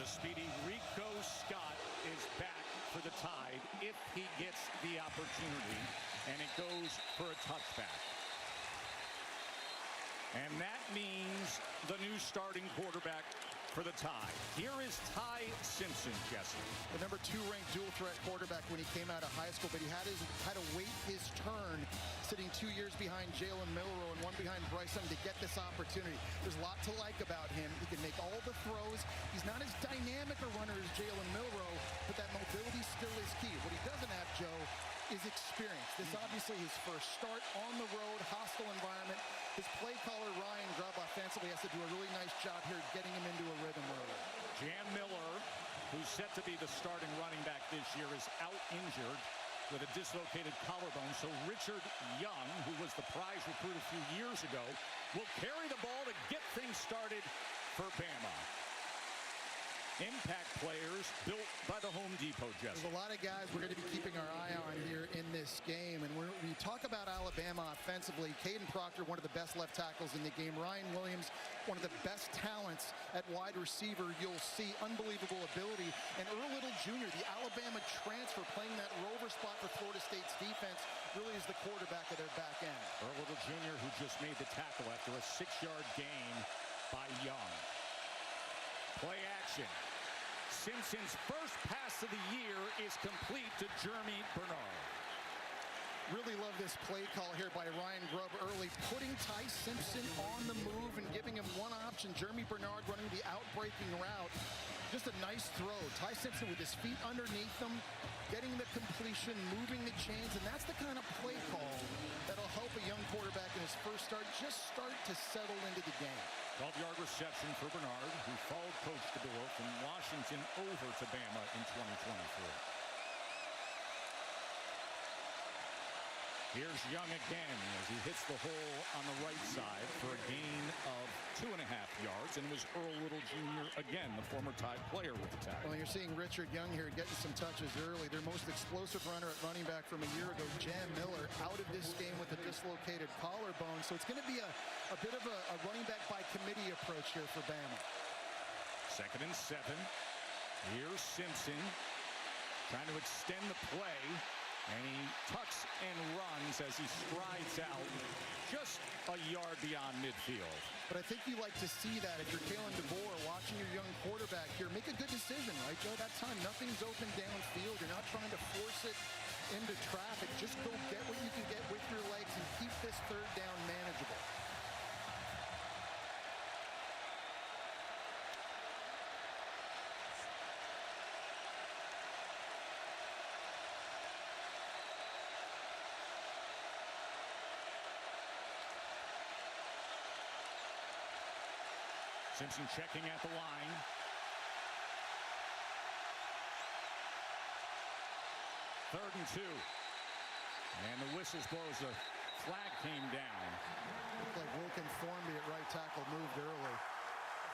The speedy Rico Scott is back for the Tide if he gets the opportunity, and it goes for a touchback. And that means the new starting quarterback for the Tide. Here is Ty Simpson, Jesse. The number 2 ranked dual threat quarterback when he came out of high school, but he had to wait his turn, sitting 2 years behind Jalen Milroe and 1 behind Bryce Young to get this opportunity. There's a lot to like about him. He can make all the throws. He's not as dynamic a runner as Jalen Milroe, but that mobility still is key. What he doesn't have, Joe, is experience. This obviously his first start on the road, hostile environment. His play caller, Ryan Grubb, offensively has to do a really nice job here getting him into a rhythm early. Jan Miller, who's set to be the starting running back this year, is out injured with a dislocated collarbone. So Richard Young, who was the prize recruit a few years ago, will carry the ball to get things started for Bama. Impact players built by the Home Depot, Jesse. There's a lot of guys we're going to be keeping our eye on here in this game. And when you talk about Alabama offensively, Caden Proctor, one of the best left tackles in the game. Ryan Williams, one of the best talents at wide receiver you'll see. Unbelievable ability. And Earl Little Jr., the Alabama transfer, playing that rover spot for Florida State's defense, really is the quarterback of their back end. Earl Little Jr., who just made the tackle after a 6-yard gain by Young. Play action. Simpson's first pass of the year is complete to Jeremy Bernard. Really love this play call here by Ryan Grubb early, putting Ty Simpson on the move and giving him one option. Jeremy Bernard running the out-breaking route. Just a nice throw. Ty Simpson with his feet underneath him, getting the completion, moving the chains, and that's the kind of play call that'll help a young quarterback in his first start just start to settle into the game. 12-yard reception for Bernard, who followed Coach DeBoer from Washington over to Bama in 2024. Here's Young again as he hits the hole on the right side for a gain of 2.5 yards. And it was Earl Little Jr. again, the former Tide player with the tackle. Well, you're seeing Richard Young here getting some touches early. Their most explosive runner at running back from a year ago, Jan Miller, out of this game with a dislocated collarbone. So it's going to be a bit of a running back by committee approach here for Bama. 2nd and 7. Here's Simpson trying to extend the play. And he tucks and runs as he strides out just a yard beyond midfield. But I think you like to see that if you're Kalen DeBoer watching your young quarterback here. Make a good decision, right, Joe? That time nothing's open downfield. You're not trying to force it into traffic. Just go get what you can get with your legs and keep this 3rd down manageable. Simpson checking at the line. Third and 2. And the whistle blows. The flag came down. Looked like Wilkin Formby at right tackle moved early.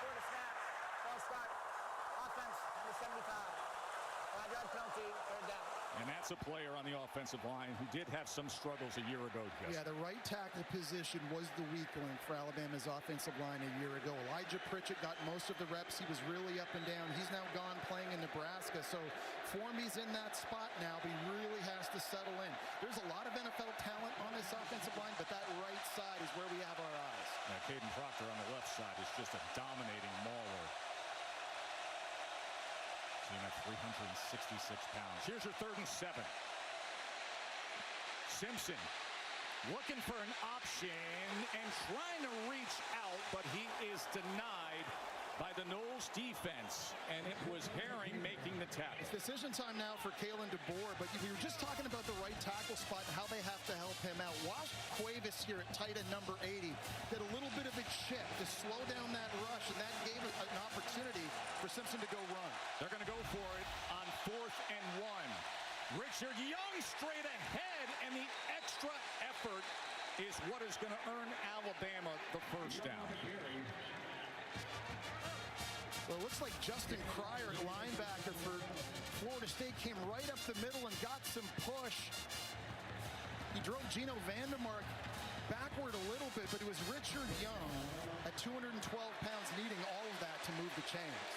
Before the snap, false start, offense, number 75. 5-yard penalty, 3rd down. And that's a player on the offensive line who did have some struggles a year ago. Justin. Yeah, the right tackle position was the weak link for Alabama's offensive line a year ago. Elijah Pritchett got most of the reps. He was really up and down. He's now gone playing in Nebraska. So Formby's in that spot now, but he really has to settle in. There's a lot of NFL talent on this offensive line, but that right side is where we have our eyes. Caden Proctor on the left side is just a dominating mauler. At 366 pounds. Here's your 3rd and 7. Simpson looking for an option and trying to reach out, but he is denied by the Noles defense, and it was Herring making the tackle. It's decision time now for Kalen DeBoer, but we were just talking about the right tackle spot and how they have to help him out. Watch Cuevas here at tight end number 80 did a little bit of a chip to slow down that rush, and that gave an opportunity for Simpson to go run. They're going to go for it on 4th and 1. Richard Young straight ahead, and the extra effort is what is going to earn Alabama the first down. Well, it looks like Justin Cryer, linebacker for Florida State, came right up the middle and got some push. He drove Gino Vandermark backward a little bit, but it was Richard Young at 212 pounds needing all of that to move the chains.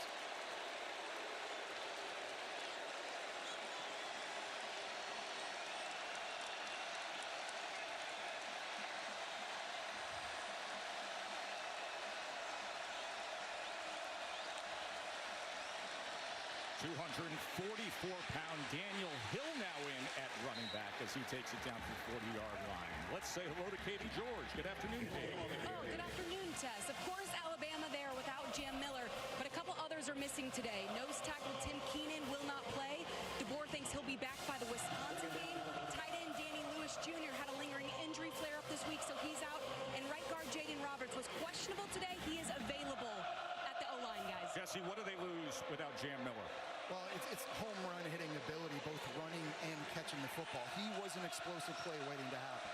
244-pound Daniel Hill now in at running back as he takes it down to the 40-yard line. Let's say hello to Katie George. Good afternoon, Katie. Oh, good afternoon, Tess. Of course, Alabama there without Jam Miller, but a couple others are missing today. Nose tackle Tim Keenan will not play. DeBoer thinks he'll be back by the Wisconsin game. Tight end Danny Lewis Jr. had a lingering injury flare-up this week, so he's out. And right guard Jaden Roberts was questionable today. He is available at the O-line, guys. Jesse, what do they lose without Jam Miller? Well, it's home run hitting ability, both running and catching the football. He was an explosive play waiting to happen.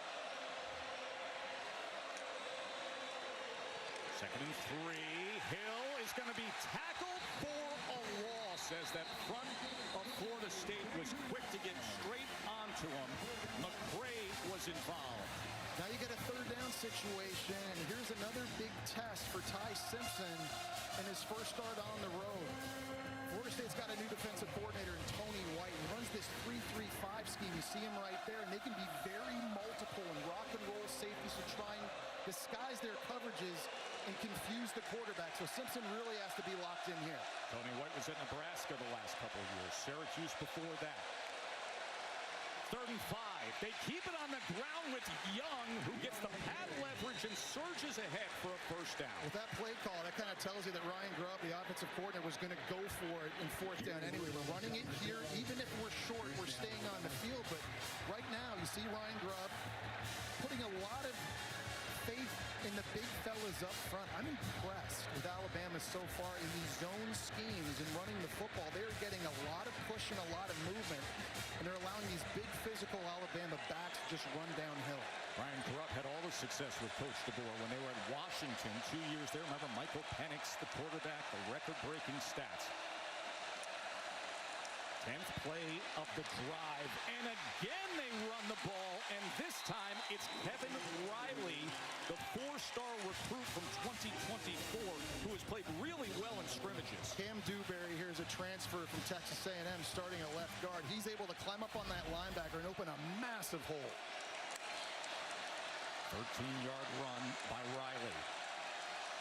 2nd and 3. Hill is going to be tackled for a loss as that front of Florida State was quick to get straight onto him. McCray was involved. Now you get a 3rd down situation, and here's another big test for Ty Simpson in his first start on the road. Florida State's got a new defensive coordinator in Tony White. He runs this 3-3-5 scheme. You see him right there, and they can be very multiple and rock and roll safeties to try and disguise their coverages and confuse the quarterback. So Simpson really has to be locked in here. Tony White was at Nebraska the last couple of years. Syracuse before that. 3rd and 5. They keep it on the ground with Young, who gets the pad leverage and surges ahead for a first down. With that play call, that kind of tells you that Ryan Grubb, the offensive coordinator, was going to go for it in 4th down anyway. We're running it here. Even if we're short, we're staying on the field. But right now, you see Ryan Grubb putting a lot of faith in the big fellas up front. I'm impressed with Alabama so far in these zone schemes and running the football. They're getting a lot of push and a lot of movement, and they're allowing these big physical Alabama backs to just run downhill. Ryan Grubb had all the success with Coach DeBoer when they were at Washington 2 years there. Remember Michael Penix, the quarterback, the record-breaking stats. 10th play of the drive, and again they run the ball, and this time it's Kevin Riley, the 4-star recruit from 2024, who has played really well in scrimmages. Cam Dewberry here is a transfer from Texas A&M starting at left guard. He's able to climb up on that linebacker and open a massive hole. 13-yard run by Riley.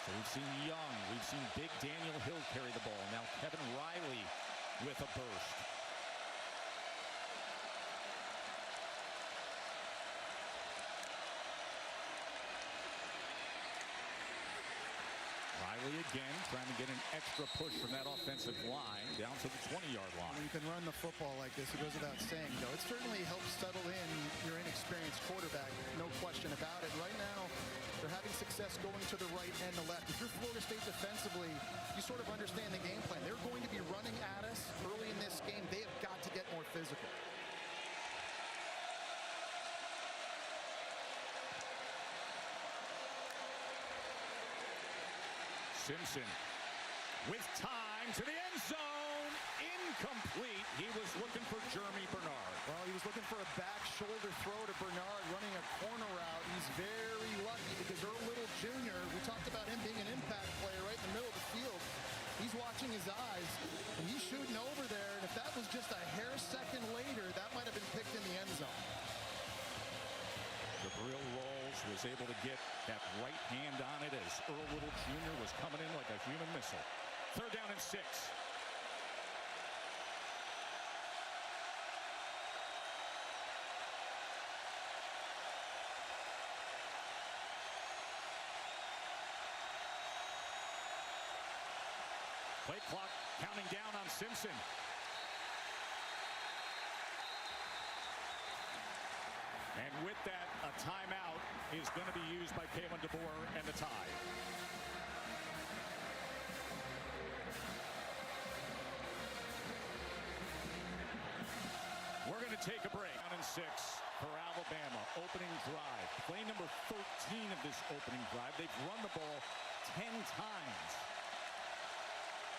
So we've seen Young, we've seen big Daniel Hill carry the ball. Now Kevin Riley with a burst. Riley again trying to get an extra push from that offensive line down to the 20-yard line. When you can run the football like this, it goes without saying, though. It certainly helps settle in your inexperienced quarterback, no question about it. Right now, they're having success going to the right and the left. If you're Florida State defensively, you sort of understand the game plan. They're going to be running at us early in this game. They have got to get more physical. Simpson with time to the end zone. Incomplete. He was looking for Jeremy Bernard. Well, he was looking for a back shoulder throw to Bernard running a corner route. He's very lucky because Earl Little Jr., we talked about him being an impact player right in the middle of the field. He's watching his eyes, and he's shooting over there. And if that was just a hair second later, that might have been picked in the end zone. Jabril Rawls was able to get that right hand on it as Earl Little Jr. was coming in like a human missile. 3rd down and 6. Play clock counting down on Simpson. And with that, a timeout is going to be used by Kalen DeBoer and the Tide. We're going to take a break. Down and 6 for Alabama. Opening drive. Play number 13 of this opening drive. They've run the ball 10 times.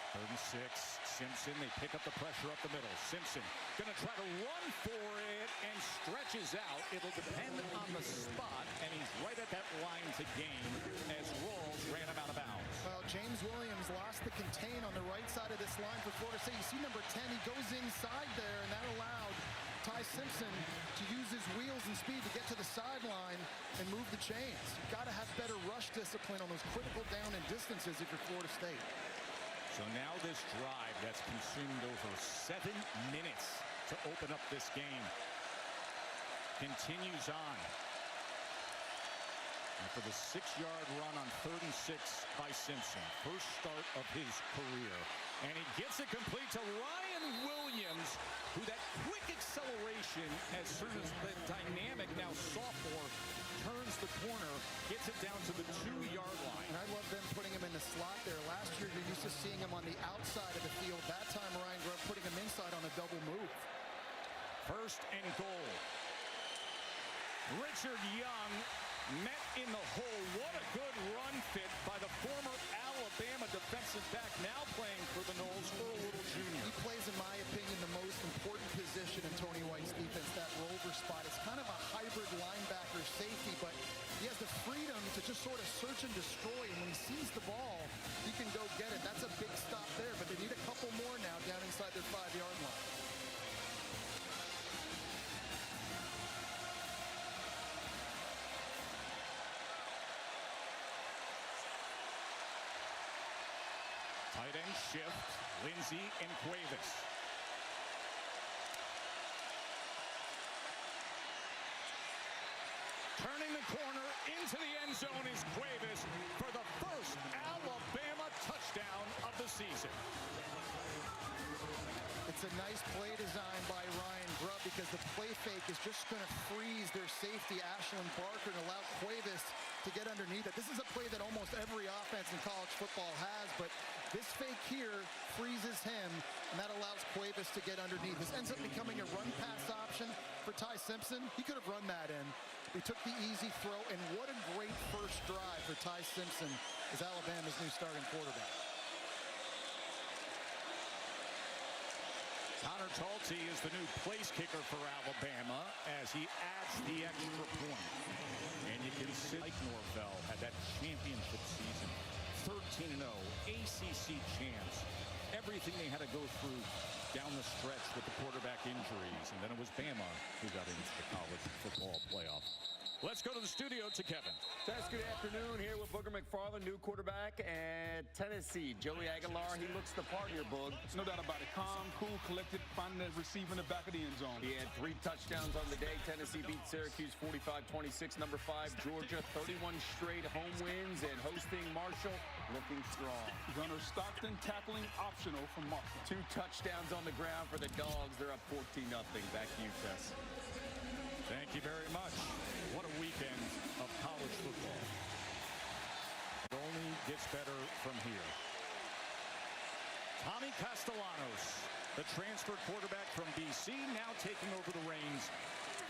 3rd and 6. Simpson, they pick up the pressure up the middle. Simpson going to try to run for it and stretches out. It'll depend on the spot, and he's right at that line to gain as Rawls ran him out of bounds. Well, James Williams lost the contain on the right side of this line for Florida State. You see number 10, he goes inside there, and that allowed Ty Simpson to use his wheels and speed to get to the sideline and move the chains. You've got to have better rush discipline on those critical down and distances if you're Florida State. So now this drive that's consumed over 7 minutes to open up this game continues on. After the 6-yard run on 3rd and 6 by Simpson. First start of his career. And he gets it complete to Ryan Williams, who that quick acceleration as soon as the dynamic now sophomore turns the corner, gets it down to the 2-yard line. And I love them putting him in the slot there. Last year, you're used to seeing him on the outside of the field. That time, Ryan Grubb putting him inside on a double move. First and goal. Richard Young met in the hole. What a good run fit by the former Alabama defensive back, now playing for the Noles, Earl Little Jr. He plays, in my opinion, the most important position in Tony White's defense, that rover spot. It's kind of a hybrid linebacker safety, but he has the freedom to just sort of search and destroy. And when he sees the ball, he can go get it. That's a big stop there, but they need a couple more now down inside their 5-yard line. Tight end shift, Lindsey and Cuevas. Turning the corner into the end zone is Cuevas for the first Alabama touchdown of the season. It's a nice play design by Ryan Grubb because the play fake is just going to freeze their safety, Ashlyn Barker, and allow Cuevas to get underneath it. This is a play that almost every offense in college football has, but this fake here freezes him, and that allows Cuevas to get underneath. This ends up becoming a run-pass option for Ty Simpson. He could have run that in. He took the easy throw, and what a great first drive for Ty Simpson as Alabama's new starting quarterback. Connor Talty is the new place kicker for Alabama as he adds the extra point. And you can see Mike Norvell had that championship season. 13-0, ACC champs. Everything they had to go through down the stretch with the quarterback injuries. And then it was Bama who got into the college football playoff. Let's go to the studio to Kevin. Tess, good afternoon. Here with Booger McFarland, new quarterback at Tennessee. Joey Aguilar, he looks the part here, Boog. No doubt about it. Calm, cool, collected, finding that receiver in the back of the end zone. He had 3 touchdowns on the day. Tennessee beat Syracuse 45-26. Number 5, Georgia, 31 straight home wins, and hosting Marshall, looking strong. Gunner Stockton tackling optional from Marshall. 2 touchdowns on the ground for the Dogs. They're up 14-0. Back to you, Tess. Thank you very much. What a weekend of college football. It only gets better from here. Tommy Castellanos, the transfer quarterback from BC, now taking over the reins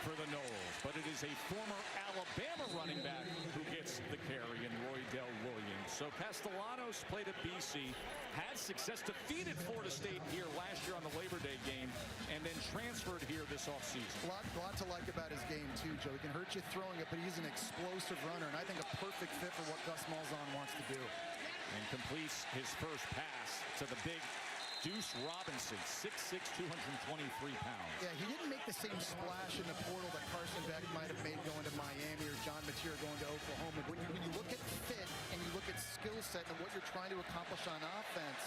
for the Noles. But it is a former Alabama running back who gets the carry in Roydell Williams. So Castellanos played at BC, had success, defeated Florida State here last year on the Labor Day game, and then transferred here this offseason. A lot to like about his game, too, Joe. He can hurt you throwing it, but he's an explosive runner, and I think a perfect fit for what Gus Malzahn wants to do. And completes his first pass to the big Deuce Robinson, 6'6", 223 pounds. Yeah, he didn't make the same splash in the portal that Carson Beck might have made going to Miami or John Mateer going to Oklahoma. When you look at fit and you look at skill set and what you're trying to accomplish on offense,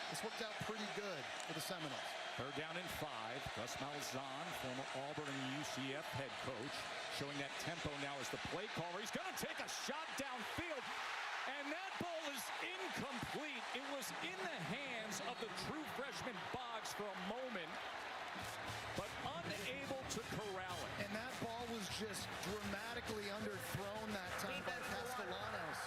this worked out pretty good for the Seminoles. 3rd down and 5. Gus Malzahn, former Auburn and UCF head coach, showing that tempo now as the play caller. He's going to take a shot downfield, and that ball is incomplete. It was in the hands of the true freshman Boggs for a moment, but unable to corral it. And that ball was just dramatically underthrown that time by Castellanos.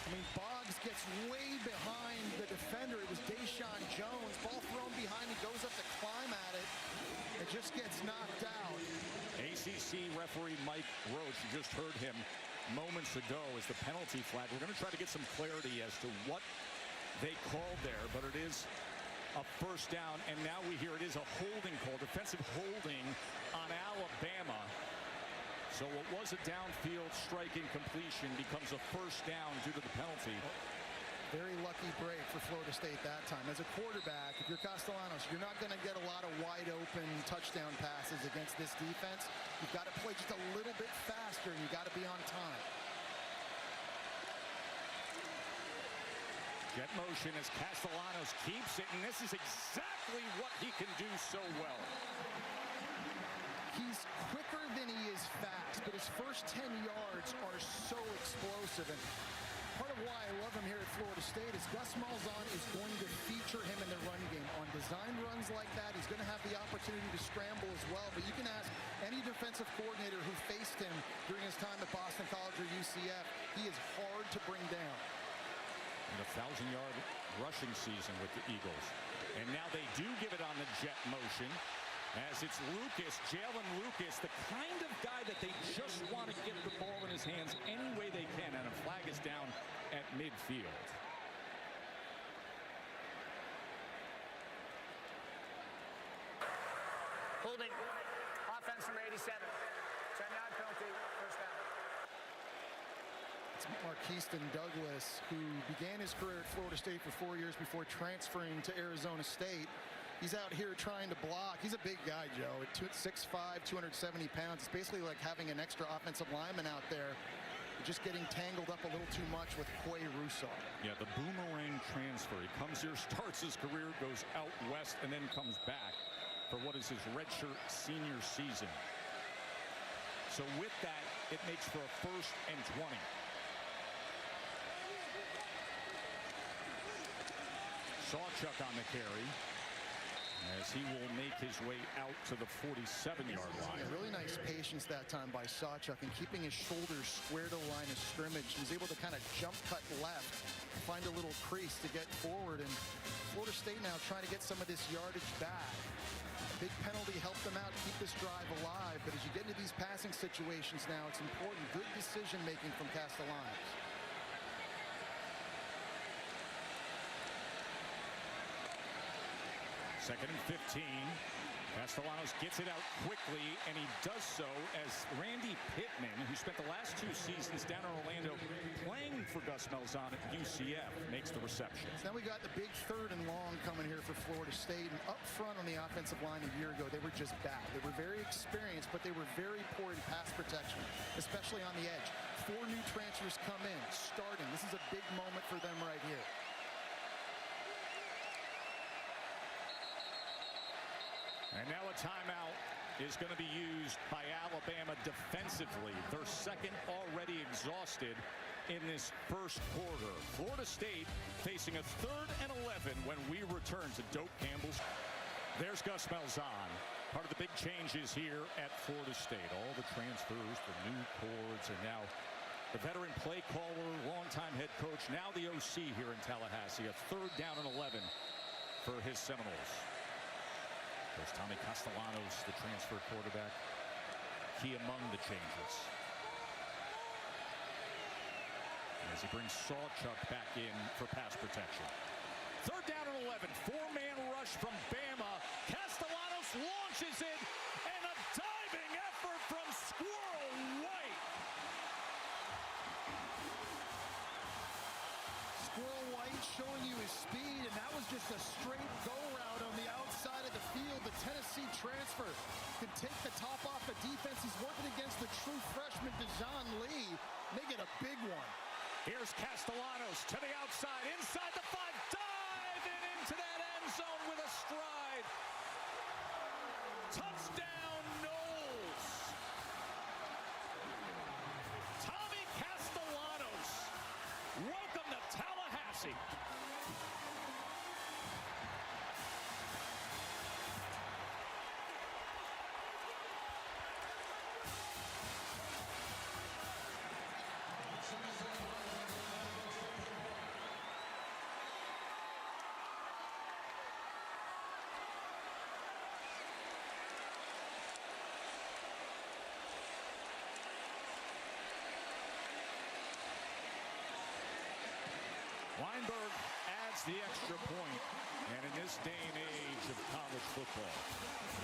I mean, Boggs gets way behind the defender. It was Deshaun Jones. Ball thrown behind. He goes up to climb at it. It just gets knocked out. ACC referee Mike Roach, you just heard him moments ago, as the penalty flag. We're going to try to get some clarity as to what they called there, but it is a first down, and now we hear it is a holding call, defensive holding on Alabama. So what was a downfield striking completion becomes a first down due to the penalty. Very lucky break for Florida State that time. As a quarterback, if you're Castellanos, you're not going to get a lot of wide open touchdown passes against this defense. You've got to play just a little bit faster, and you've got to be on time. Jet motion as Castellanos keeps it, and this is exactly what he can do so well. He's quicker than he is fast, but his first 10 yards are so explosive. And part of why I love him here at Florida State is Gus Malzahn is going to feature him in the run game. On design runs like that, he's going to have the opportunity to scramble as well. But you can ask any defensive coordinator who faced him during his time at Boston College or UCF, he is hard to bring down. In a 1,000-yard rushing season with the Eagles. And now they do give it on the jet motion as it's Lucas, Jalen Lucas, the kind of guy that they just want to get the ball in his hands any way they can, and a flag is down at midfield. Holding. Offense number 87. 10-yard penalty. First down. It's Marquiston Douglas, who began his career at Florida State for 4 years before transferring to Arizona State. He's out here trying to block. He's a big guy, Joe. At 6'5", 270 pounds. It's basically like having an extra offensive lineman out there, just getting tangled up a little too much with Quay Russo. Yeah, the boomerang transfer. He comes here, starts his career, goes out west, and then comes back for what is his redshirt senior season. So with that, it makes for a 1st and 20. Sawchuk on the carry as he will make his way out to the 47-yard line. Yeah, really nice patience that time by Sawchuk and keeping his shoulders square to the line of scrimmage. He's able to kind of jump cut left, find a little crease to get forward, and Florida State now trying to get some of this yardage back. A big penalty helped them out, keep this drive alive, but as you get into these passing situations now, it's important. Good decision making from Castellanos. Second and 15. Castellanos gets it out quickly, and he does so as Randy Pittman, who spent the last 2 seasons down in Orlando playing for Gus Malzahn at UCF, makes the reception. So now we got the big 3rd and long coming here for Florida State, and up front on the offensive line a year ago, they were just bad. They were very experienced, but they were very poor in pass protection, especially on the edge. 4 new transfers come in, starting. This is a big moment for them right here. And now a timeout is going to be used by Alabama defensively. Their second already exhausted in this first quarter. Florida State facing a 3rd and 11 when we return to Doak Campbell's. There's Gus Malzahn. Part of the big changes here at Florida State. All the transfers, the new cords, and now the veteran play caller, longtime head coach, now the OC here in Tallahassee. A 3rd down and 11 for his Seminoles. There's Tommy Castellanos, the transfer quarterback. Key among the changes. As he brings Sawchuk back in for pass protection. 3rd down and 11. 4-man rush from Bama. Castellanos launches it, and a diving effort from Squirrel White. Squirrel White showing you his speed, and that was just a straight go route on the outside of the field. The Tennessee transfer can take the top off the defense. He's working against the true freshman Dejon Lee. They get a big one. Here's Castellanos to the outside, inside the 5, dive and into that end zone with a stride. Touchdown, Noles. Tommy Castellanos. Welcome to Tallahassee. Weinberg adds the extra point. And in this day and age of college football,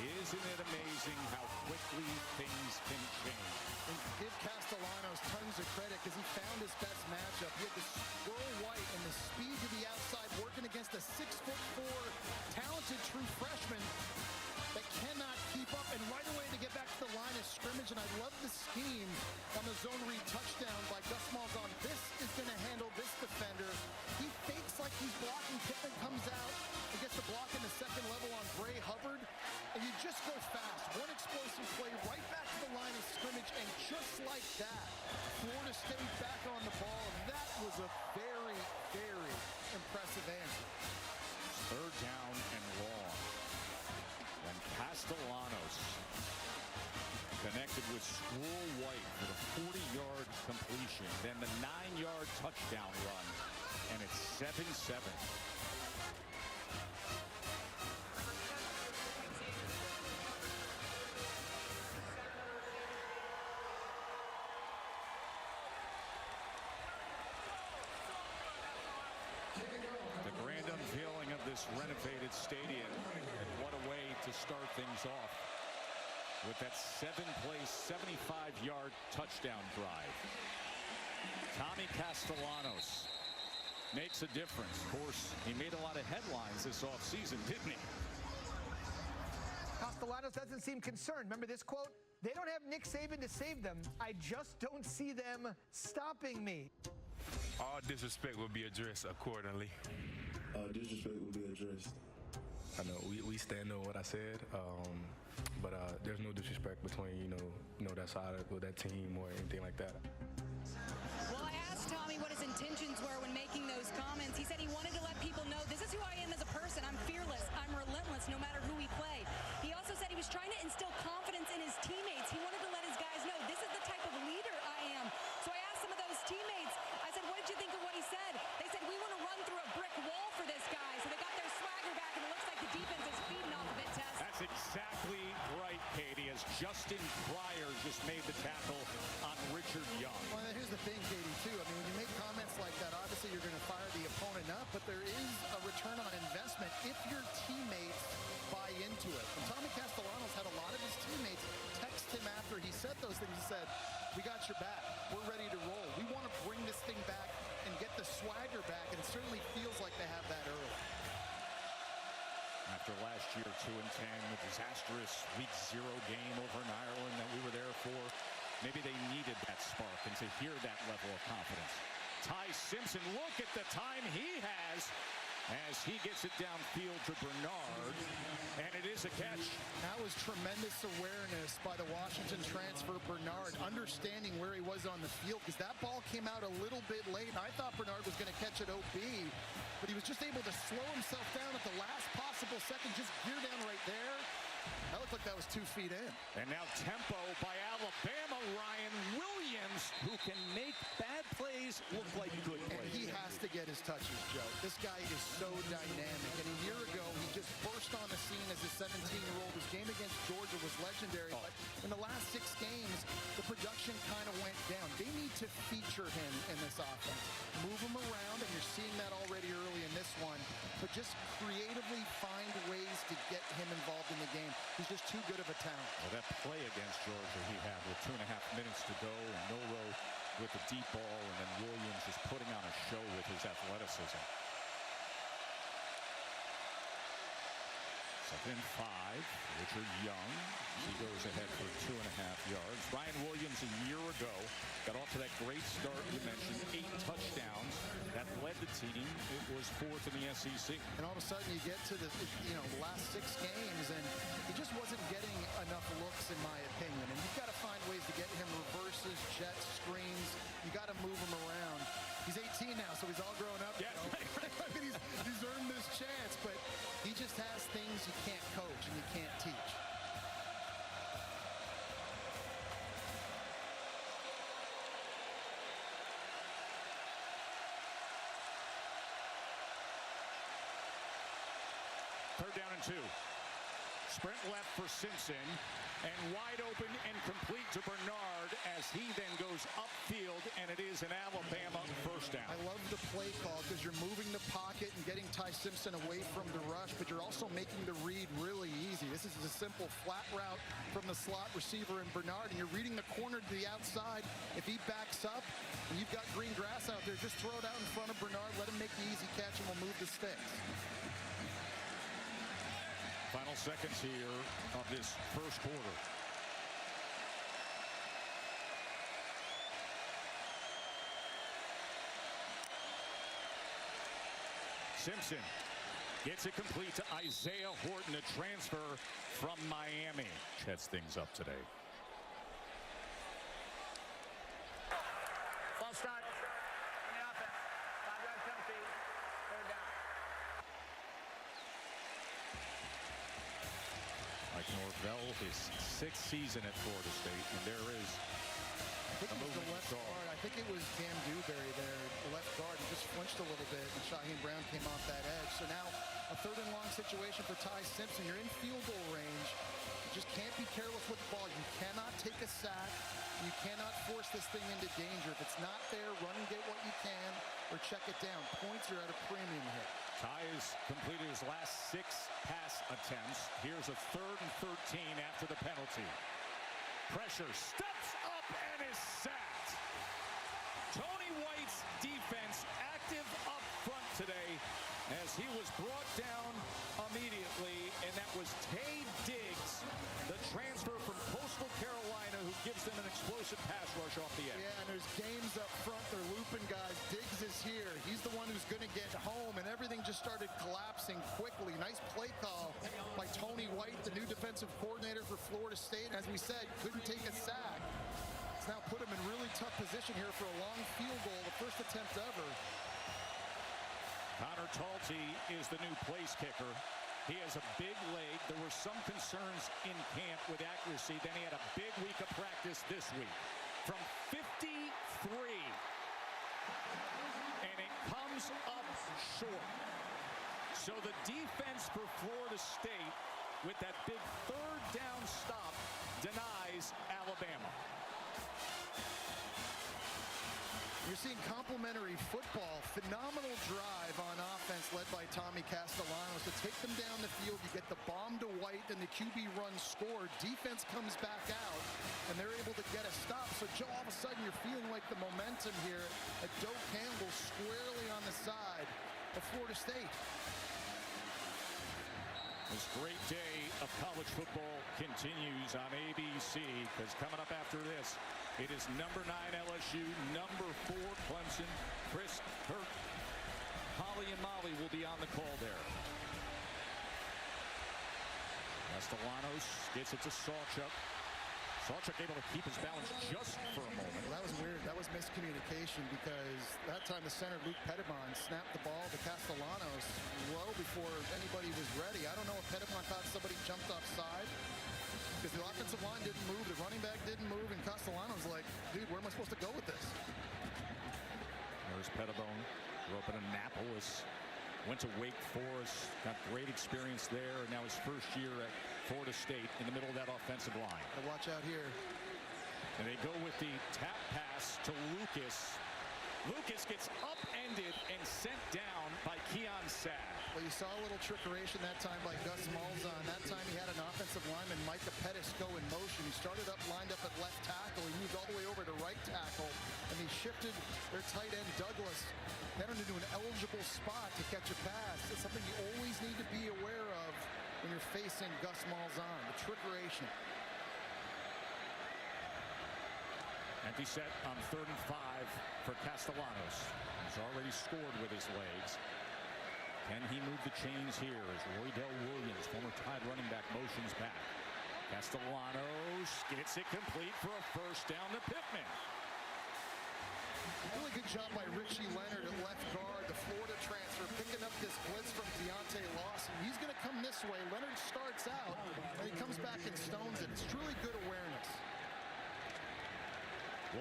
isn't it amazing how quickly things can change? And give Castellanos tons of credit because he found his best matchup. He had the Squirrel White and the speed to the outside working against a 6'4" talented true freshman that cannot keep up, and right away to get back to the line of scrimmage. And I love the scheme on the zone read touchdown by Gus Malzahn. This is going to handle this defender. He fakes like He's blocking. Pittman comes out and gets the block in the second level on Bray Hubbard. And you just go fast. One explosive play right back to the line of scrimmage. And just like that, Florida State back on the ball. And that was a very, very impressive answer. Third down and long. And Castellanos connected with Squirrel White for the 40-yard completion. Then the 9-yard touchdown run. And it's 7-7. The grand unveiling of this renovated stadium, and what a way to start things off with that 7-play, 75-yard touchdown drive. Tommy Castellanos makes a difference. Of course, he made a lot of headlines this offseason, didn't he? Castellanos doesn't seem concerned. Remember this quote? They don't have Nick Saban to save them. I just don't see them stopping me. All disrespect will be addressed accordingly. Disrespect will be addressed. I know we stand on what I said, but there's no disrespect between that side of that team or anything like that. Well, I asked Tommy what his intentions were when making those comments. He said he wanted to let people know this is who I am as a person. I'm fearless. I'm relentless no matter who we play. He also said he was trying to instill confidence in his teammates. He wanted to let his guys know this is the type of leader I am. So I asked some of those teammates, I said, what did you think of what he said? They said, we want to run through a brick wall for this guy. So they got their swagger back, and it looks like the defense is feeding off of it, Tess. That's exactly right, Katie, as Justin Pryor just made the tackle on Richard Young. Well, here's the thing, Katie, too. I mean, when you make comments like that, obviously you're going to fire the opponent up, but there is a return on investment if your teammates buy into it. And Tommy Castellanos had a lot of his teammates text him after he said those things. He said, we got your back. We're ready to roll. We want to bring this thing back and get the swagger back, and it certainly feels like they have that early. After last year, 2-10, the disastrous Week 0 game over in Ireland that we were there for, maybe they needed that spark and to hear that level of confidence. Ty Simpson, look at the time he has as he gets it downfield to Bernard, and it is a catch. That was tremendous awareness by the Washington transfer, Bernard, understanding where he was on the field, because that ball came out a little bit late, and I thought Bernard was going to catch it OB, but he was just able to slow himself down at the last possible second, just gear down right there. That looked like that was 2 feet in. And now tempo by Alabama, Ryan Williams, who can make bad plays look like good plays. And he has to get his touches, Joe. This guy is so dynamic. And a year ago, he just burst on the scene as a 17-year-old. His game against Georgia was legendary. But in the last 6 games, the production kind of went down. They need to feature him in this offense. Move him around, and you're seeing that already early in this one. But just creatively find ways to get him involved in the game. He's just too good of a talent. Well, that play against Georgia he had with 2.5 minutes to go, and Milroe with the deep ball, and then Williams just putting on a show with his athleticism. 2nd and 5. Richard Young. He goes ahead for 2.5 yards. Ryan Williams a year ago got off to that great start you mentioned. 8 touchdowns. That led the team. It was 4th in the SEC. And all of a sudden you get to the last 6 games, and he just wasn't getting enough looks, in my opinion. And you've got to find ways to get him reverses, jets, screens. You got to move him around. He's 18 now, so he's all grown up. Yeah. I mean, he's earned this chance, but he just has things you can't coach and you can't teach. Third down and 2. Sprint left for Simpson, and wide open and complete to Bernard as he then goes upfield, and it is an Alabama first down. I love the play call because you're moving the pocket and getting Ty Simpson away from the rush, but you're also making the read really easy. This is a simple flat route from the slot receiver in Bernard, and you're reading the corner to the outside. If he backs up and you've got green grass out there, just throw it out in front of Bernard, let him make the easy catch, and we'll move the sticks. Final seconds here of this first quarter. Simpson gets it complete to Isaiah Horton, a transfer from Miami. Sets things up today. False start on the offense. 5-yard penalty. Third down. Mike Norvell, his 6th season at Florida State, and there is I think it was the left guard. I think it was Cam Dewberry there, the left guard. He just flinched a little bit, and Shaheem Brown came off that edge. So now a 3rd and long situation for Ty Simpson. You're in field goal range. You just can't be careless with the ball. You cannot take a sack. You cannot force this thing into danger. If it's not there, run and get what you can, or check it down. Points are at a premium here. Ty has completed his last 6 pass attempts. Here's a 3rd and 13 after the penalty. Pressure, steps up and is sacked. Tony White's defense active up front today as he was brought down immediately, and that was Tay Diggs, the transfer from Coastal Carolina, who gives them an explosive pass rush off the edge. Yeah, and there's games up front. They're looping guys. Diggs is here. He's the one who's going to get home, and everything just started collapsing quickly. Nice play call by Tony White, the new defensive coordinator for Florida State. As we said, couldn't take a sack. It's now put him in really tough position here for a long field goal, the first attempt ever. Connor Talty is the new place kicker. He has a big leg. There were some concerns in camp with accuracy. Then he had a big week of practice this week. From 53. And it comes up short. So the defense for Florida State, with that big 3rd down stop, denies Alabama. You're seeing complimentary football. Phenomenal drive on offense led by Tommy Castellanos to take them down the field. You get the bomb to White, and the QB run scored. Defense comes back out, and they're able to get a stop. So, Joe, all of a sudden you're feeling like the momentum here at Doak Campbell squarely on the side of Florida State. This great day of college football continues on ABC, because coming up after this, it is number 9 LSU, number 4 Clemson. Chris, Kirk, Holly, and Molly will be on the call there. Castellanos gets it to Sawchuk. Sawchuk able to keep his balance just for a moment. Well, that was weird. That was miscommunication, because that time the center, Luke Pettibon, snapped the ball to Castellanos well before anybody was ready. I don't know if Pettibon thought somebody jumped offside, because the offensive line didn't move, the running back didn't move, and Castellanos like, dude, where am I supposed to go with this? There's Pettibon, grew up in Annapolis, went to Wake Forest, got great experience there, and now his first year at Florida State in the middle of that offensive line. Watch out here. And they go with the tap pass to Lucas. Lucas gets upended and sent down by Keon Sabb. Well, you saw a little trickeration that time by Gus Malzahn. That time he had an offensive lineman, Micah Pettis, go in motion. He started up, lined up at left tackle. He moved all the way over to right tackle, and he shifted their tight end, Douglas, then into an eligible spot to catch a pass. It's something you always need to be aware of when you're facing Gus Malzahn, the trickeration. Empty set on 3rd and 5 for Castellanos. He's already scored with his legs. Can he move the chains here as Roydell Williams, former Tide running back, motions back? Castellanos gets it complete for a first down to Pittman. Really good job by Richie Leonard at left guard, the Florida transfer, picking up this blitz from Deontay Lawson. He's going to come this way. Leonard starts out, and he comes back and stones it. It's truly good awareness.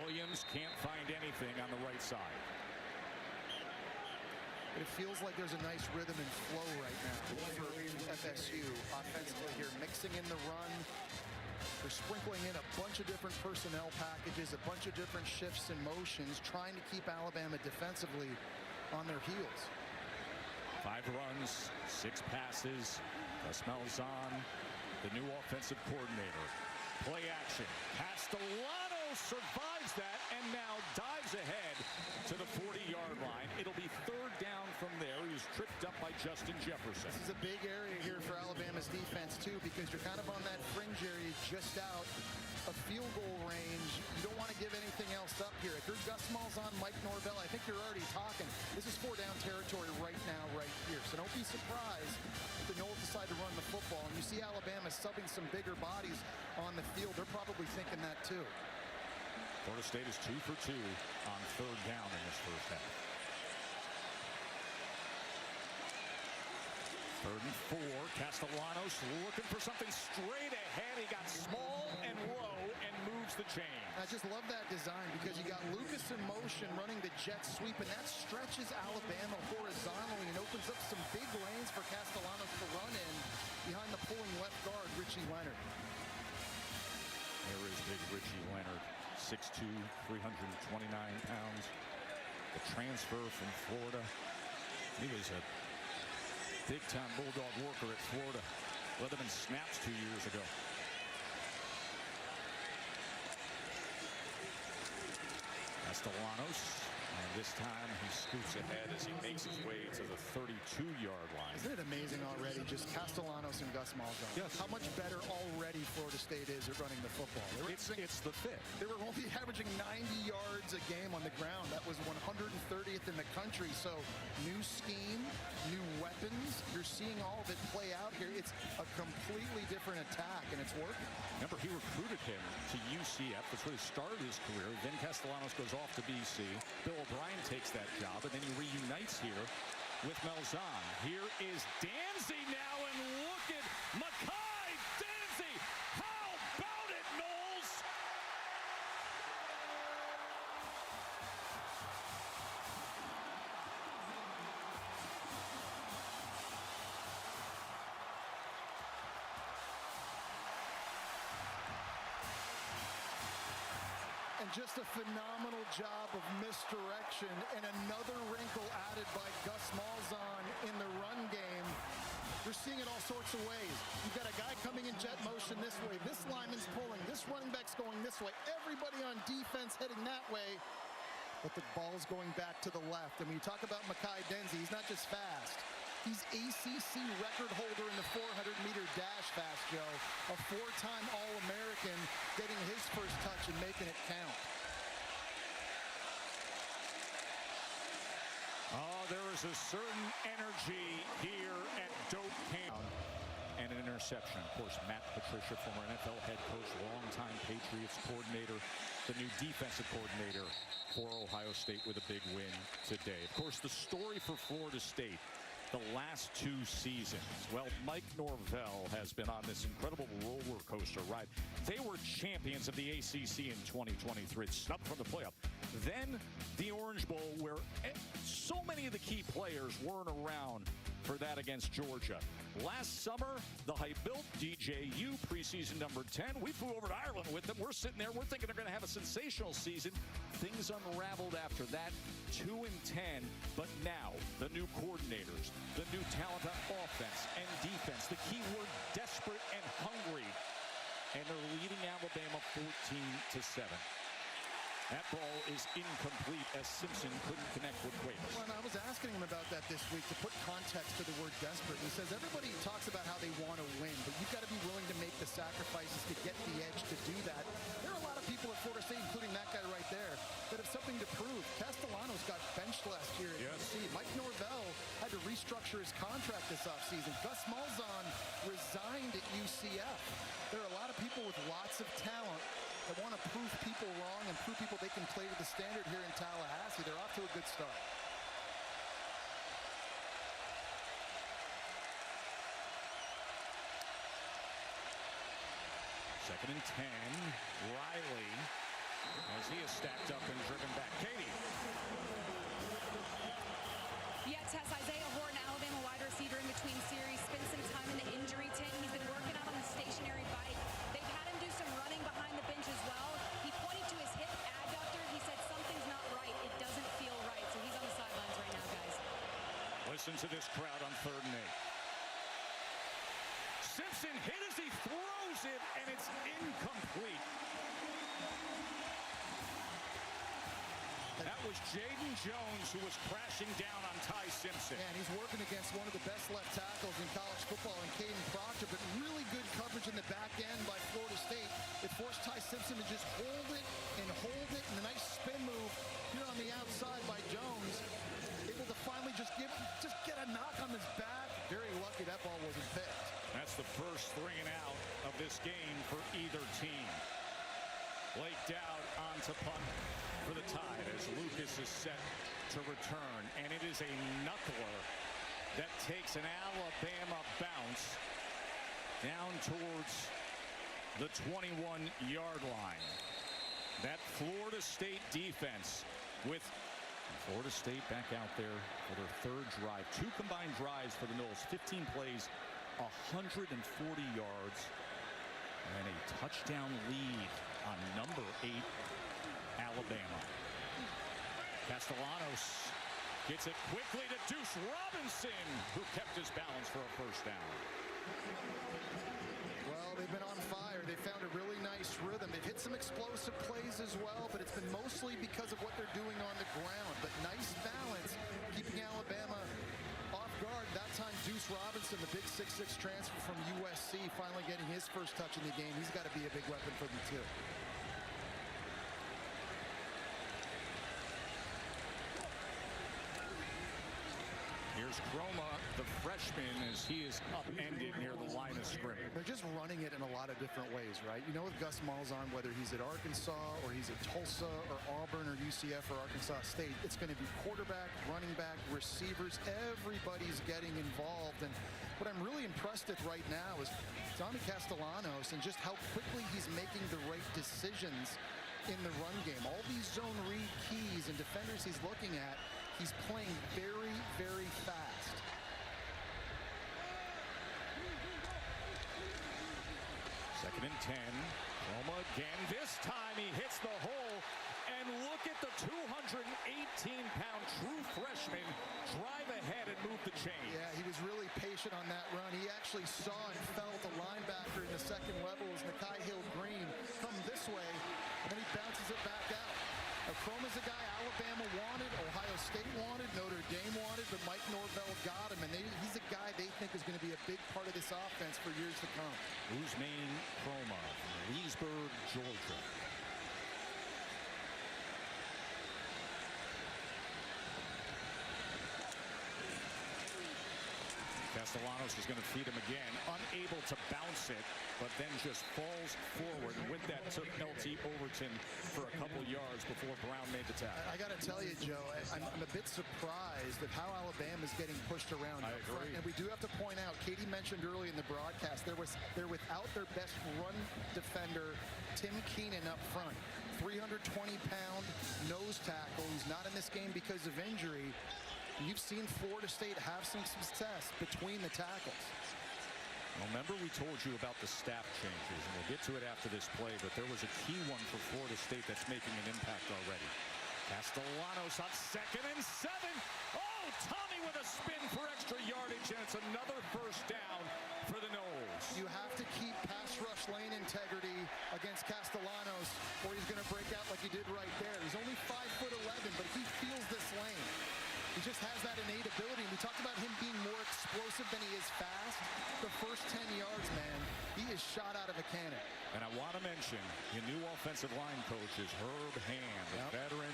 Williams can't find anything on the right side. It feels like there's a nice rhythm and flow right now for FSU offensively here, mixing in the run. They're sprinkling in a bunch of different personnel packages, a bunch of different shifts and motions, trying to keep Alabama defensively on their heels. 5 runs, 6 passes. Gus Malzahn, the new offensive coordinator. Play action. Castellanos survives that and now dives ahead to the 40-yard line. It'll be 3rd down from there. He's tripped up by Justin Jefferson. This is a big area here for Alabama's defense, too, because you're kind of on that fringe area just out of field goal range. You don't want to give anything else up here. A If you're Gus Malzahn, Mike Norvell, I think you're already talking. This is 4-down territory right now, right here. So don't be surprised if the Noles decide to run the football. And you see Alabama subbing some bigger bodies on the field. They're probably thinking that too. Florida State is 2 for 2 on 3rd down in this first half. 3rd and 4. Castellanos looking for something straight ahead. He got small and low and moves the chain. I just love that design because you got Lucas in motion running the jet sweep, and that stretches Alabama horizontally and opens up some big lanes for Castellanos to run in behind the pulling left guard, Richie Leonard. There is big Richie Leonard, 6'2", 329 pounds. The transfer from Florida. He was a big-time Bulldog worker at Florida. Led them in snaps 2 years ago. Castellanos, and this time he scoots ahead as he makes his way to the 32-yard line. Isn't it amazing already, just Castellanos and Gus Malzahn? Yes. How much better already Florida State is at running the football. It's the fit. They were only averaging 90 yards a game on the ground. That was 130th in the country. So new scheme, new weapons. You're seeing all of it play out here. It's a completely different attack, and it's working. Remember, he recruited him to UCF. That's where he started his career. Then Castellanos goes off to BC. Bill O'Brien takes that job, and then he reunites here with Malzahn. Here is Danzy now, and look at Makai Danzy. How about it, Noles? And just a phenomenal job of misdirection and another wrinkle added by Gus Malzahn in the run game. You're seeing it all sorts of ways. You've got a guy coming in jet motion this way. This lineman's pulling. This running back's going this way. Everybody on defense heading that way. But the ball's going back to the left. And when you talk about Makai Danzy, he's not just fast. He's ACC record holder in the 400-meter dash fast, Joe. A 4-time All-American getting his first touch and making it count. Oh, there is a certain energy here at Doak Camp. And an interception. Of course, Matt Patricia, former NFL head coach, longtime Patriots coordinator, the new defensive coordinator for Ohio State with a big win today. Of course, the story for Florida State the last 2 seasons. Well, Mike Norvell has been on this incredible roller coaster ride. They were champions of the ACC in 2023, snubbed from the playoff. Then the Orange Bowl, where so many of the key players weren't around for that against Georgia. Last summer, the hype-built DJU preseason number 10. We flew over to Ireland with them. We're sitting there. We're thinking they're going to have a sensational season. Things unraveled after that. 2-10. But now, the new coordinators, the new talent on offense and defense. The key word, desperate and hungry. And they're leading Alabama 14-7. That ball is incomplete as Simpson couldn't connect with Quakes. Well, and I was asking him about that this week to put context to the word desperate. He says everybody talks about how they want to win, but you've got to be willing to make the sacrifices to get the edge to do that. There are a lot of people at Florida State, including that guy right there, that have something to prove. Castellanos got benched last year at UC. Mike Norvell had to restructure his contract this offseason. Gus Malzahn resigned at UCF. There are a lot of people with lots of talent that want to prove people wrong and prove people they can play to the standard here in Tallahassee. They're off to a good start. Second and 10. Riley, as he is stacked up and driven back. Katie. Yeah, Tess, Isaiah Horton, Alabama wide receiver in between series, spent some time in the injury tent. He's been working out on the stationary bike. They've had him do some running behind the bench as well. He pointed to his hip adductor. He said something's not right. It doesn't feel right. So he's on the sidelines right now, guys. Listen to this crowd on 3rd and 8. Simpson hit as he throws it, and it's incomplete. That was Jaden Jones who was crashing down on Ty Simpson. And he's working against one of the best left tackles in college football in Caden Proctor, but really good coverage in the back end by Florida State. It forced Ty Simpson to just hold it, and a nice spin move first 3 and out of this game for either team. Blake Dowd on to punt for the Tide as Lucas is set to return. And it is a knuckler that takes an Alabama bounce down towards the 21-yard line. That Florida State defense with Florida State back out there for their 3rd drive. 2 combined drives for the Noles. 15 plays, 140 yards, and a touchdown lead on number 8, Alabama. Castellanos gets it quickly to Deuce Robinson, who kept his balance for a first down. Well, they've been on fire. They found a really nice rhythm. They've hit some explosive plays as well, but it's been mostly because of what they're doing on the ground. But nice balance, keeping Alabama off guard. That time, Deuce Robinson, the big 6'6" transfer from USC, finally getting his first touch in the game. He's got to be a big weapon for them, too. Here's Chroma, the freshman, as he is upended near the line of scrimmage. They're just running it in a lot of different ways, right? You know, with Gus Malzahn, whether he's at Arkansas or he's at Tulsa or Auburn or UCF or Arkansas State, it's going to be quarterback, running back, receivers. Everybody's getting involved. And what I'm really impressed with right now is Tommy Castellanos and just how quickly he's making the right decisions in the run game. All these zone read keys and defenders he's looking at, he's playing very, very fast. Second and 10. Chroma again. This time he hits the hole. And look at the 218-pound true freshman drive ahead and move the chain. Yeah, he was really patient on that run. He actually saw and felt the linebacker in the second level as Nakai Hill-Green come this way, and then he bounces it back out. Chroma's a guy Alabama wanted, Ohio State wanted, Notre Dame wanted, but Mike Norvell got him, and he's a guy they think is going to be a big part of this offense for years to come. Usmain Chroma from Leesburg, Georgia. Castellanos is going to feed him again, unable to bounce it, but then just falls forward. And with that, took LT Overton for a couple yards before Brown made the tackle. I got to tell you, Joe, I'm a bit surprised at how Alabama's getting pushed around. I agree. And we do have to point out, Katie mentioned early in the broadcast, they're without their best run defender, Tim Keenan, up front. 320-pound nose tackle who's not in this game because of injury. You've seen Florida State have some success between the tackles. Well, remember we told you about the staff changes, and we'll get to it after this play, but there was a key one for Florida State that's making an impact already. Castellanos on 2nd and 7. Oh, Tommy with a spin for extra yardage, and it's another first down for the Noles. You have to keep pass rush lane integrity against Castellanos, or he's going to break out like he did right there. He's only 5'11", but he feels this lane. He just has that innate ability. We talked about him being more explosive than he is fast. The first 10 yards, man, he is shot out of a cannon. And I want to mention your new offensive line coach is Herb Hand, a veteran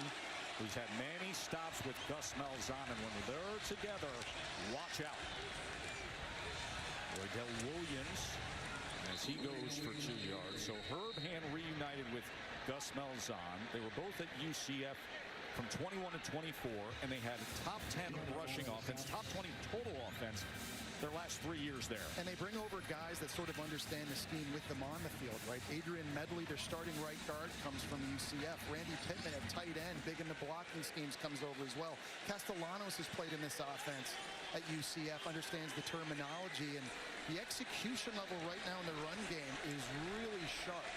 who's had many stops with Gus Malzahn. And when they're together, watch out. Roydell Williams as he goes for 2 yards. So Herb Hand reunited with Gus Malzahn. They were both at UCF from 21 to 24, and they had top 10 rushing offense, top 20 total offense their last 3 years there. And they bring over guys that sort of understand the scheme with them on the field, right? Adrian Medley, their starting right guard, comes from UCF. Randy Pittman at tight end, big in the blocking schemes, comes over as well. Castellanos has played in this offense at UCF, understands the terminology, and the execution level right now in the run game is really sharp.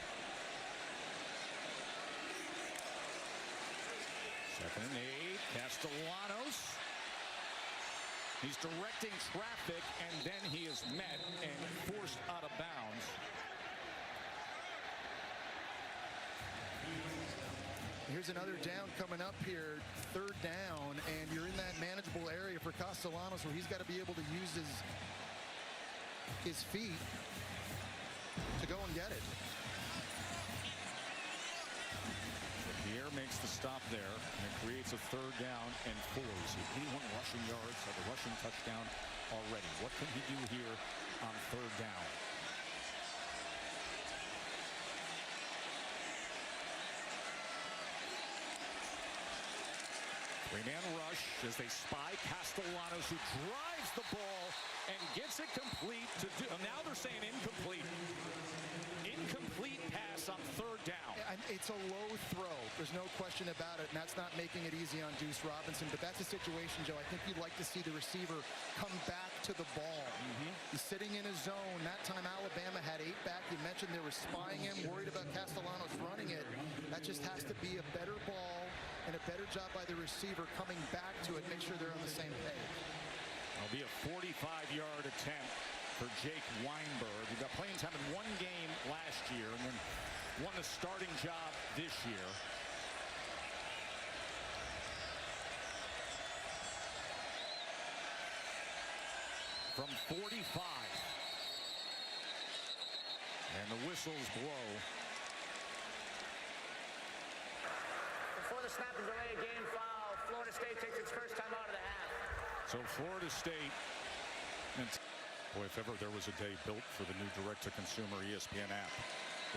2nd and 8, Castellanos. He's directing traffic, and then he is met and forced out of bounds. Here's another down coming up here, 3rd down, and you're in that manageable area for Castellanos where he's got to be able to use his feet to go and get it. Pierre makes the stop there and creates a 3rd down and 4. So 81 rushing yards, have a rushing touchdown already. What can he do here on 3rd down? Three-man rush as they spy Castellanos, who drives the ball and gets it complete to do. Now they're saying incomplete. Incomplete pass on third down. And it's a low throw. There's no question about it, and that's not making it easy on Deuce Robinson. But that's a situation, Joe, I think you'd like to see the receiver come back to the ball. He's sitting in his zone. That time Alabama had 8 back. You mentioned they were spying him, worried about Castellanos running it. That just has to be a better ball and a better job by the receiver coming back to it, make sure they're on the same page. It'll be a 45-yard attempt for Jake Weinberg. He got playing time in one game last year and then won the starting job this year. From 45. And the whistles blow. Before the snap and delay a game foul, Florida State takes its first time out of the half. So Florida State, and boy, if ever there was a day built for the new direct-to-consumer ESPN app,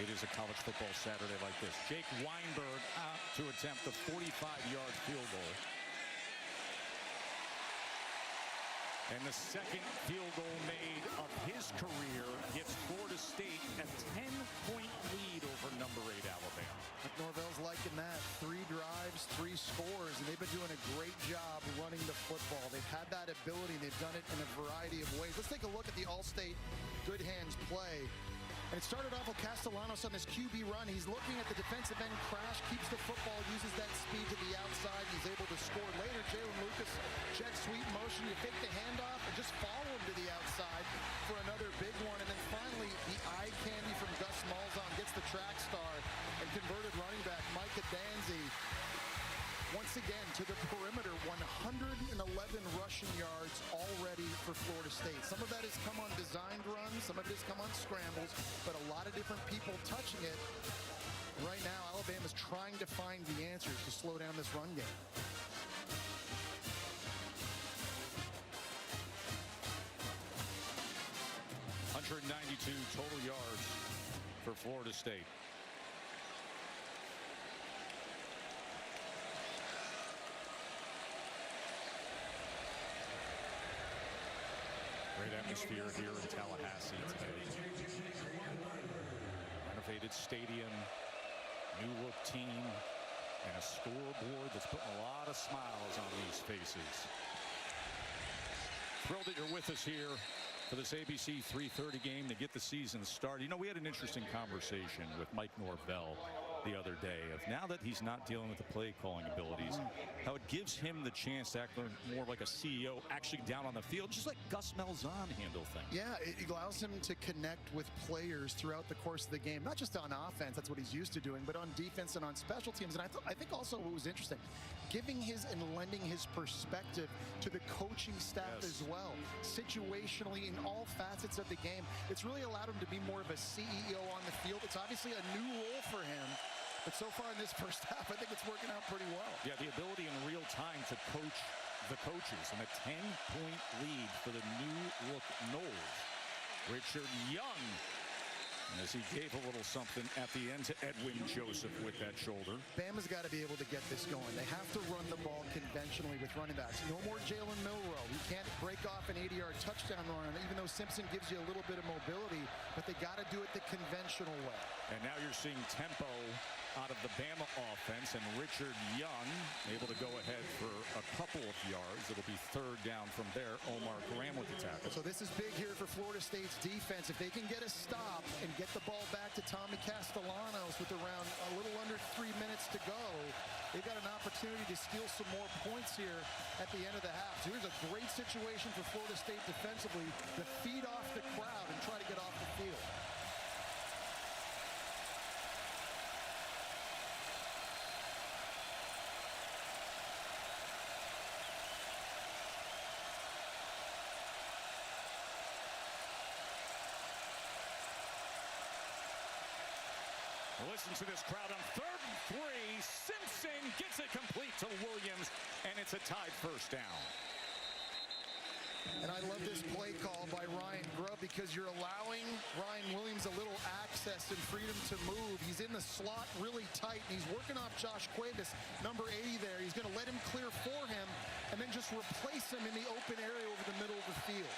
it is a college football Saturday like this. Jake Weinberg out to attempt the 45-yard field goal. And the second field goal made of his career gives Florida State a 10-point lead over number 8 Alabama. Norvell's liking that. 3 drives, 3 scores, and they've been doing a great job running the football. They've had that ability, and they've done it in a variety of ways. Let's take a look at the All-State Good Hands play. And it started off with Castellanos on this QB run. He's looking at the defensive end crash, keeps the football, uses that speed to the outside. He's able to score later. Jalen Lucas, jet sweep motion. You fake the handoff and just follow him to the outside for another big one. And then finally, the eye candy from Gus Malzahn gets the track star and converted running back Micah Danzy. Once again, to the perimeter, 111 rushing yards already for Florida State. Some of that has come on designed runs, some of it has come on scrambles, but a lot of different people touching it. Right now, Alabama's trying to find the answers to slow down this run game. .192 total yards for Florida State. Great atmosphere here in Tallahassee today. Renovated stadium, new look team, and a scoreboard that's putting a lot of smiles on these faces. Thrilled that you're with us here for this ABC 3:30 game to get the season started. You know, we had an interesting conversation with Mike Norvell the other day of now that he's not dealing with the play calling abilities, how it gives him the chance to act more like a CEO actually down on the field, just like Gus Malzahn handled things. Yeah, it allows him to connect with players throughout the course of the game, not just on offense, that's what he's used to doing, but on defense and on special teams. And I think also what was interesting, giving his and lending his perspective to the coaching staff as well, situationally in all facets of the game. It's really allowed him to be more of a CEO on the field. It's obviously a new role for him. But so far in this first half, I think it's working out pretty well. Yeah, the ability in real time to coach the coaches, and a 10-point lead for the new look Noles. Richard Young, as he gave a little something at the end to Edwin Joseph with that shoulder. Bama's got to be able to get this going. They have to run the ball conventionally with running backs. No more Jalen Milroe. He can't break off an 80-yard touchdown run, even though Simpson gives you a little bit of mobility, but they got to do it the conventional way. And now you're seeing tempo out of the Bama offense, and Richard Young able to go ahead for a couple of yards. It'll be third down from there. Omar Graham with the tackle. So this is big here for Florida State's defense. If they can get a stop and get the ball back to Tommy Castellanos with around a little under 3 minutes to go, they've got an opportunity to steal some more points here at the end of the half. So here's a great situation for Florida State defensively to feed off the crowd and try to get off the field. Listen to this crowd on 3rd and 3. Simpson gets it complete to Williams, and it's a tied first down. And I love this play call by Ryan Grubb because you're allowing Ryan Williams a little access and freedom to move. He's in the slot really tight, and he's working off Josh Cuevas, number 80 there. He's going to let him clear for him and then just replace him in the open area over the middle of the field.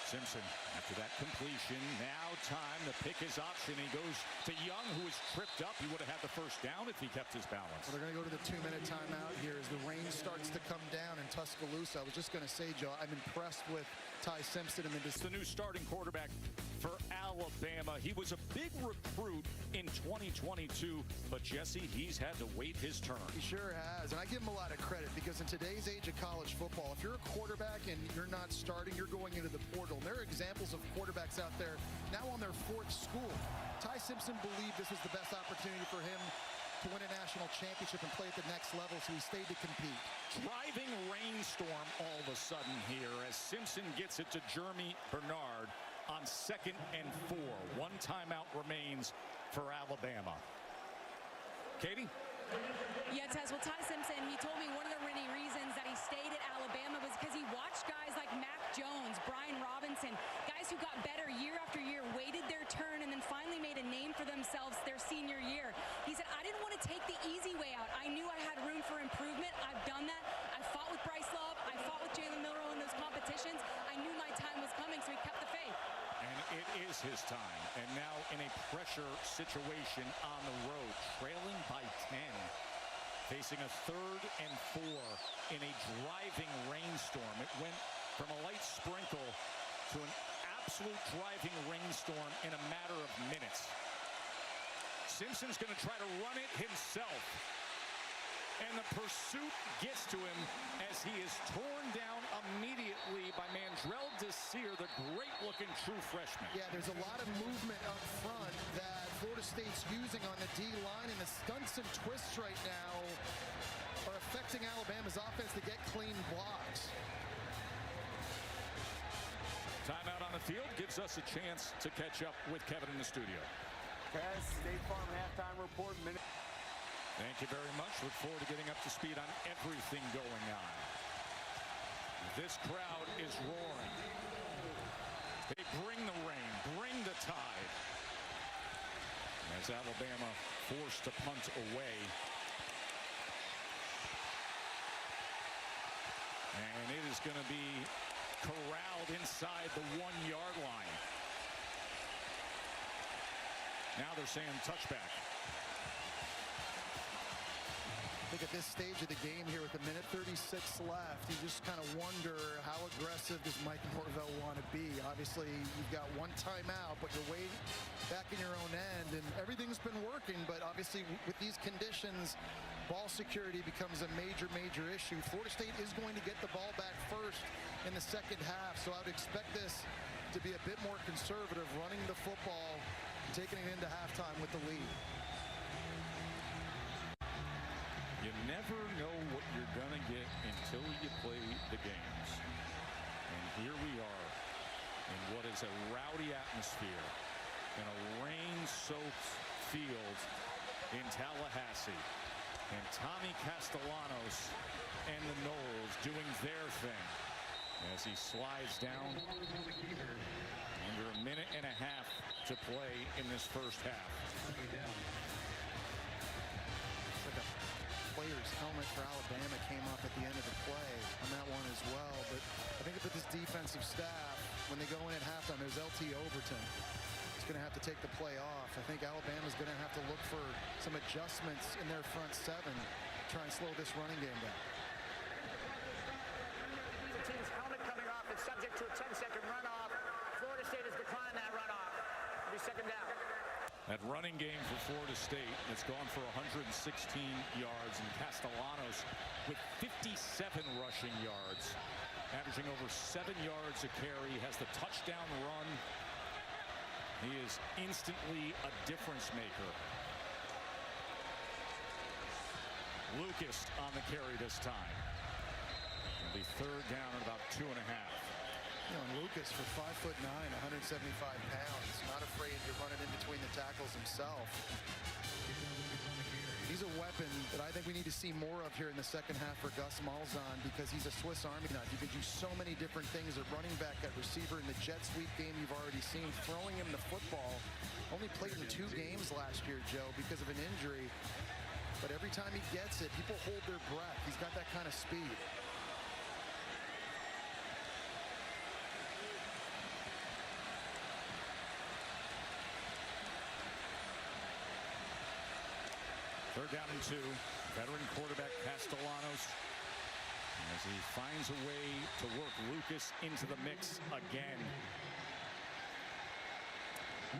Simpson, after that completion, now time to pick his option. He goes to Young, who was tripped up. He would have had the first down if he kept his balance. Well, they're going to go to the 2-minute timeout here as the rain starts to come down in Tuscaloosa. I was just going to say, Joe, I'm impressed with Ty Simpson and the new starting quarterback for Alabama. He was a big recruit in 2022, but Jesse, he's had to wait his turn. He sure has, and I give him a lot of credit because in today's age of college football, if you're a quarterback and you're not starting, you're going into the portal. There are examples of quarterbacks out there now on their 4th school. Ty Simpson believed this was the best opportunity for him to win a national championship and play at the next level, so he stayed to compete. Driving rainstorm all of a sudden here as Simpson gets it to Jeremy Bernard on 2nd and 4. One timeout remains for Alabama. Katie? Yeah, Tess, well, Ty Simpson, he told me one of the many reasons that he stayed at Alabama was because he watched guys like Mac Jones, Brian Robinson, guys who got better year after year, waited their turn, and then finally made a name for themselves their senior year. He said, I didn't want to take the easy way out. I knew I had room for improvement. I've done that. I fought with Bryce Love. I fought with Jalen Milroe in those competitions. I knew my time was coming, so he kept the faith. And it is his time. And now in a pressure situation on the road, trailing by 10. Facing a 3rd and 4 in a driving rainstorm. It went from a light sprinkle to an absolute driving rainstorm in a matter of minutes. Simpson's going to try to run it himself. And the pursuit gets to him as he is torn down immediately by Mandrell Desir, the great-looking true freshman. Yeah, there's a lot of movement up front that Florida State's using on the D-line, and the stunts and twists right now are affecting Alabama's offense to get clean blocks. Timeout on the field gives us a chance to catch up with Kevin in the studio. Tess, State Farm halftime report. Thank you very much. Look forward to getting up to speed on everything going on. This crowd is roaring. They bring the rain, bring the tide. As Alabama forced to punt away. And it is going to be corralled inside the 1-yard line. Now they're saying touchback. I think at this stage of the game here with 1:36 left, you just kind of wonder how aggressive does Mike Norvell want to be. Obviously, you've got one timeout, but you're way back in your own end, and everything's been working, but obviously with these conditions, ball security becomes a major, major issue. Florida State is going to get the ball back first in the second half, so I would expect this to be a bit more conservative, running the football, taking it into halftime with the lead. You never know what you're going to get until you play the games. And here we are in what is a rowdy atmosphere in a rain-soaked field in Tallahassee. And Tommy Castellanos and the Noles doing their thing as he slides down under a minute and a half to play in this first half. Player's helmet for Alabama came off at the end of the play on that one as well. But I think with this defensive staff, when they go in at halftime, there's LT Overton. He's going to have to take the play off. I think Alabama's going to have to look for some adjustments in their front seven to try and slow this running game down. The team's helmet coming off. It's subject to a 10-second runoff. Florida State has declined that runoff. It'll be second down. That running game for Florida State has gone for 116 yards, and Castellanos with 57 rushing yards, averaging over 7 yards a carry, has the touchdown run. He is instantly a difference maker. Lucas on the carry this time. It'll be third down at about 2.5. You know, Lucas, for 5'9", 175 pounds, not afraid to run it in between the tackles himself. He's a weapon that I think we need to see more of here in the second half for Gus Malzahn, because he's a Swiss Army knife. You can do so many different things at running back, at receiver. In the jet sweep game you've already seen, throwing him the football. Only played in 2 games last year, Joe, because of an injury. time he gets it, people hold their breath. He's got that kind of speed. Third down and 2. Veteran quarterback Castellanos, as he finds a way to work Lucas into the mix again.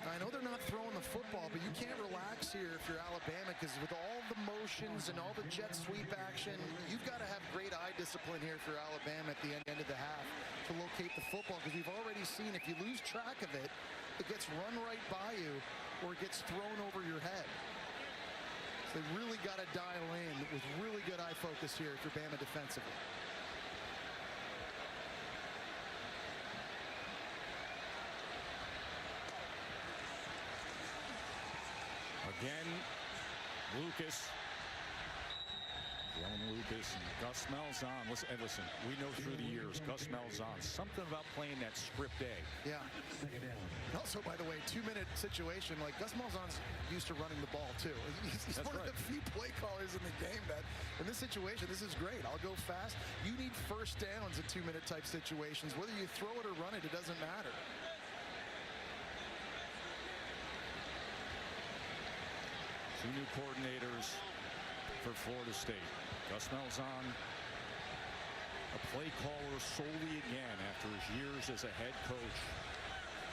I know they're not throwing the football, but you can't relax here if you're Alabama, because with all the motions and all the jet sweep action, you've got to have great eye discipline here for Alabama at the end of the half to locate the football, because we've already seen if you lose track of it, it gets run right by you or it gets thrown over your head. So they really got to dial in with really good eye focus here if you're Bama defensively. Again, Lucas. Dylan Lucas and Gus Malzahn. Listen, we know through the years, Gus Malzahn, something about playing that script A. Yeah. And also, by the way, 2-minute situation, like Gus Malzahn's used to running the ball too. He's one of the few play callers in the game that, in this situation, this is great. I'll go fast. You need first downs in 2-minute type situations. Whether you throw it or run it, it doesn't matter. Two new coordinators for Florida State. Gus Malzahn, a play caller solely again after his years as a head coach.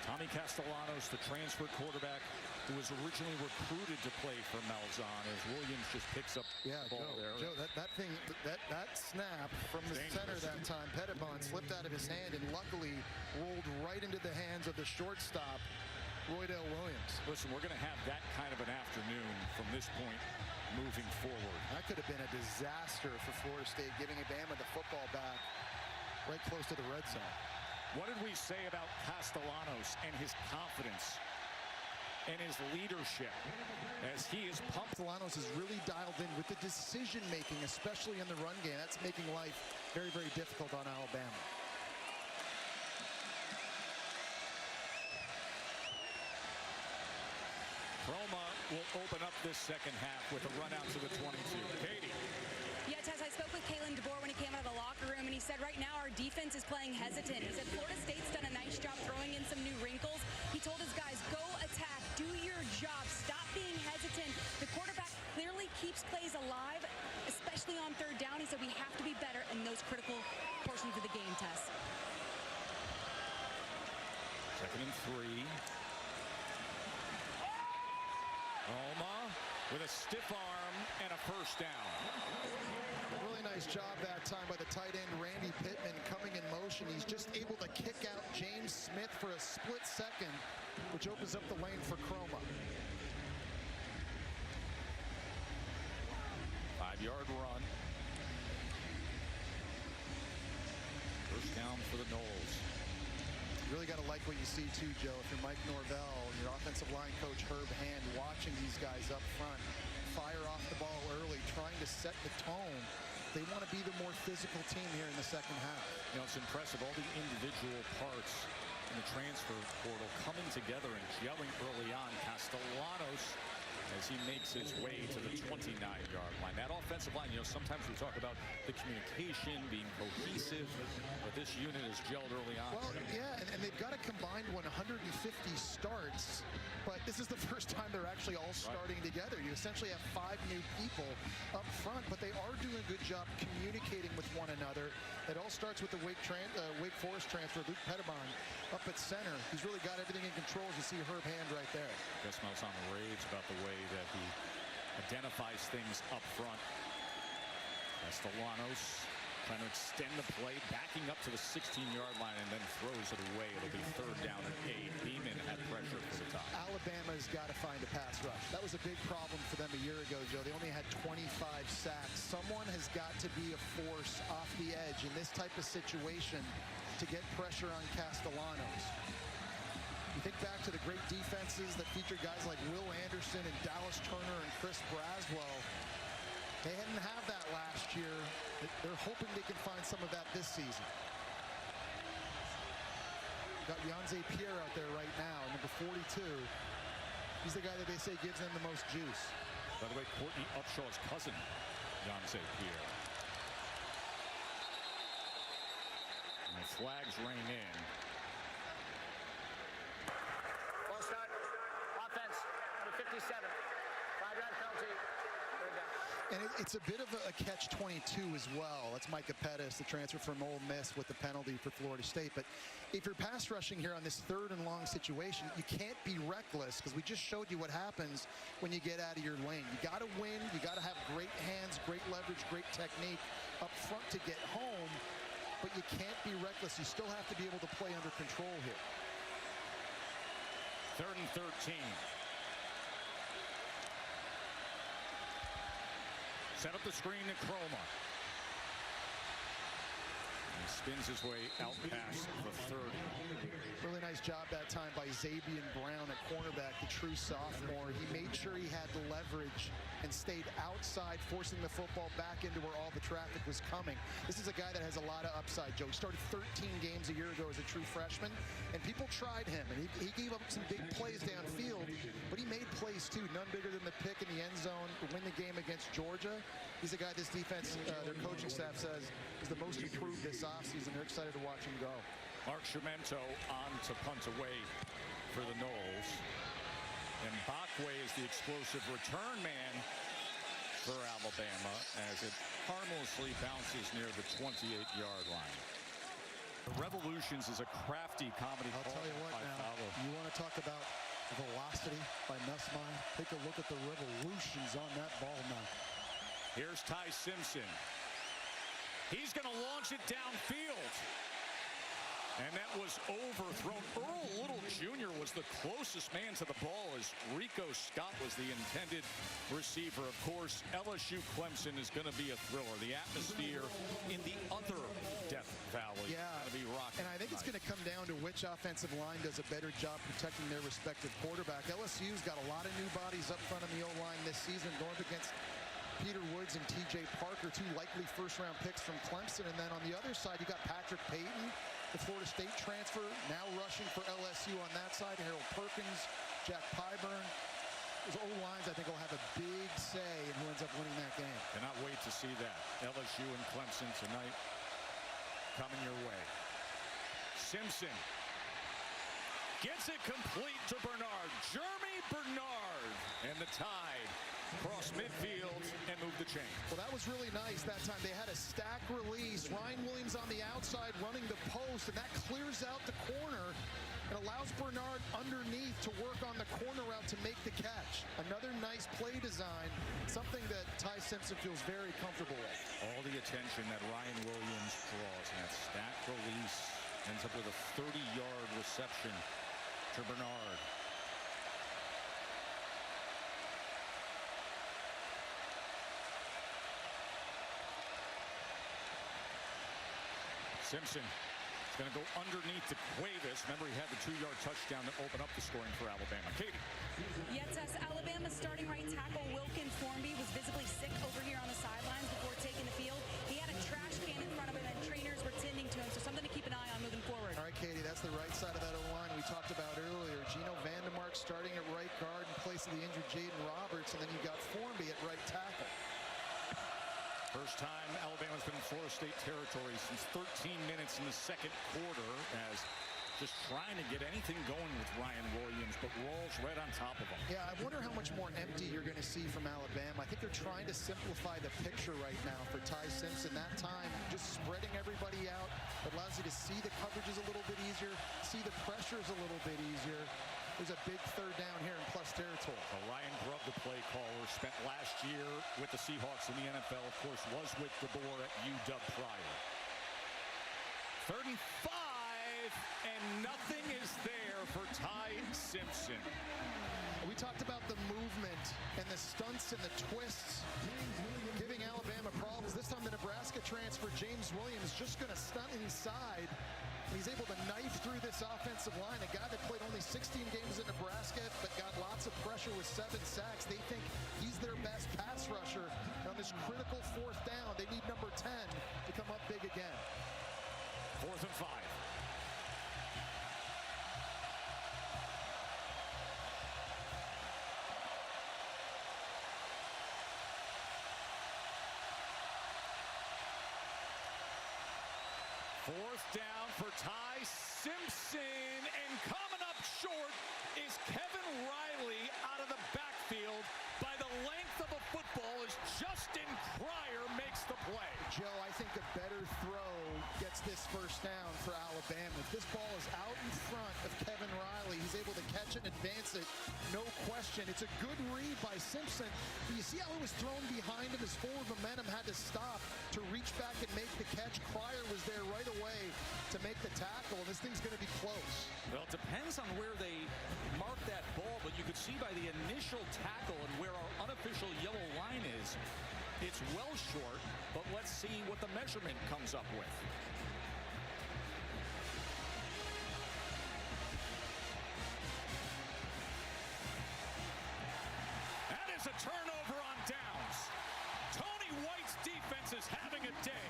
Tommy Castellanos, the transfer quarterback who was originally recruited to play for Malzahn, as Williams just picks up the ball there. Joe, that snap from the center that time, Pettibon slipped out of his hand and luckily rolled right into the hands of the shortstop, Roydell Williams. Listen, we're going to have that kind of an afternoon from this point moving forward. That could have been a disaster for Florida State, giving Bama the football back right close to the red zone. What did we say about Castellanos and his confidence and his leadership as he is pumped? Castellanos is really dialed in with the decision making, especially in the run game. That's making life very, very difficult on Alabama. Roma will open up this second half with a run out to the 22. Katie. Yeah, Tess, I spoke with Kalen DeBoer when he came out of the locker room, and he said right now our defense is playing hesitant. He said Florida State's done a nice job throwing in some new wrinkles. He told his guys, go attack, do your job, stop being hesitant. The quarterback clearly keeps plays alive, especially on third down. He said we have to be better in those critical portions of the game, Tess. Second and 3. Roma with a stiff arm and a first down. Really nice job that time by the tight end, Randy Pittman, coming in motion. He's just able to kick out James Smith for a split second, which opens up the lane for Chroma. 5-yard run. First down for the Noles. You really got to like what you see too, Joe. If you're Mike Norvell and your offensive line coach Herb Hand, watching these guys up front fire off the ball early, trying to set the tone. They want to be the more physical team here in the second half. You know, it's impressive, all the individual parts in the transfer portal coming together and gelling early on. Castellanos, as he makes his way to the 29-yard line. That offensive line, you know, sometimes we talk about the communication being cohesive, but this unit is gelled early on. Well, yeah, and they've got a combined 150 starts, but this is the first time they're actually all starting together. You essentially have 5 new people up front, but they are doing a good job communicating with one another. It all starts with the Wake Forest transfer, Luke Pettibon, up at center. He's really got everything in control, as you see Herb Hand right there. Gus Malzahn raves about the way that he identifies things up front. Castellanos trying to extend the play, backing up to the 16-yard line and then throws it away. It'll be third down and 8. Beeman had pressure for the top. Alabama's got to find a pass rush. That was a big problem for them a year ago, Joe. They only had 25 sacks. Someone has got to be a force off the edge in this type of situation to get pressure on Castellanos. You think back to the great defenses that featured guys like Will Anderson and Dallas Turner and Chris Braswell. They didn't have that last year. They're hoping they can find some of that this season. Got Yonze Pierre out there right now, number 42. He's the guy that they say gives them the most juice. By the way, Courtney Upshaw's cousin, Yonsei Pierre. And the flags rain in. Ball start. Offense, number 57. 5-yard penalty. Third down. And it's a bit of a catch-22 as well. That's Micah Pettis, the transfer from Ole Miss, with the penalty for Florida State. But if you're pass rushing here on this 3rd and long situation, you can't be reckless, because we just showed you what happens when you get out of your lane. You got to win. You got to have great hands, great leverage, great technique up front to get home. But you can't be reckless. You still have to be able to play under control here. 3rd and 13. Set up the screen to Chroma. He spins his way out past the 30. Really nice job that time by Xavier Brown at cornerback, the true sophomore. He made sure he had the leverage and stayed outside, forcing the football back into where all the traffic was coming. This is a guy that has a lot of upside, Joe. He started 13 games a year ago as a true freshman, and people tried him, and he gave up some big plays downfield, but he made plays too. None bigger than the pick in the end zone to win the game against Georgia. He's a guy this defense, their coaching staff says, is the most improved this offseason. They're excited to watch him go. Mark Schimento on to punt away for the Noles. And Bakwe is the explosive return man for Alabama as it harmlessly bounces near the 28-yard line. The Revolutions is a crafty comedy. I'll tell you what now, you want to talk about velocity by Nussmeier? Take a look at the revolutions on that ball now. Here's Ty Simpson. He's going to launch it downfield. And that was overthrown. Earl Little Jr. was the closest man to the ball as Rico Scott was the intended receiver. Of course, LSU Clemson is going to be a thriller. The atmosphere in the other Death Valley. Yeah, going to be rocking. And I think it's going to come down to which offensive line does a better job protecting their respective quarterback. LSU's got a lot of new bodies up front on the O-line this season, going up against Peter Woods and TJ Parker, 2 likely first-round picks from Clemson. And then on the other side, you got Patrick Payton, the Florida State transfer, now rushing for LSU on that side. Harold Perkins, Jack Pyburn. Those O-lines, I think, will have a big say in who ends up winning that game. Cannot wait to see that. LSU and Clemson tonight coming your way. Simpson gets it complete to Bernard. Jeremy Bernard, and the Tide cross midfield and move the chain. Well, that was really nice that time. They had a stack release. Ryan Williams on the outside running the post, and that clears out the corner and allows Bernard underneath to work on the corner route to make the catch. Another nice play design, something that Ty Simpson feels very comfortable with. All the attention that Ryan Williams draws, and that stack release ends up with a 30-yard reception to Bernard. Simpson is going to go underneath to Cuevas. Remember, he had the 2-yard touchdown that opened up the scoring for Alabama. Katie. Yes, Alabama's starting right tackle Wilkins Formby was visibly sick over here on the sidelines before taking the field. He had a trash can in front of him, and trainers were tending to him, so something to keep an eye on moving forward. All right, Katie, that's the right side of that O-line we talked about earlier. Gino Vandermark starting at right guard in place of the injured Jaden Roberts, and then you got Formby at right tackle. First time Alabama's been in Florida State territory since 13 minutes in the second quarter, as just trying to get anything going with Ryan Williams, but Rawls right on top of him. Yeah, I wonder how much more empty you're going to see from Alabama. I think they're trying to simplify the picture right now for Ty Simpson. That time, just spreading everybody out. It allows you to see the coverages a little bit easier, see the pressures a little bit easier. There's a big third down here in plus territory. Ryan Grubb, the play caller, spent last year with the Seahawks in the NFL. Of course, was with DeBoer at UW prior. 3rd and 5, and nothing is there for Ty Simpson. We talked about the movement and the stunts and the twists giving Alabama problems. This time the Nebraska transfer, James Williams, just going to stunt inside. He's able to knife through this offensive line. A guy that played only 16 games at Nebraska, but got lots of pressure with 7 sacks. They think he's their best pass rusher. And on this critical 4th down, they need number 10 to come up big again. 4th and 5. Fourth down for Ty Simpson, and coming up short is Kevin Riley out of the backfield by the length of a football as Justin Cryer makes the play. Joe, I think a better throw gets this first down for Alabama. If this ball is out in front of Kevin Riley, he's able to catch it and advance it, no question. It's a good read by Simpson. But you see how it was thrown behind him? His forward momentum had to stop to reach back and make the catch. Cryer was there right away to make the tackle, and this thing's going to be close. Well, it depends on where they mark that ball, but you could see by the initial tackle and where our unofficial yellow line is, it's well short, but let's see what the measurement comes up with. That is a turnover on downs. Tony White's defense is having a day.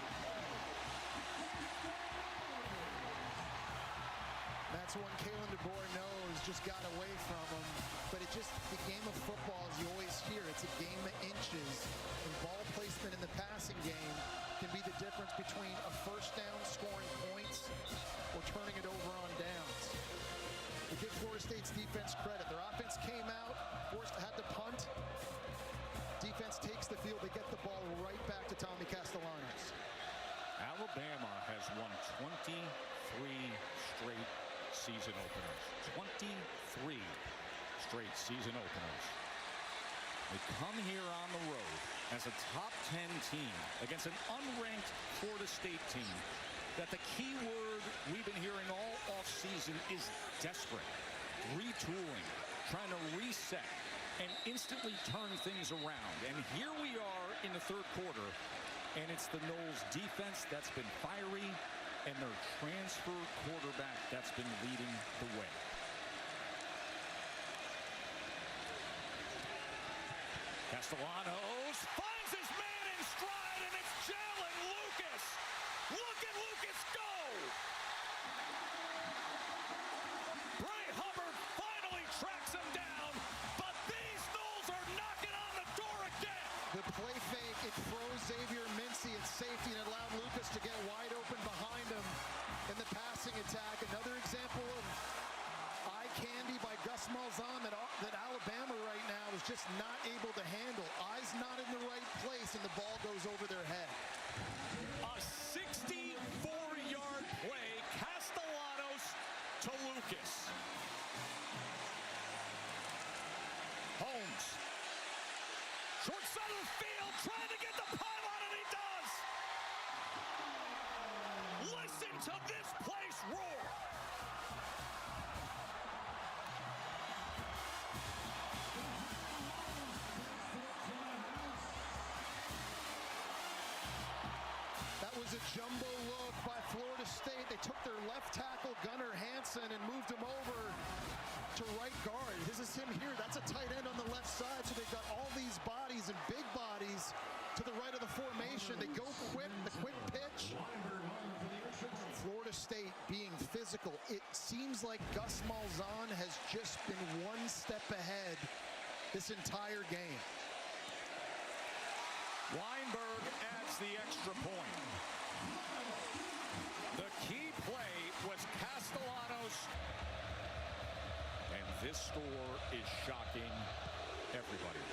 That's one Kalen DeBoer knows just got away from him. But it just, the game of football, as you always hear, it's a game of inches. And ball placement in the passing game can be the difference between a first down scoring points or turning it over on downs. We give Florida State's defense credit. Their offense came out, had to punt. Defense takes the field. They get the ball right back to Tommy Castellanos. Alabama has won 23 straight season openers. 23 straight season openers. They come here on the road as a top 10 team against an unranked Florida State team that the key word we've been hearing all offseason is desperate. Retooling, trying to reset, and instantly turn things around. And here we are in the third quarter, and it's the Noles defense that's been fiery, and their transfer quarterback that's been leading the way. Castellanos finds his man in stride, and it's Jalen Lucas. Look at Lucas go! Bray Hubbard finally tracks him down, but these Noles are knocking on the door again. The play fake, it froze Xavier Mincy at safety and allowed Lucas to get wide open behind him in the passing attack. Another example of eye candy by Gus Malzahn that Alabama right now is just not able to handle. Eyes not in the right place, and the ball goes over their head. A 64-yard play, Castellanos to Lucas. Holmes. Short side of the field, trying to get the pylon, and he does. Listen to this place roar. That was a jumbo look by Florida State. They took their left tackle, Gunnar Hansen, and moved him over to right guard. This is him here. That's a tight end on the left side, so they've got all these bodies and big bodies to the right of the formation. They go quick, the quick pitch. Florida State being physical. It seems like Gus Malzahn has just been one step ahead this entire game. Weinberg adds the extra point. The key play was Castellanos. And this score is shocking everybody.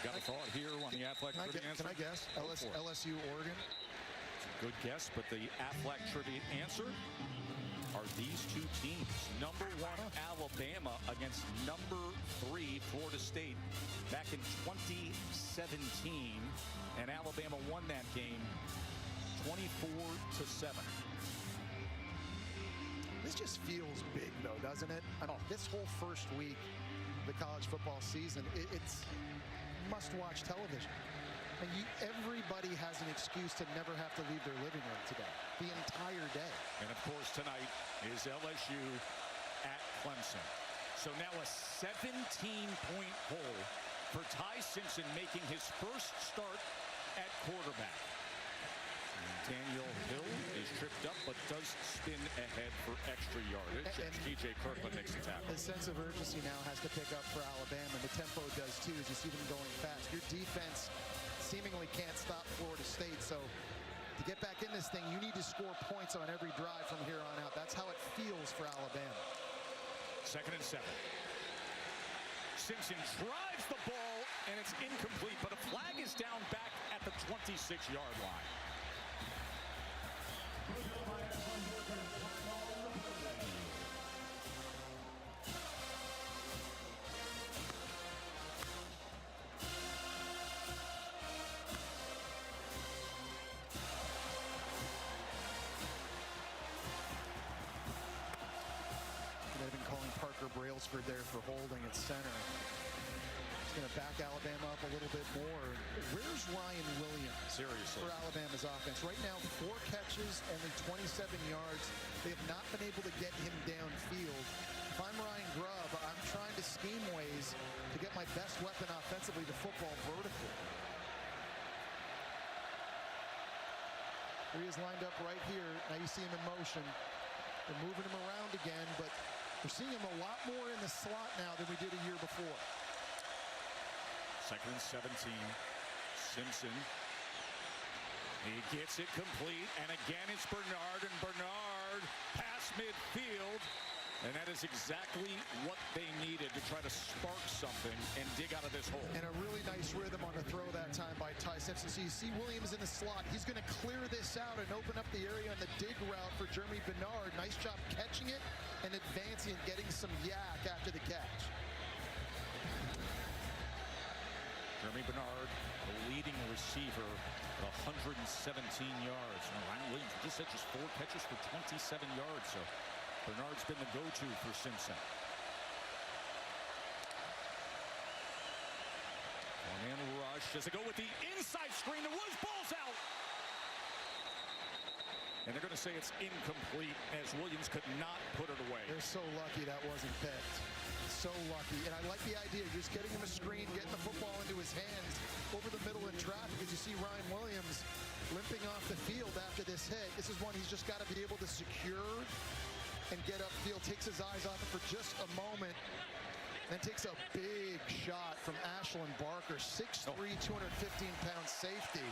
Got a thought here on the Aflac Trivia answer? Can I guess? LSU, Oregon? It's a good guess, but the Aflac Trivia answer are these two teams. Number 1, Alabama against number 3, Florida State, back in 2017. And Alabama won that game 24-7. This just feels big, though, doesn't it? I mean, this whole first week of the college football season, it's must-watch television. And everybody has an excuse to never have to leave their living room today, the entire day. And, of course, tonight is LSU at Clemson. So now a 17-point hole for Ty Simpson making his first start at quarterback. And Daniel Hill is tripped up, but does spin ahead for extra yardage. And TJ Kirkland makes the tackle. The sense of urgency now has to pick up for Alabama. The tempo does, too, as you see them going fast. Your defense seemingly can't stop Florida State. So to get back in this thing, you need to score points on every drive from here on out. That's how it feels for Alabama. 2nd and 7. Simpson drives the ball, and it's incomplete, but a flag is down back at the 26-yard line. They've been calling Parker Brailsford there for holding at center. He's going to back Alabama up a little bit more. Where's Ryan Williams? Seriously. For Alabama's offense. Right now, 4 catches, only 27 yards. They have not been able to get him downfield. If I'm Ryan Grubb, I'm trying to scheme ways to get my best weapon offensively, the football vertical. He is lined up right here. Now you see him in motion. They're moving him around again, but we're seeing him a lot more in the slot now than we did a year before. 2nd and 17. Simpson. He gets it complete, and again it's Bernard, and Bernard past midfield. And that is exactly what they needed to try to spark something and dig out of this hole. And a really nice rhythm on the throw that time by Ty Simpson. So you see Williams in the slot. He's going to clear this out and open up the area on the dig route for Jeremy Bernard. Nice job catching it and advancing and getting some yak after the catch. Jeremy Bernard, the leading receiver at 117 yards. And Ryan Williams just had 4 catches for 27 yards. So Bernard's been the go-to for Simpson. Four-man rush as they go with the inside screen. The Woods ball's out. And they're going to say it's incomplete as Williams could not put it away. They're so lucky that wasn't picked. So lucky. And I like the idea. Just getting him a screen, getting the football into his hands over the middle in traffic. As you see Ryan Williams limping off the field after this hit. This is one he's just got to be able to secure and get upfield, takes his eyes off it for just a moment, then takes a big shot from Ashlyn Barker, 6'3", 215-pound safety,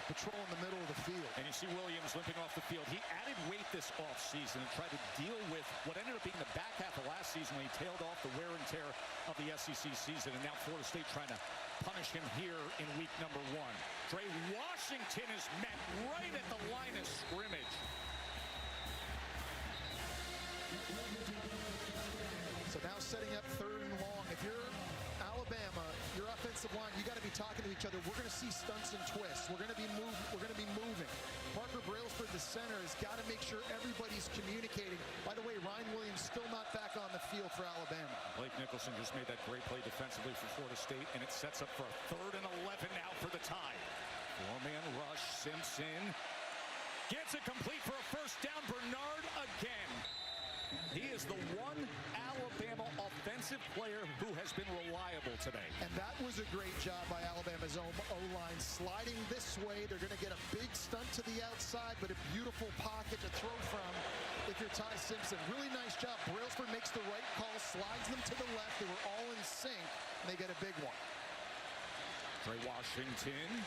patrolling the middle of the field. And you see Williams limping off the field. He added weight this offseason and tried to deal with what ended up being the back half of last season when he tailed off the wear and tear of the SEC season, and now Florida State trying to punish him here in week number 1. Dre Washington is met right at the line of scrimmage. So now setting up 3rd and long. If you're Alabama, your offensive line, you got to be talking to each other. We're going to see stunts and twists. We're going to be moving. Parker Brailsford, the center, has got to make sure everybody's communicating. By the way, Ryan Williams still not back on the field for Alabama. Blake Nicholson just made that great play defensively for Florida State, and it sets up for a 3rd and 11 now for the Tide. 4-man rush. Simpson gets it complete for a first down. Bernard again. He is the one Alabama offensive player who has been reliable today. And that was a great job by Alabama's O-line. Sliding this way, they're going to get a big stunt to the outside, but a beautiful pocket to throw from if you're Ty Simpson. Really nice job. Brailsford makes the right call, slides them to the left. They were all in sync, and they get a big one. Dre Washington.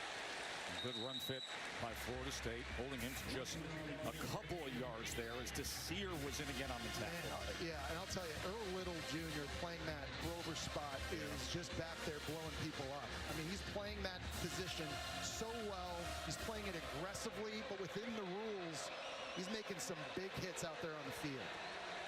Good run fit by Florida State, holding him to just a couple of yards there as Desir was in again on the tackle. Yeah, and I'll tell you, Earl Little Jr. playing that Grover spot is just back there blowing people up. I mean, he's playing that position so well. He's playing it aggressively, but within the rules, he's making some big hits out there on the field.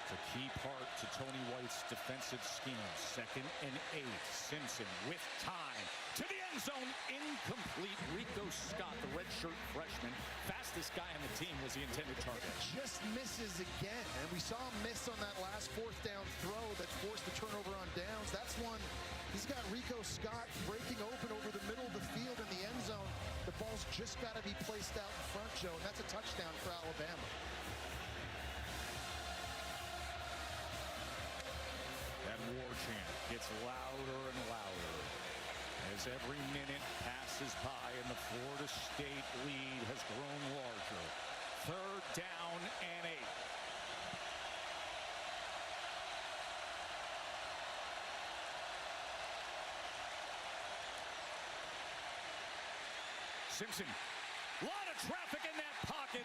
It's a key part to Tony White's defensive scheme. 2nd and 8. Simpson with time to the end zone. Incomplete. Rico Scott, the redshirt freshman, fastest guy on the team, was the intended target. Just misses again. And we saw him miss on that last 4th down throw that forced the turnover on downs. That's one. He's got Rico Scott breaking open over the middle of the field in the end zone. The ball's just got to be placed out in front, Joe, and that's a touchdown for Alabama. That war chant gets louder and louder as every minute passes by and the Florida State lead has grown larger. 3rd down and 8. Simpson, a lot of traffic in that pocket.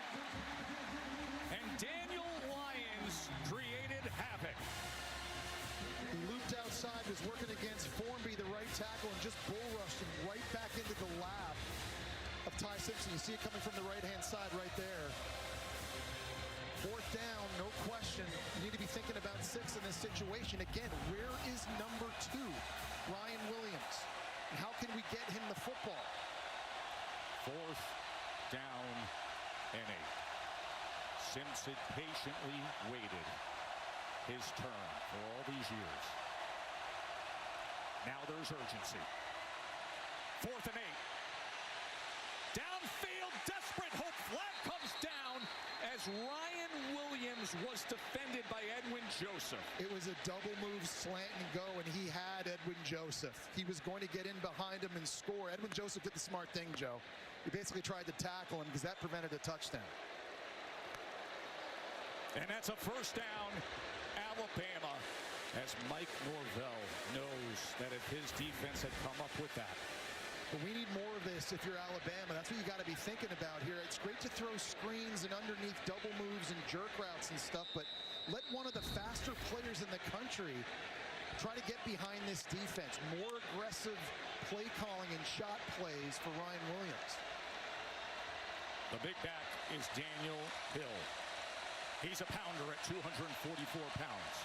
And Daniel Lyons created havoc. He looped outside, was working against Formby, the right tackle, and just bull rushed him right back into the lap of Ty Simpson. You see it coming from the right-hand side right there. Fourth down, no question. You need to be thinking about 6 in this situation. Again, where is number 2, Ryan Williams? And how can we get him the football? Fourth down and 8. Simpson patiently waited his turn for all these years. Now there's urgency. 4th and 8. Downfield, desperate hope. Flag comes down as Ryan Williams was defended by Edwin Joseph. It was a double move slant and go, and he had Edwin Joseph. He was going to get in behind him and score. Edwin Joseph did the smart thing, Joe. He basically tried to tackle him because that prevented a touchdown. And that's a first down, Alabama, as Mike Norvell knows that if his defense had come up with that. But we need more of this if you're Alabama. That's what you got to be thinking about here. It's great to throw screens and underneath double moves and jerk routes and stuff, but let one of the faster players in the country try to get behind this defense. More aggressive play calling and shot plays for Ryan Williams. The big back is Daniel Hill. He's a pounder at 244 pounds.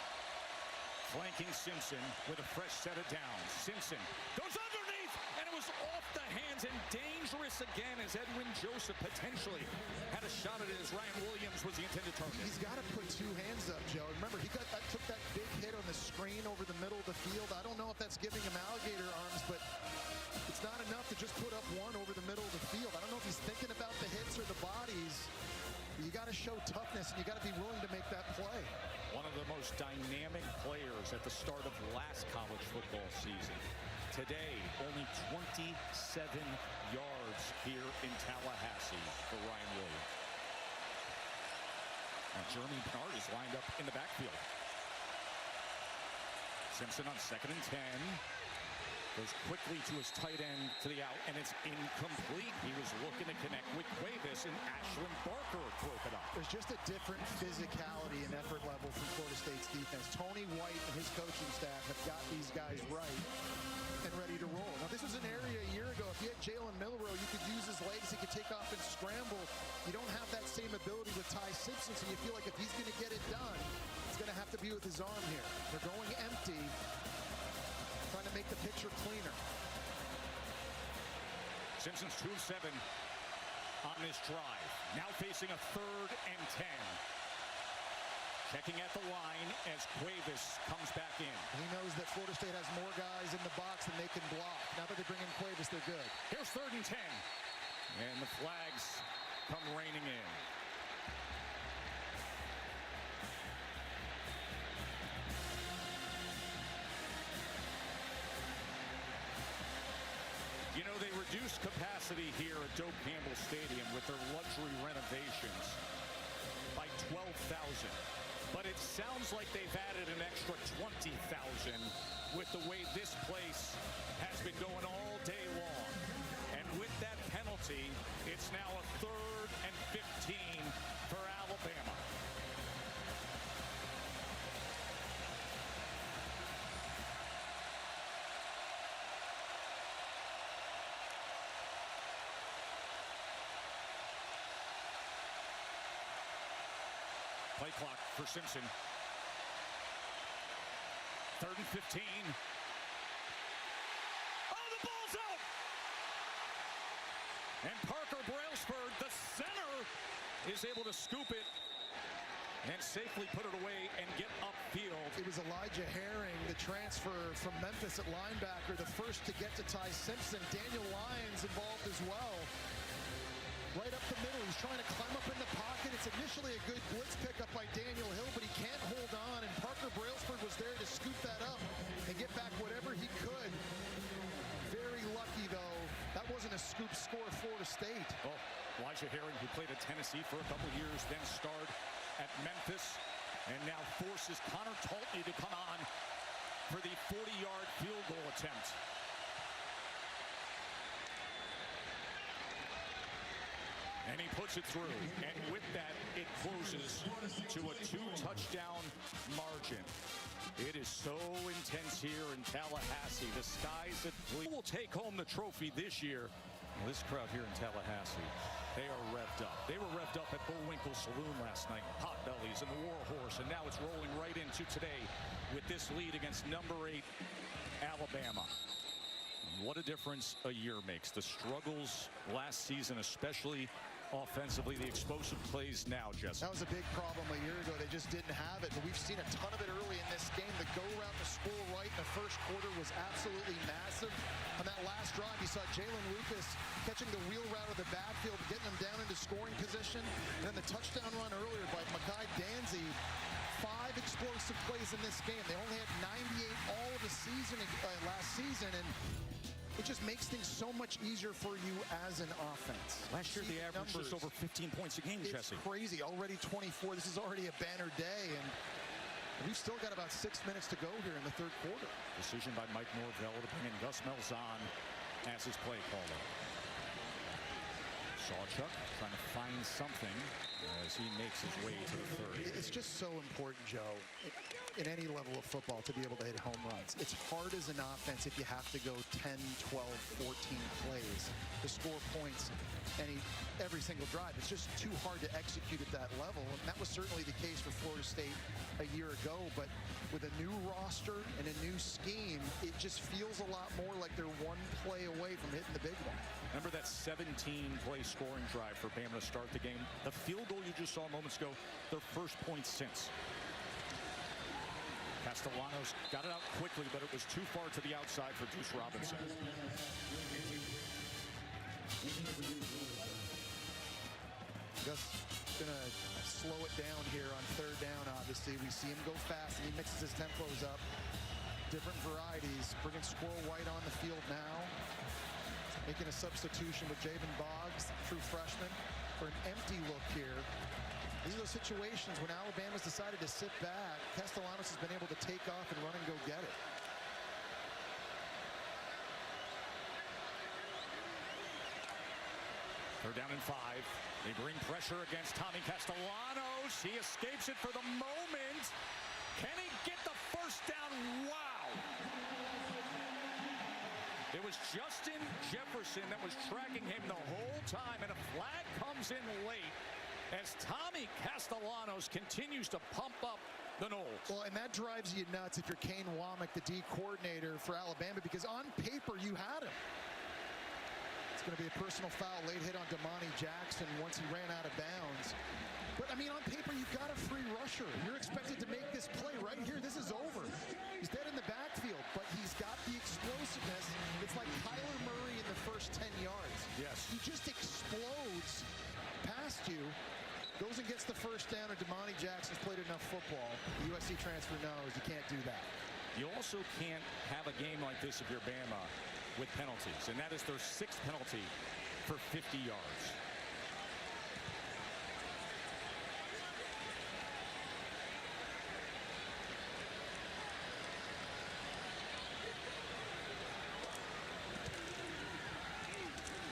Flanking Simpson with a fresh set of downs. Simpson goes underneath, and it was off the hands and dangerous again as Edwin Joseph potentially had a shot at it as Ryan Williams was the intended target. He's got to put 2 hands up, Joe. Remember, he took that big hit on the screen over the middle of the field. I don't know if that's giving him alligator arms, but it's not enough to just put up 1 over the middle of the field. I don't know if he's thinking about the hits or the bodies. You got to show toughness, and you got to be willing to make that play. One of the most dynamic players at the start of last college football season. Today, only 27 yards here in Tallahassee for Ryan Williams. Now Jeremy Bernard is lined up in the backfield. Simpson on 2nd and 10. Goes quickly to his tight end to the out, and it's incomplete. He was looking to connect with Cuevas, and Ashlyn Barker broke it up. There's just a different physicality and effort level from Florida State's defense. Tony White and his coaching staff have got these guys right and ready to roll. Now, this was an area a year ago. If you had Jalen Milroe, you could use his legs. He could take off and scramble. You don't have that same ability with Ty Simpson, so you feel like if he's going to get it done, it's going to have to be with his arm here. They're going empty, trying to make the picture cleaner. Simpson's 2 of 7 on this drive. Now facing a 3rd and 10. Checking at the line as Cuevas comes back in. He knows that Florida State has more guys in the box than they can block. Now that they bring in Cuevas, they're good. Here's 3rd and 10. And the flags come raining in. You know, they reduced capacity here at Doak Campbell Stadium with their luxury renovations by 12,000. But it sounds like they've added an extra 20,000 with the way this place has been going all day long. And with that penalty, it's now a 3rd and 15 for Alabama. Play clock for Simpson. 3rd and 15. Oh, the ball's out! And Parker Brailsford, the center, is able to scoop it and safely put it away and get upfield. It was Elijah Herring, the transfer from Memphis at linebacker, the first to get to Ty Simpson. Daniel Lyons involved as well. Right up the middle, he's trying to climb up in the pocket. It's initially a good blitz pickup by Daniel Hill, but he can't hold on, and Parker Brailsford was there to scoop that up and get back whatever he could. Very lucky, though. That wasn't a scoop score for Florida State. Well, Elijah Herring, who played at Tennessee for a couple years, then starred at Memphis, and now forces Connor Taltney to come on for the 40-yard field goal attempt. And he puts it through. And with that, it closes to a 2-touchdown margin. It is so intense here in Tallahassee. The skies that will take home the trophy this year. Well, this crowd here in Tallahassee, they are revved up. They were revved up at Bullwinkle Saloon last night. Potbellies and the War Horse. And now it's rolling right into today with this lead against number 8, Alabama. What a difference a year makes. The struggles last season, especially offensively, the explosive plays now, Jesse. That was a big problem a year ago. They just didn't have it, but we've seen a ton of it early in this game. The go-around to score right in the first quarter was absolutely massive. On that last drive, you saw Jalen Lucas catching the wheel route of the backfield, getting them down into scoring position. And then the touchdown run earlier by Makai Danzy. 5 explosive plays in this game. They only had 98 all of the season last season, and it just makes things so much easier for you as an offense. Last year, the average was over 15 points a game, Jesse. It's crazy. Already 24. This is already a banner day, and we've still got about 6 minutes to go here in the third quarter. Decision by Mike Norvell to bring in Gus Malzahn as his play caller. Sawchuk trying to find something as he makes his way to the third. It's just so important, Joe, in any level of football to be able to hit home runs. It's hard as an offense if you have to go 10, 12, 14 plays to score points every single drive. It's just too hard to execute at that level. And that was certainly the case for Florida State a year ago. But with a new roster and a new scheme, it just feels a lot more like they're one play away from hitting the big one. Remember that 17-play scoring drive for Bama to start the game? The field goal you just saw moments ago, their first point since. Castellanos got it out quickly, but it was too far to the outside for Deuce Robinson. Gus gonna slow it down here on third down, obviously. We see him go fast, and he mixes his tempos up. Different varieties. Bringing Squirrel White on the field now. Making a substitution with Javen Boggs, true freshman, for an empty look here. These are those situations when Alabama's decided to sit back. Castellanos has been able to take off and run and go get it. They're down in 5. They bring pressure against Tommy Castellanos. He escapes it for the moment. Can he get the first down? Wow. It was Justin Jefferson that was tracking him the whole time, and a flag comes in late as Tommy Castellanos continues to pump up the Noles. Well, and that drives you nuts if you're Kane Womack, the D coordinator for Alabama, because on paper you had him. It's going to be a personal foul, late hit on Damani Jackson once he ran out of bounds. But, I mean, on paper, you got a free rusher. You're expected to make this play right here. This is over. He's dead in the backfield, but he's got the explosiveness. It's like Kyler Murray in the first 10 yards. Yes. He just explodes past you, goes and gets the first down, and Damani Jackson's played enough football. The USC transfer knows you can't do that. You also can't have a game like this if you're Bama with penalties, and that is their 6th penalty for 50 yards.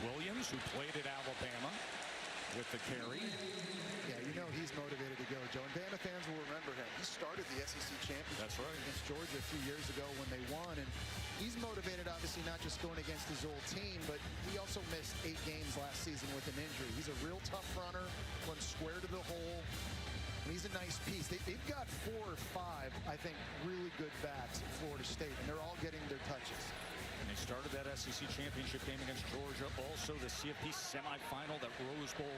Williams, who played at Alabama, with the carry. Yeah, you know he's motivated to go, Joe. And Bama fans will remember him. He started the SEC championship. That's right. Against Georgia a few years ago when they won. And he's motivated, obviously, not just going against his old team, but he also missed 8 games last season with an injury. He's a real tough runner, runs square to the hole. And he's a nice piece. They've got 4 or 5, I think, really good backs at Florida State, and they're all getting their touches. And they started that SEC championship game against Georgia. Also the CFP semifinal, that Rose Bowl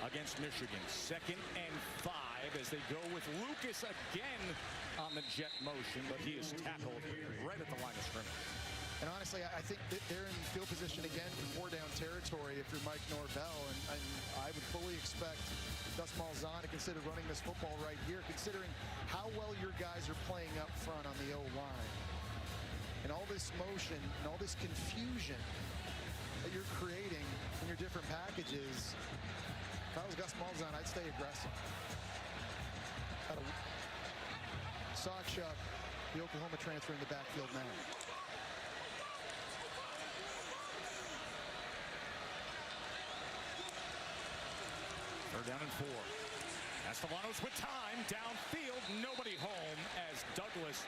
against Michigan. 2nd and 5 as they go with Lucas again on the jet motion, but he is tackled right at the line of scrimmage. And honestly, I think that they're in field position again for 4-down territory if you're Mike Norvell. And I would fully expect Gus Malzahn to consider running this football right here, considering how well your guys are playing up front on the O-line. And all this motion and all this confusion that you're creating in your different packages, if I was Gus Malzahn, I'd stay aggressive. Sawchuk, the Oklahoma transfer, in the backfield now. down and 4. Castellanos with time, downfield, nobody home as Douglas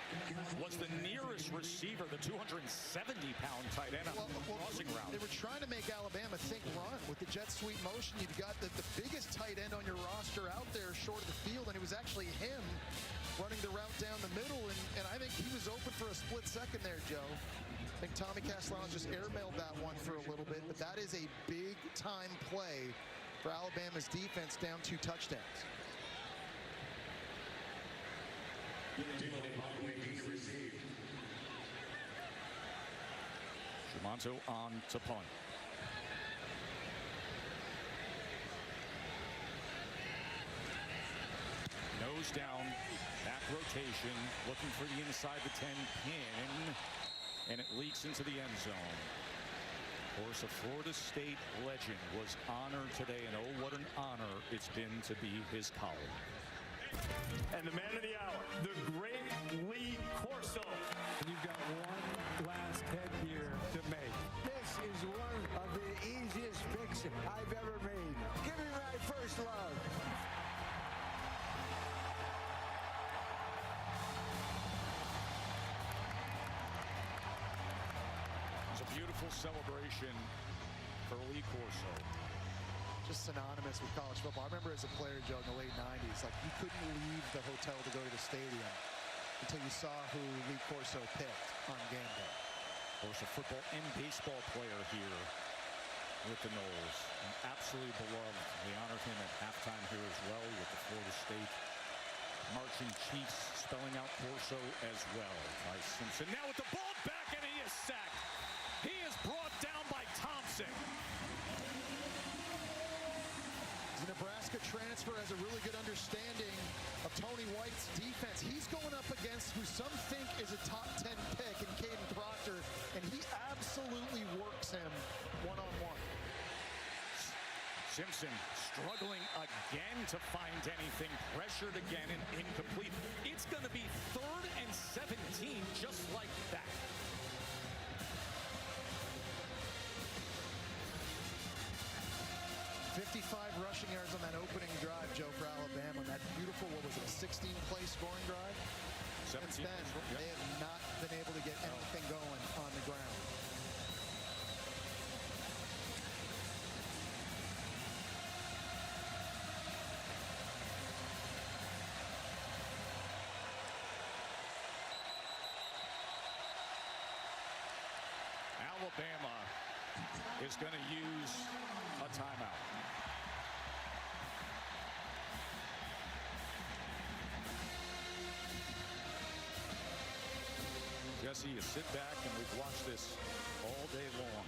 was the nearest receiver, the 270-pound tight end on the crossing route. They were trying to make Alabama think run. With the jet sweep motion, you've got the biggest tight end on your roster out there short of the field, and it was actually him running the route down the middle, and I think he was open for a split second there, Joe. I think Tommy Castellanos just airmailed that one for a little bit, but that is a big-time play for Alabama's defense, down 2 touchdowns. Tremonto on to punt. Nose down, back rotation, looking for the inside the 10 pin, and it leaks into the end zone. Of course, a Florida State legend was honored today, and oh, what an honor it's been to be his colleague. And the man of the hour, the great Lee Corso. You've got one last head here to make. This is one of the easiest picks I've ever made. Give me my first love. It's a beautiful celebration for Lee Corso. Just synonymous with college football. I remember as a player, Joe, in the late 90s, like you couldn't leave the hotel to go to the stadium until you saw who Lee Corso picked on game day. Of course, a football and baseball player here with the Noles. And absolutely beloved. They honored him at halftime here as well with the Florida State marching chiefs spelling out Corso as well. Ty Simpson now with the ball back, and he is sacked. He is brought down by Thompson. The Nebraska transfer has a really good understanding of Tony White's defense. He's going up against who some think is a top 10 pick in Caden Proctor, and he absolutely works him one-on-one. Simpson struggling again to find anything, pressured again and incomplete. It's going to be 3rd and 17 just like that. Rushing yards on that opening drive, Joe, for Alabama. And that beautiful, what was it, a 16-play scoring drive? 17. Since then, they have not been able to get anything going on the ground. Alabama is going to use a timeout. Jesse, you sit back and we've watched this all day long.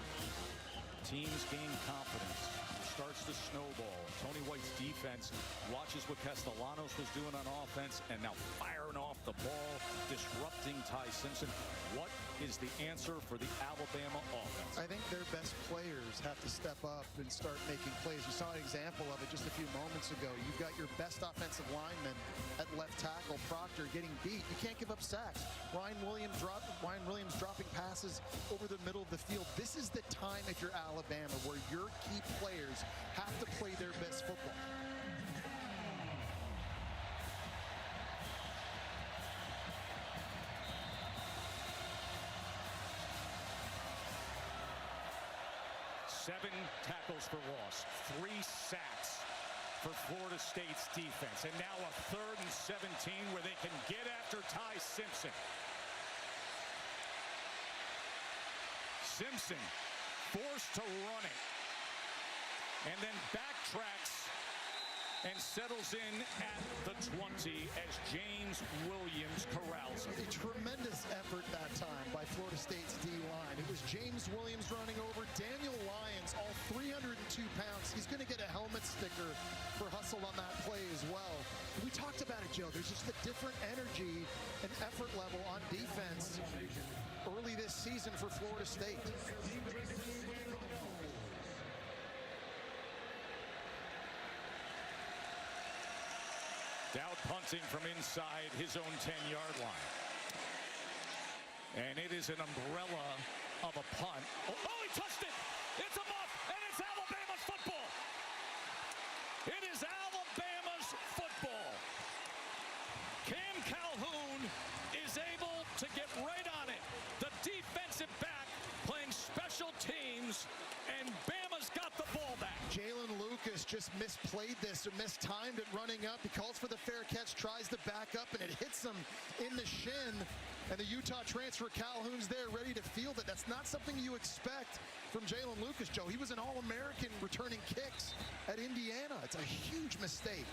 Teams gain confidence. It starts to snowball. Tony White's defense watches what Castellanos was doing on offense and now firing off the ball, disrupting Ty Simpson. What is the answer for the Alabama offense? I think their best players have to step up and start making plays. We saw an example of it just a few moments ago. You've got your best offensive lineman at left tackle, Proctor, getting beat. You can't give up sacks. Ryan Williams dropping passes over the middle of the field. This is the time if you're Alabama where your key players have to play their best football. Seven tackles for loss, 3 sacks for Florida State's defense. And now a 3rd and 17 where they can get after Ty Simpson. Simpson forced to run it and then backtracks and settles in at the 20 as James Williams corrals him. A tremendous effort that time by Florida State's D-line. It was James Williams running over Daniel Lyons, all 302 pounds. He's going to get a helmet sticker for hustle on that play as well. We talked about it, Joe. There's just a different energy and effort level on defense early this season for Florida State. Dowd punting from inside his own 10-yard line. And it is an umbrella of a punt. Oh, he touched it! It's a muff, and it's Alabama's football! It is Alabama! just misplayed this or mistimed it running up. He calls for the fair catch, tries to back up, and it hits him in the shin. And the Utah transfer Calhoun's there ready to field it. That's not something you expect from Jalen Lucas, Joe. He was an All-American returning kicks at Indiana. It's a huge mistake.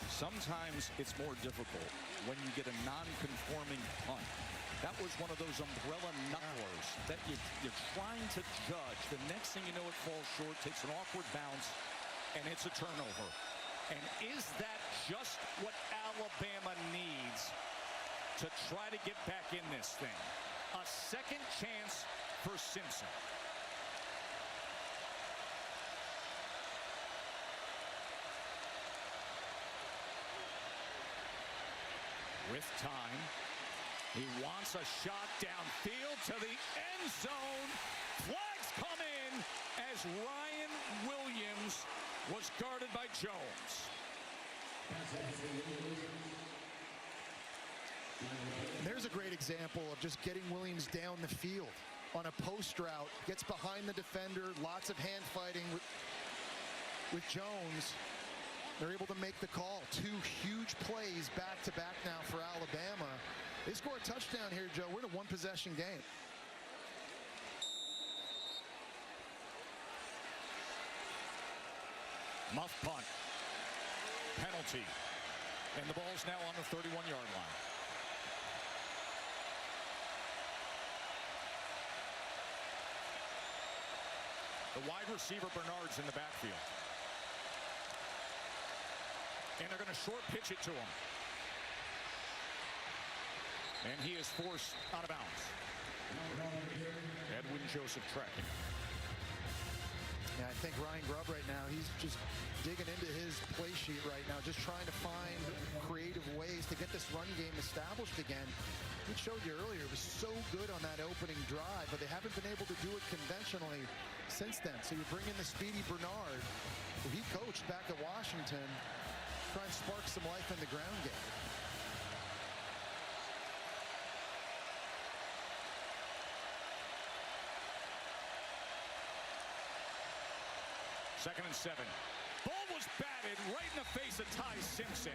Sometimes it's more difficult when you get a non-conforming punt. That was one of those umbrella knucklers that you're trying to judge. The next thing you know, it falls short, takes an awkward bounce, and it's a turnover. And is that just what Alabama needs to try to get back in this thing? A second chance for Simpson. With time, he wants a shot downfield to the end zone. Flags come in as Ryan Williams was guarded by Jones. There's a great example of just getting Williams down the field on a post route. Gets behind the defender, lots of hand fighting with Jones. They're able to make the call. Two huge plays back-to-back now for Alabama. They score a touchdown here, Joe. We're in a one-possession game. Muff punt. Penalty. And the ball's now on the 31-yard line. The wide receiver Bernard's in the backfield. And they're going to short pitch it to him. And he is forced out of bounds. Edwin Joseph tracking. Yeah, I think Ryan Grubb right now, he's just digging into his play sheet right now, just trying to find creative ways to get this run game established again. We showed you earlier, it was so good on that opening drive, but they haven't been able to do it conventionally since then. So you bring in the speedy Bernard, who he coached back at Washington, try and spark some life in the ground game. Second and 7. Ball was batted right in the face of Ty Simpson.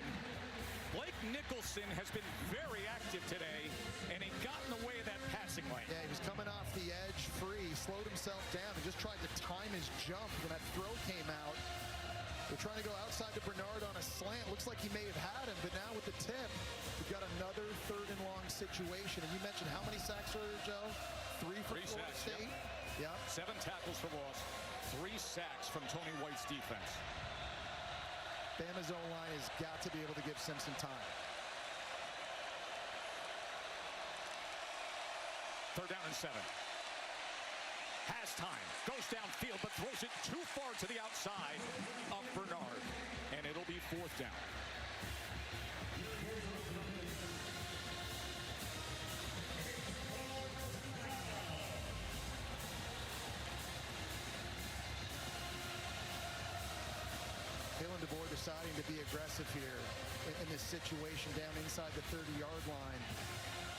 Blake Nicholson has been very active today, and he got in the way of that passing lane. Yeah, he was coming off the edge free, slowed himself down, and just tried to time his jump when that throw came out. They're trying to go outside to Bernard on a slant. Looks like he may have had him, but now with the tip, we've got another third and long situation. And you mentioned how many sacks earlier, Joe? 3 for Florida State. Yep. 7 tackles for loss. 3 sacks from Tony White's defense. Bama's O-line has got to be able to give Simpson time. Third down and 7. Has time, goes downfield, but throws it too far to the outside of Bernard. And it'll be 4th down. Kalen DeBoer deciding to be aggressive here in this situation down inside the 30-yard line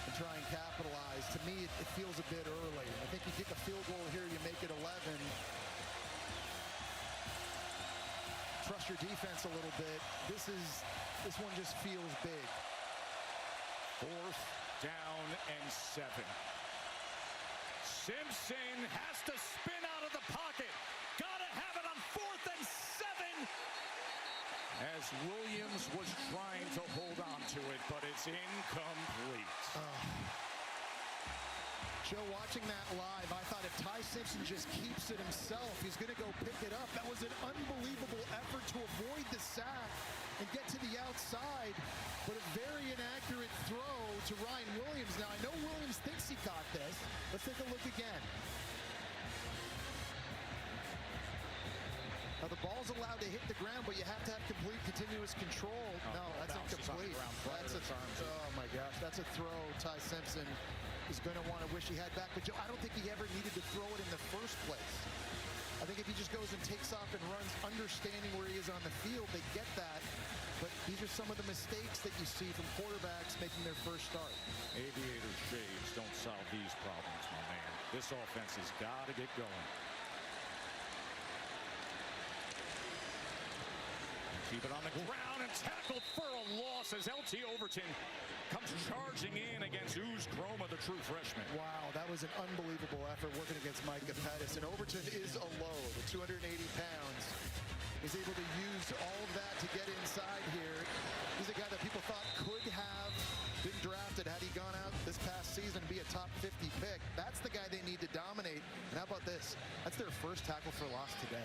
and try and capitalize. To me, it feels a bit early. I think you kick a field goal here, you make it 11. Trust your defense a little bit. This one just feels big. 4th down and 7. Simpson has to spin out of the pocket. Gotta have it on 4th and 7. As Williams was trying to hold on to it, but it's incomplete. Joe, watching that live, I thought if Ty Simpson just keeps it himself, he's going to go pick it up. That was an unbelievable effort to avoid the sack and get to the outside, but a very inaccurate throw to Ryan Williams. Now, I know Williams thinks he caught this. Let's take a look again. Now, the ball's allowed to hit the ground, but you have to have complete continuous control. No, that's incomplete. Oh, my gosh. That's a throw Ty Simpson is going to want to wish he had back. But Joe, I don't think he ever needed to throw it in the first place. I think if he just goes and takes off and runs, understanding where he is on the field, they get that. But these are some of the mistakes that you see from quarterbacks making their first start. Aviator shades don't solve these problems, my man. This offense has got to get going. Keep it on the ground and tackled for a loss as LT Overton comes charging in against Ooze Chroma, the true freshman. Wow, that was an unbelievable effort working against Micah Pettis. And Overton is a load at 280 pounds. He's able to use all of that to get inside here. He's a guy that people thought could have been drafted had he gone out this past season to be a top 50 pick. That's the guy they need to dominate. And how about this? That's their first tackle for loss today.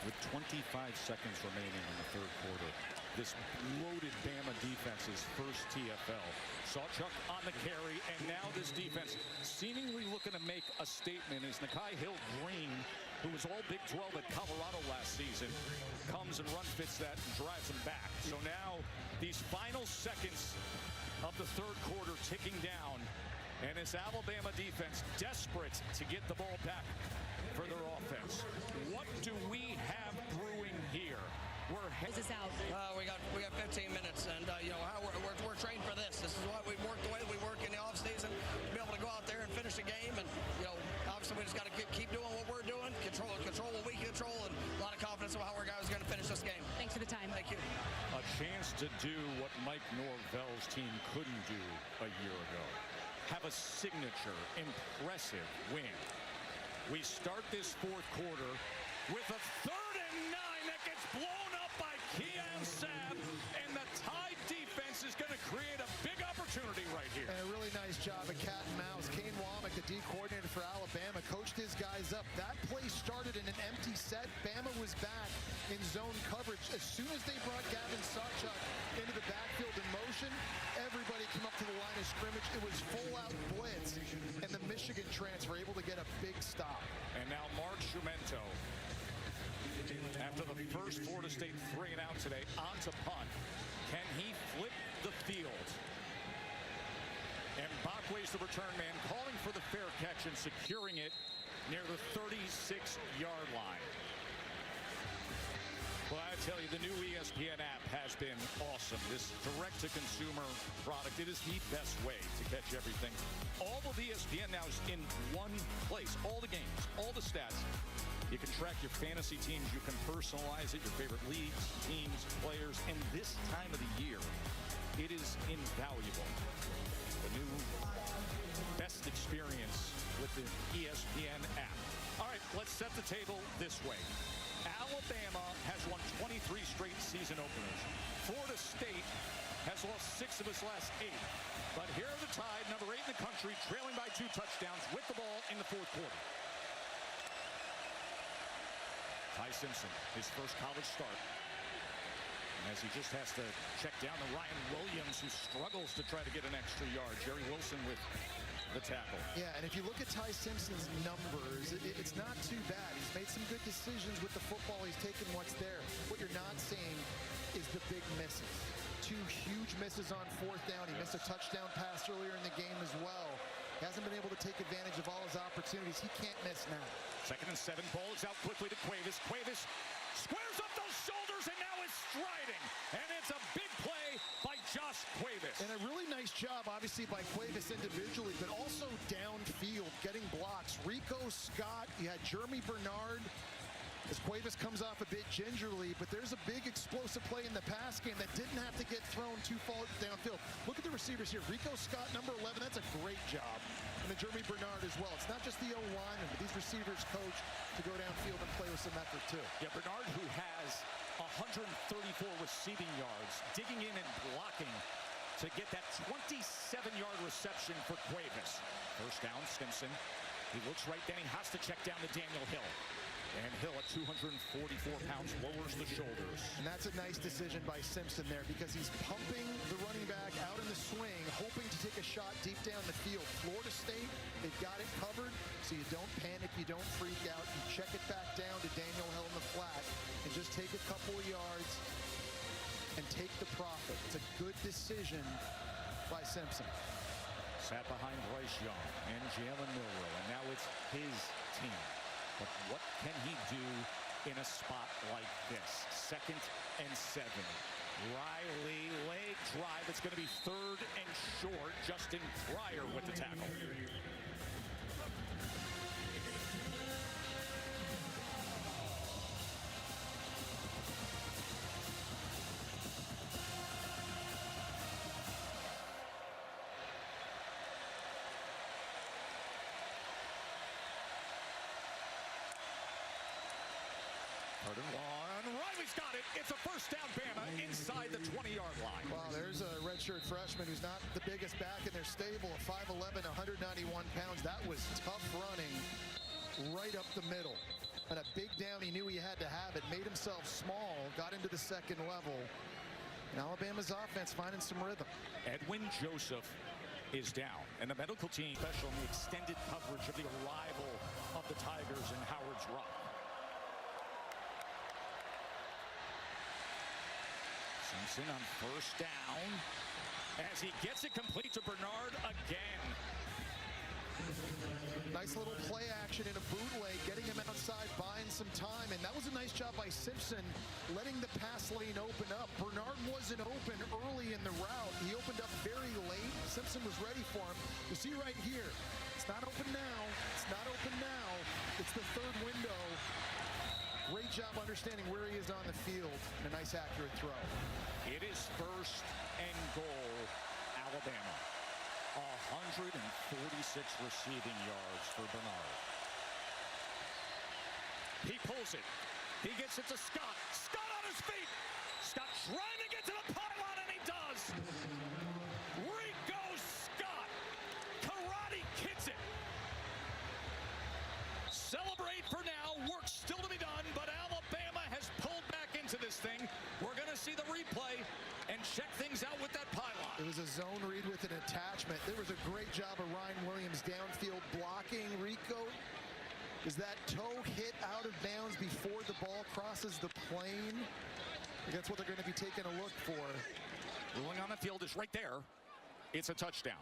With 25 seconds remaining in the third quarter, this loaded Bama defense's first TFL. Sawchuk on the carry, and now this defense seemingly looking to make a statement as Nakai Hill-Green, who was all Big 12 at Colorado last season, comes and run fits that and drives them back. So now these final seconds of the third quarter ticking down, and this Alabama defense desperate to get the ball back for their offense. What do we have brewing here? This out. We got 15 minutes, and we're trained for this. This is what we work the way we work in the off season to be able to go out there and finish a game. And obviously we just got to keep doing what we're doing, control what we control, and a lot of confidence about how our guys are going to finish this game. Thanks for the time. Thank you. A chance to do what Mike Norvell's team couldn't do a year ago. Have a signature, impressive win. We start this fourth quarter with a 3rd and 9 that gets blown up by Keon Sabb, and the Tide defense is going to create a big opportunity right here. And a really nice job of cat and mouse. Kane Womack, the D coordinator for Alabama, coached his guys up. That play started in an empty set. Bama was back in zone coverage. As soon as they brought Gavin Sawchuk into the backfield in motion, everybody came up to the line of scrimmage. It was full-out blitz, and the Michigan transfer able to get a big stop. And now Mark Schumento, after the first Florida State 3-and-out today, on to punt. Can he flip the field? And Bakwe's the return man, calling for the fair catch and securing it near the 36-yard line. Well, I tell you, the new ESPN app has been awesome. This direct-to-consumer product, it is the best way to catch everything. All of ESPN now is in one place. All the games, all the stats. You can track your fantasy teams. You can personalize it, your favorite leagues, teams, players. And this time of the year, it is invaluable. The new best experience with the ESPN app. All right, let's set the table this way. Alabama has won 23 straight season openers. Florida State has lost 6 of its last 8. But here are the Tide, number 8 in the country, trailing by 2 touchdowns with the ball in the fourth quarter. Ty Simpson, his first college start. And as he just has to check down to Ryan Williams, who struggles to try to get an extra yard. Jerry Wilson with the tackle. Yeah, and if you look at Ty Simpson's numbers, it's not too bad. He's made some good decisions with the football. He's taken what's there. What you're not seeing is the big misses. 2 huge misses on 4th down. He missed a touchdown pass earlier in the game as well. He hasn't been able to take advantage of all his opportunities. He can't miss now. 2nd and 7. Ball is out quickly to Cuevas. Cuevas squares up those shoulders and now is striding. And it's a big play by Josh Cuevas. And a really nice job, obviously, by Cuevas individually, but also downfield, getting blocks. Rico Scott, you had Jeremy Bernard, as Cuevas comes off a bit gingerly, but there's a big explosive play in the pass game that didn't have to get thrown too far downfield. Look at the receivers here. Rico Scott, number 11, that's a great job. And then Jeremy Bernard as well. It's not just the O-lineman, but these receivers coach to go downfield and play with some effort too. Yeah, Bernard, who has 134 receiving yards, digging in and blocking to get that 27-yard reception for Cuevas. First down, Stimson. He looks right, then he has to check down to Daniel Hill. And Hill at 244 pounds lowers the shoulders. And that's a nice decision by Simpson there because he's pumping the running back out in the swing, hoping to take a shot deep down the field. Florida State, they've got it covered, so you don't panic, you don't freak out. You check it back down to Daniel Hill in the flat and just take a couple of yards and take the profit. It's a good decision by Simpson. Sat behind Bryce Young and Jalen Milroe, and now it's his team. But what can he do in a spot like this? 2nd and 7. Riley, leg drive. It's going to be 3rd and short. Justin Pryor with the tackle. Third and one. Riley's got it. It's a first down, Bama, inside the 20-yard line. Wow, there's a redshirt freshman who's not the biggest back in their stable, 5'11", 191 pounds. That was tough running right up the middle. And a big down, he knew he had to have it, made himself small, got into the second level. And Alabama's offense finding some rhythm. Edwin Joseph is down, and the medical team special in the extended coverage of the arrival of the Tigers in Howard's Rock. Simpson on first down as he gets it complete to Bernard again. Nice little play action in a bootleg, getting him outside, buying some time, and that was a nice job by Simpson, letting the pass lane open up. Bernard wasn't open early in the route. He opened up very late. Simpson was ready for him. You see right here, it's not open now. It's not open now. It's the third window. Great job understanding where he is on the field, and a nice accurate throw. It is first and goal, Alabama. 146 receiving yards for Bernard. He pulls it. He gets it to Scott. Scott on his feet. Scott trying to get to the pylon, and he does. Rico Scott. Karate kicks it. Celebrate for now. Work still to be done, but Alabama has pulled back into this thing. We're going to see the replay and check things out with that pylon. It was a zone read with an attachment. There was a great job of Ryan Williams downfield blocking. Rico, is that toe hit out of bounds before the ball crosses the plane? That's what they're going to be taking a look for. Ruling on the field is right there. It's a touchdown.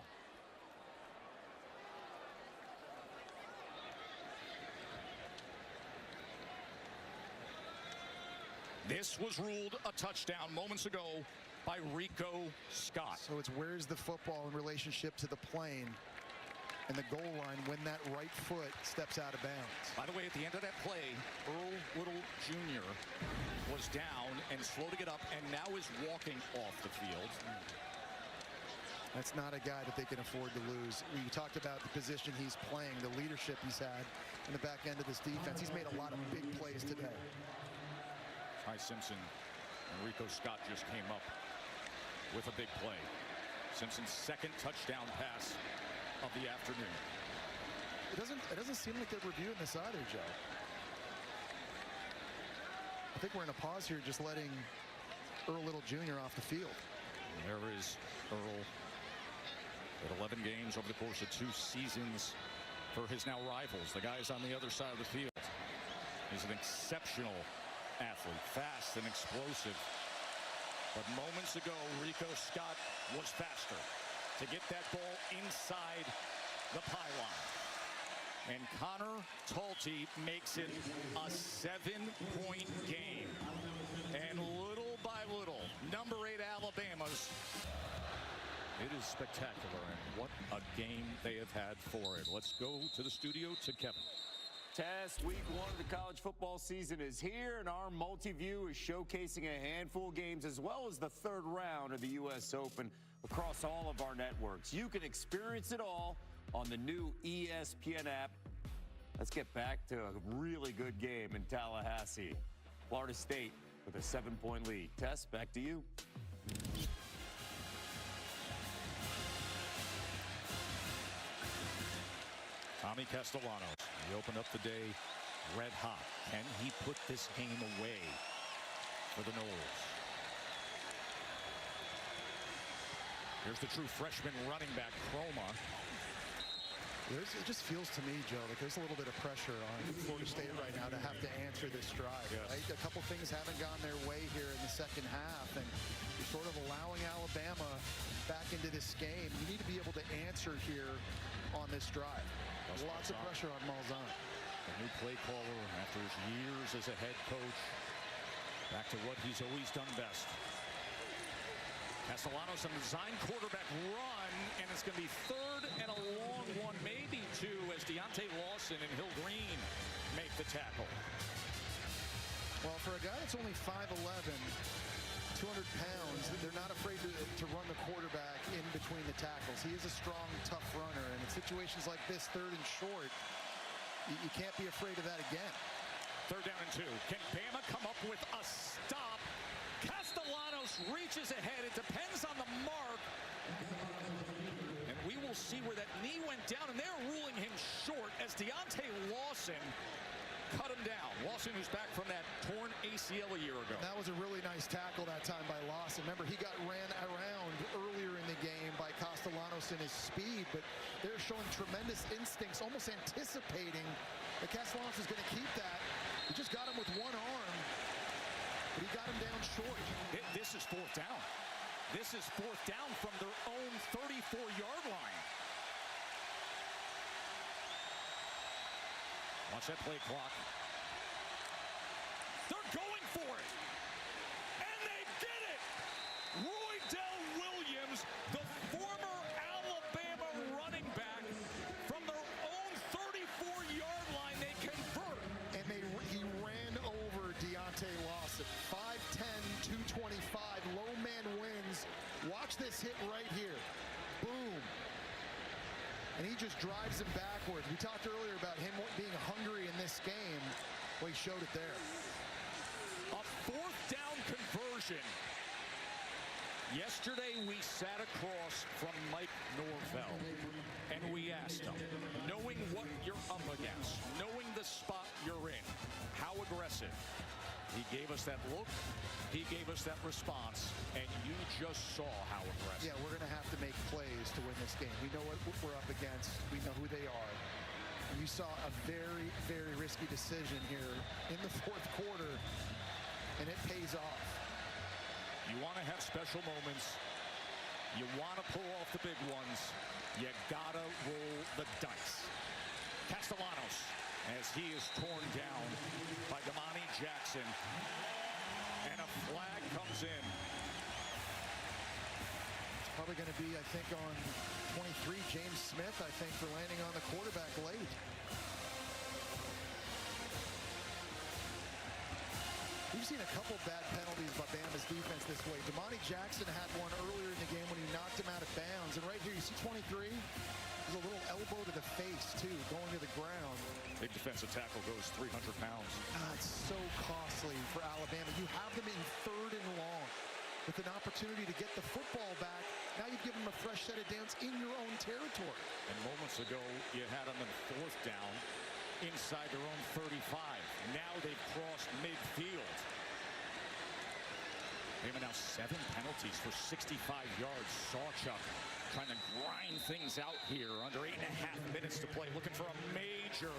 This was ruled a touchdown moments ago by Rico Scott. So it's where's the football in relationship to the plane and the goal line when that right foot steps out of bounds. By the way, at the end of that play, Earl Little Jr. was down and slow to get up and now is walking off the field. That's not a guy that they can afford to lose. We talked about the position he's playing, the leadership he's had in the back end of this defense. He's made a lot of big plays today. Ty Simpson and Rico Scott just came up with a big play. Simpson's second touchdown pass of the afternoon. It doesn't seem like they're reviewing this either, Joe. I think we're in a pause here, just letting Earl Little Jr. off the field. And there is Earl at 11 games over the course of 2 seasons for his now rivals. The guys on the other side of the field. He's an exceptional athlete, fast and explosive. But moments ago, Rico Scott was faster to get that ball inside the pylon. And Connor Talty makes it a 7-point game. And little by little, number 8 Alabama's. It is spectacular, and what a game they have had for it. Let's go to the studio to Kevin. Test week 1 of the college football season is here, and our multi-view is showcasing a handful of games as well as the third round of the U.S. Open across all of our networks. You can experience it all on the new ESPN app. Let's get back to a really good game in Tallahassee. Florida State with a 7-point lead. Tess, back to you. Tommy Castellanos, he opened up the day red hot. Can he put this game away for the Noles? Here's the true freshman running back, Chroma. It just feels to me, Joe, like there's a little bit of pressure on Florida State right now to have to answer this drive. Yes. Right? A couple things haven't gone their way here in the second half, and you're sort of allowing Alabama back into this game. You need to be able to answer here on this drive. There's lots of pressure on Malzahn. The new play caller after his years as a head coach. Back to what he's always done best. Castellanos on the design quarterback run, and it's going to be third and a long one, maybe 2, as Deontay Lawson and Hill Green make the tackle. Well, for a guy that's only 5'11", 200 pounds, they're not afraid to run the quarterback in between the tackles. He is a strong, tough runner, and in situations like this, third and short, you can't be afraid of that again. 3rd down and 2. Can Bama come up with a stop? Castellanos reaches ahead. It depends on the mark. And we will see where that knee went down, and they're ruling him short as Deontay Lawson cut him down. Lawson, who's back from that torn ACL a year ago. That was a really nice tackle that time by Lawson. Remember, he got ran around earlier in the game by Castellanos in his speed, but they're showing tremendous instincts, almost anticipating that Castellanos is going to keep that. He just got him with one arm, but he got him down short. This is 4th down. This is 4th down from their own 34-yard line. Watch that play clock. They're going for it. And they did it. Roydell Williams, the former Alabama running back, from their own 34-yard line, they convert. And he ran over Deontay Lawson. 5'10", 225, low man wins. Watch this hit right here. Boom. And he just drives him backwards. We talked earlier about him being hungry in this game. Well, he showed it there. A 4th down conversion. Yesterday, we sat across from Mike Norvell, and we asked him, knowing what you're up against, knowing the spot you're in, how aggressive? He gave us that look. He gave us that response, and you just saw how aggressive. Yeah, we're going to have to make plays to win this game. We know what we're up against. We know who they are. And you saw a very, very risky decision here in the 4th quarter, and it pays off. You want to have special moments. You want to pull off the big ones. You got to roll the dice. Castellanos, as he is torn down by Damani Jackson. And a flag comes in. It's probably going to be, I think, on 23, James Smith, I think, for landing on the quarterback late. We've seen a couple bad penalties by Bama's defense this way. Damani Jackson had one earlier in the game when he knocked him out of bounds. And right here, you see 23? There's a little elbow to the face, too, going to the ground. Big defensive tackle goes 300 pounds. It's so costly for Alabama. You have them in 3rd and long with an opportunity to get the football back. Now you give them a fresh set of downs in your own territory. And moments ago, you had them in 4th down inside their own 35. Now they've crossed midfield. Bama now 7 penalties for 65 yards. Sawchuk trying to grind things out here under 8.5 minutes to play, looking for a major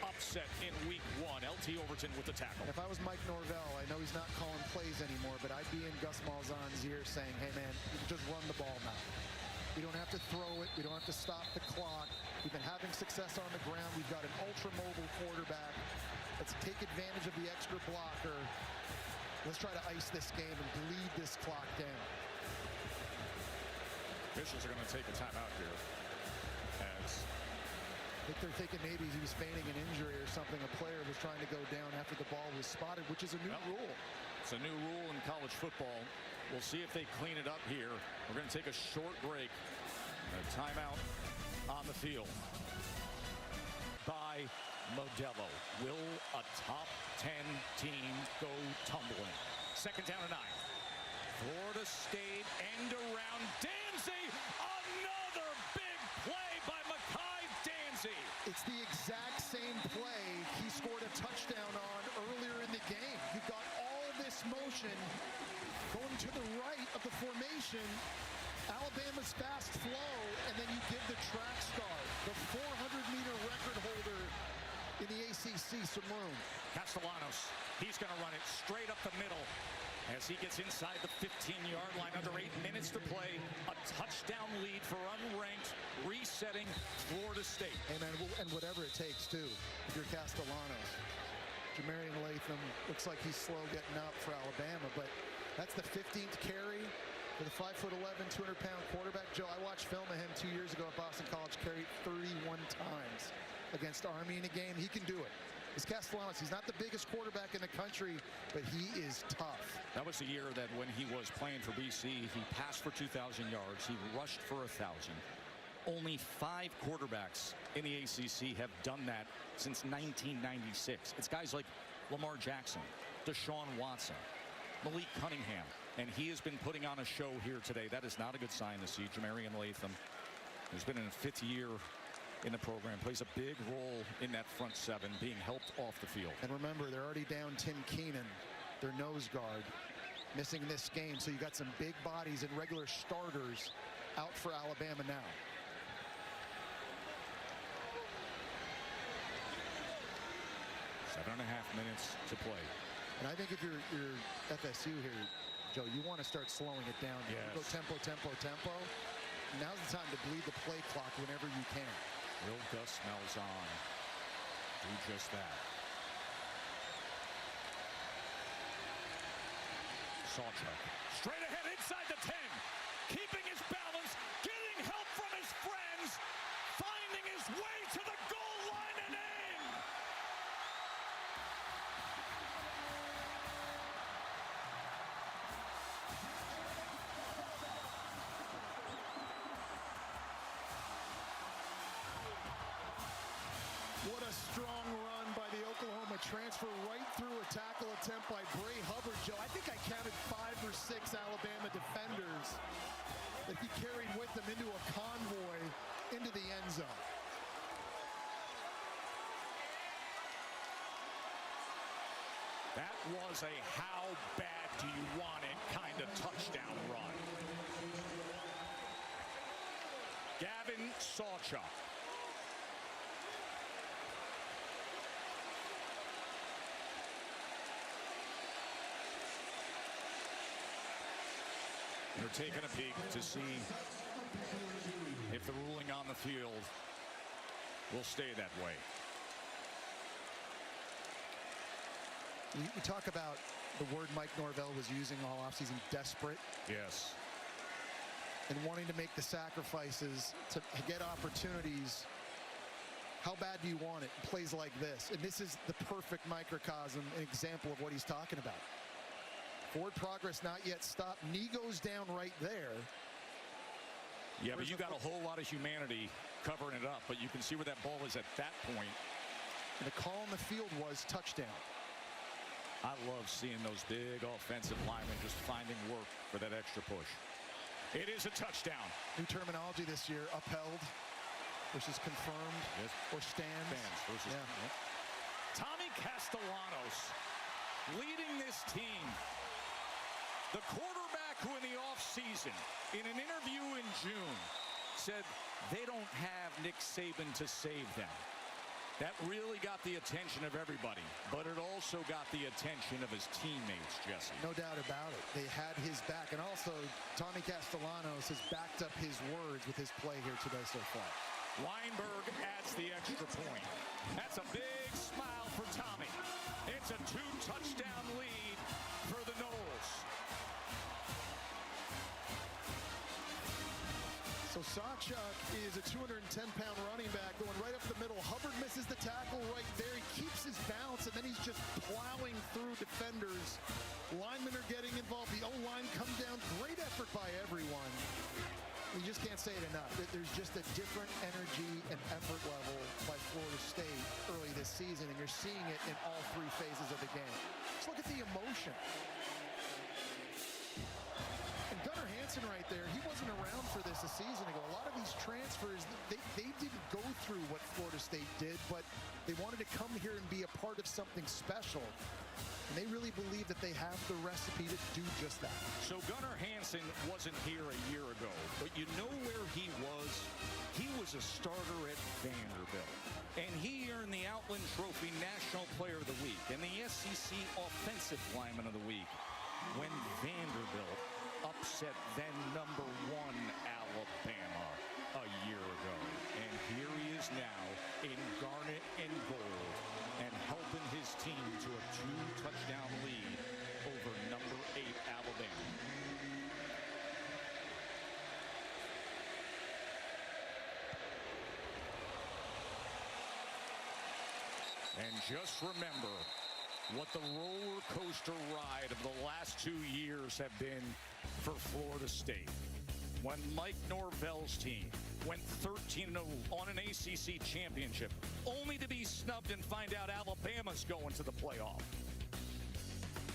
upset in week 1. LT Overton with the tackle. If I was Mike Norvell, I know he's not calling plays anymore, but I'd be in Gus Malzahn's ear saying, hey man, you can just run the ball now. We don't have to throw it. We don't have to stop the clock. We've been having success on the ground. We've got an ultra-mobile quarterback. Let's take advantage of the extra blocker. Let's try to ice this game and bleed this clock down. Officials are going to take a timeout here. As I think they're thinking maybe he was feigning an injury or something. A player was trying to go down after the ball was spotted, which is a new rule. It's a new rule in college football. We'll see if they clean it up here. We're going to take a short break. A timeout on the field by Modelo. Will a top 10 team go tumbling? 2nd down and 9. Florida State end around Danzy. Another big play by Mekhi Danzy. It's the exact same play he scored a touchdown on earlier in the game. You've got all this motion going to the right of the formation. Alabama's fast flow, and then you give the track star, the 400-meter record holder in the ACC, some room. Castellanos, he's going to run it straight up the middle as he gets inside the 15-yard line. Under 8 minutes to play. A touchdown lead for unranked, resetting Florida State. Hey, man, and whatever it takes, too, if you're Castellanos. Jamarian Latham looks like he's slow getting up for Alabama, but that's the 15th carry for the 5'11", 200-pound quarterback. Joe, I watched film of him 2 years ago at Boston College, carried 31 times against Army in a game. He can do it. It's Castellanos. He's not the biggest quarterback in the country, but he is tough. That was the year that when he was playing for BC, he passed for 2,000 yards. He rushed for 1,000. Only 5 quarterbacks in the ACC have done that since 1996. It's guys like Lamar Jackson, Deshaun Watson, Malik Cunningham, and he has been putting on a show here today. That is not a good sign to see. Jamarian Latham, who's been in his 5th year in the program, plays a big role in that front seven, being helped off the field. And remember, they're already down Tim Keenan, their nose guard, missing this game. So you got some big bodies and regular starters out for Alabama now. Seven and a half minutes to play. And I think if you're FSU here, Joe, you want to start slowing it down. Yes. Go tempo, tempo, tempo. Now's the time to bleed the play clock whenever you can. Will Gus Malzahn do just that? Sawchuk straight ahead inside the 10, keeping his balance, getting help from his friends, finding his way to the goal line and in. What a strong run by the Oklahoma transfer, right through a tackle attempt by Bray Hubbard, Joe. I think I counted 5 or 6 Alabama defenders that he carried with him into a convoy into the end zone. That was a how bad do you want it kind of touchdown run. Gavin Sawchuk. They're taking a peek to see if the ruling on the field will stay that way. You talk about the word Mike Norvell was using all offseason, desperate. Yes. And wanting to make the sacrifices to get opportunities. How bad do you want it? Plays like this. And this is the perfect microcosm, an example of what he's talking about. Forward progress not yet stopped. Knee goes down right there. Yeah, but you got a whole lot of humanity covering it up, but you can see where that ball is at that point. And the call on the field was touchdown. I love seeing those big offensive linemen just finding work for that extra push. It is a touchdown. New terminology this year, upheld versus confirmed, yes. Or stands. Stands versus, yeah. Tommy Castellanos leading this team. The quarterback who in the offseason, in an interview in June, said they don't have Nick Saban to save them. That really got the attention of everybody, but it also got the attention of his teammates, Jesse. No doubt about it. They had his back, and also Tommy Castellanos has backed up his words with his play here today so far. Weinberg adds the extra point. That's a big smile for Tommy. It's a 2-touchdown lead for the Noles. So Sawchuk is a 210-pound running back going right up the middle. Hubbard misses the tackle right there. He keeps his balance, and then he's just plowing through defenders. Linemen are getting involved. The O-line comes down. Great effort by everyone. You just can't say it enough. There's just a different energy and effort level by Florida State early this season, and you're seeing it in all 3 phases of the game. Just look at the emotion. And Gunnar Hansen right there, he wasn't around for this a season ago. A lot of these transfers, they didn't go through what Florida State did, but they wanted to come here and be a part of something special. And they really believe that they have the recipe to do just that. So Gunnar Hansen wasn't here a year ago, but you know where he was? He was a starter at Vanderbilt. And he earned the Outland Trophy National Player of the Week and the SEC Offensive Lineman of the Week when Vanderbilt upset then #1 Alabama a year ago. And here he is now in garnet and gold and helping his team to a 2-touchdown lead over #8 Alabama. And just remember what the roller coaster ride of the last 2 years have been for Florida State. when Mike Norvell's team went 13-0 on an ACC championship, only to be snubbed and find out Alabama's going to the playoff.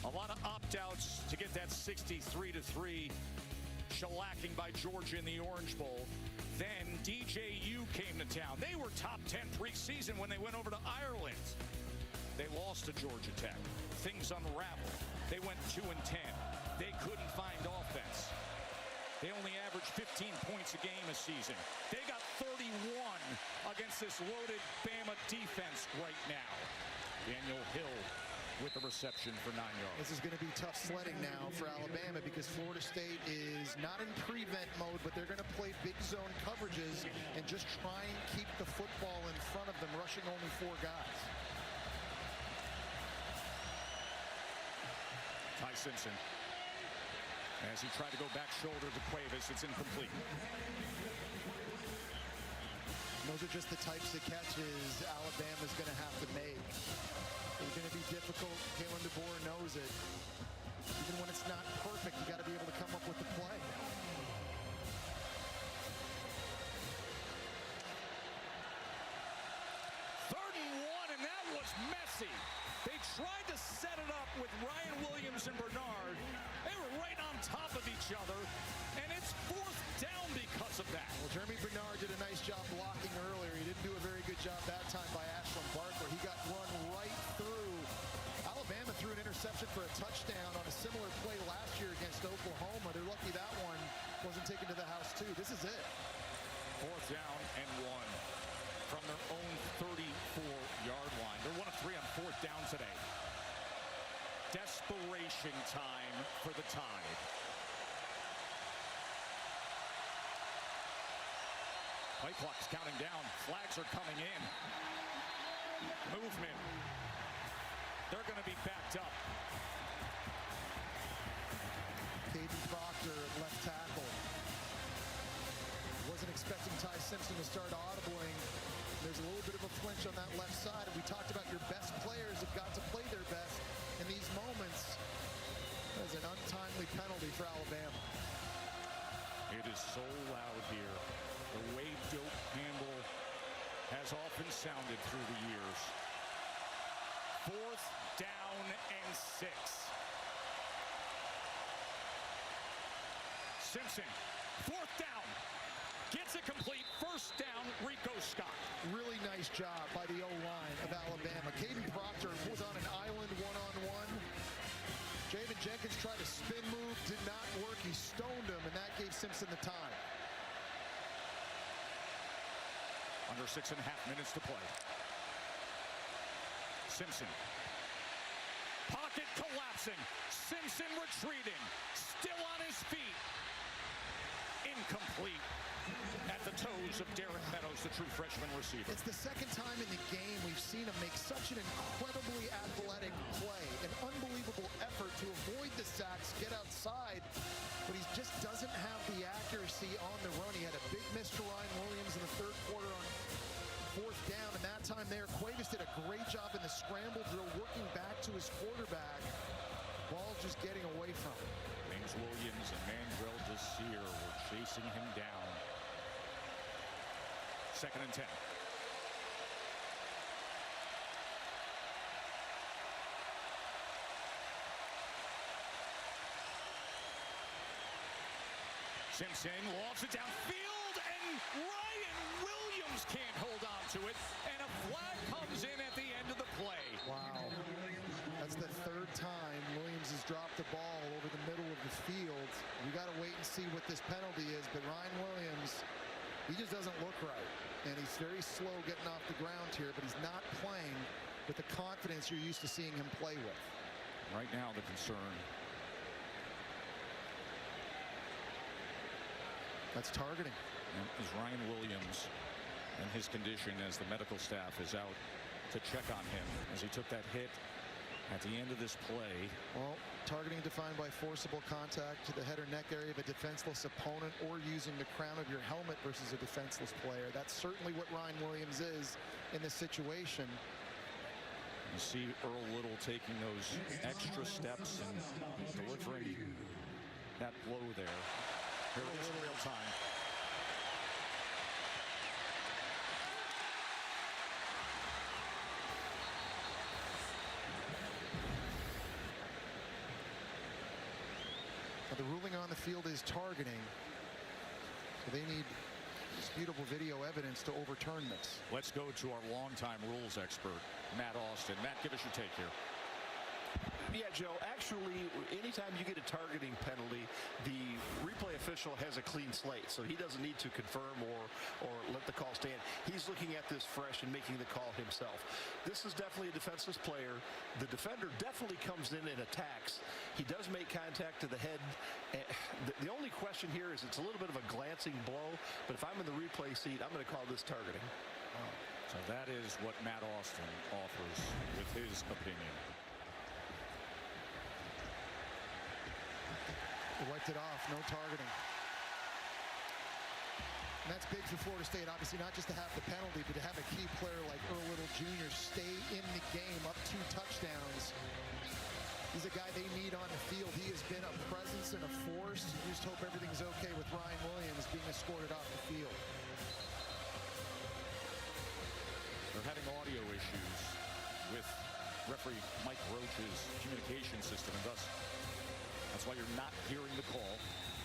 A lot of opt-outs to get that 63-3 shellacking by Georgia in the Orange Bowl. Then DJU came to town. They were top 10 preseason when they went over to Ireland. They lost to Georgia Tech. Things unraveled. They went 2-10. They couldn't find offense. They only averaged 15 points a game a season. They got 31 against this loaded Bama defense right now. Daniel Hill with the reception for 9 yards. This is going to be tough sledding now for Alabama because Florida State is not in prevent mode, but they're going to play big zone coverages and just try and keep the football in front of them, rushing only 4 guys. Ty Simpson, as he tried to go back shoulder to Cuevas, it's incomplete. Those are just the types of catches Alabama's going to have to make. They're going to be difficult. Kalen DeBoer knows it. Even when it's not perfect, you got to be able to come up with the play. Third and 1, and that was messy. They tried to set it up with Ryan Williams and Bernard. They were right on top of each other, and it's 4th down because of that. Well, Jeremy Bernard did a nice job blocking earlier. He didn't do a very good job that time by Ashlyn Barker. He got run right through. Alabama threw an interception for a touchdown on a similar play last year against Oklahoma. They're lucky that one wasn't taken to the house, too. This is it. 4th down and 1 from their own 34-yard line. They're 1 of 3 on 4th down today. Desperation time for the Tide. Play clock's counting down. Flags are coming in. Movement. They're going to be backed up. Caden Proctor at left tackle. Wasn't expecting Ty Simpson to start audibling. There's a little bit of a flinch on that left side. And we talked about your best players have got to play their best in these moments. That is an untimely penalty for Alabama. It is so loud here. The way Doak Campbell has often sounded through the years. 4th down and 6. Simpson, 4th down. Gets it complete. 1st down, Rico Scott. Really nice job by the O-line of Alabama. Caden Proctor was on an island one-on-one. Javen Jenkins tried a spin move, did not work. He stoned him, and that gave Simpson the time. Under 6.5 minutes to play. Simpson. Pocket collapsing. Simpson retreating. Still on his feet. Incomplete. At the toes of Derek Meadows, the true freshman receiver. It's the second time in the game we've seen him make such an incredibly athletic play. An unbelievable effort to avoid the sacks, get outside, but he just doesn't have the accuracy on the run. He had a big miss to Ryan Williams in the 3rd quarter on 4th down, and that time there, Cuevas did a great job in the scramble drill, working back to his quarterback. Ball just getting away from him. James Williams and Mandrell Desir were chasing him down. 2nd and 10. Simpson lofts it downfield, and Ryan Williams can't hold on to it, and a flag comes in at the end of the play. Wow. That's the 3rd time Williams has dropped the ball over the middle of the field. We got to wait and see what this penalty is, but Ryan Williams, he just doesn't look right. And he's very slow getting off the ground here, but he's not playing with the confidence you're used to seeing him play with. Right now, the concern. That's targeting. Is Ryan Williams and his condition as the medical staff is out to check on him as he took that hit at the end of this play. Well, targeting defined by forcible contact to the head or neck area of a defenseless opponent or using the crown of your helmet versus a defenseless player. That's certainly what Ryan Williams is in this situation. You see Earl Little taking those extra steps and delivering that blow there. Here it is in real time. The ruling on the field is targeting. So they need disputable video evidence to overturn this. Let's go to our longtime rules expert, Matt Austin. Matt, give us your take here. Yeah, Joe, actually, anytime you get a targeting penalty, the replay official has a clean slate, so he doesn't need to confirm or let the call stand. He's looking at this fresh and making the call himself. This is definitely a defenseless player. The defender definitely comes in and attacks. He does make contact to the head. The only question here is it's a little bit of a glancing blow, but if I'm in the replay seat, I'm going to call this targeting. So that is what Matt Austin offers with his opinion. They wiped it off, no targeting. And that's big for Florida State, obviously, not just to have the penalty, but to have a key player like Earl Little Jr. stay in the game, up 2 touchdowns. He's a guy they need on the field. He has been a presence and a force. You just hope everything's okay with Ryan Williams being escorted off the field. They're having audio issues with referee Mike Roach's communication system, and thus that's why you're not hearing the call.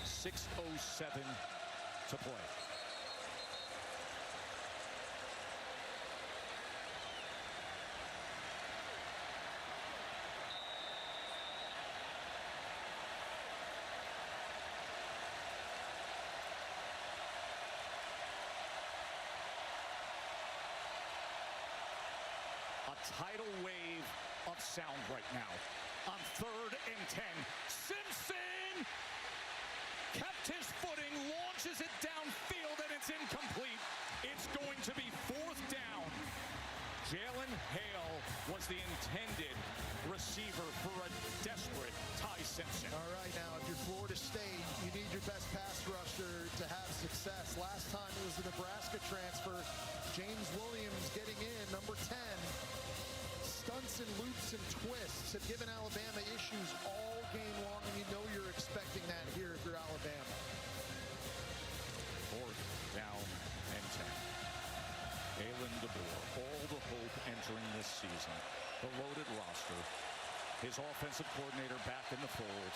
6:07 to play. A tidal wave of sound right now. On 3rd and 10, Simpson kept his footing, launches it downfield, and it's incomplete. It's going to be 4th down. Jalen Hale was the intended receiver for a desperate Ty Simpson. All right, now, if you're Florida State, you need your best pass rusher to have success. Last time it was the Nebraska transfer, James Williams getting in, number 10. Stunts and loops and twists have given Alabama issues all game long, and you know you're expecting that here if you're Alabama. 4th down and 10. Kalen DeBoer, all the hope entering this season. The loaded roster. His offensive coordinator back in the fold.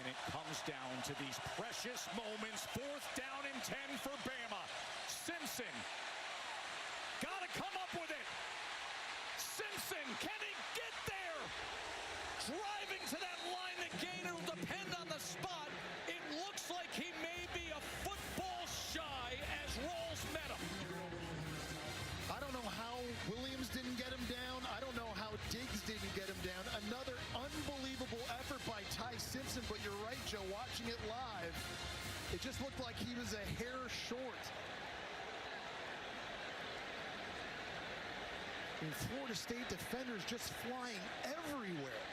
And it comes down to these precious moments. 4th down and 10 for Bama. Simpson. Gotta come up with it. Simpson, can he get there? Driving to that line again, it'll depend on the spot. It looks like he may be a football shy as Rawls met him. I don't know how Williams didn't get him down. I don't know how Diggs didn't get him down. Another unbelievable effort by Ty Simpson, but you're right, Joe, watching it live, it just looked like he was a hair short. And Florida State defenders just flying everywhere.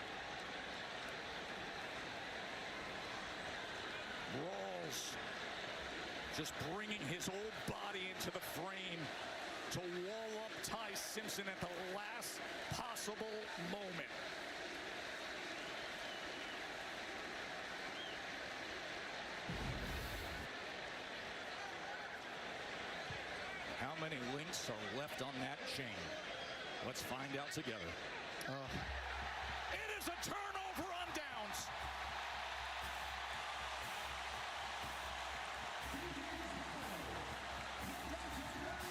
Rawls just bringing his old body into the frame to wall up Ty Simpson at the last possible moment. How many links are left on that chain? Let's find out together. It is a turnover on downs.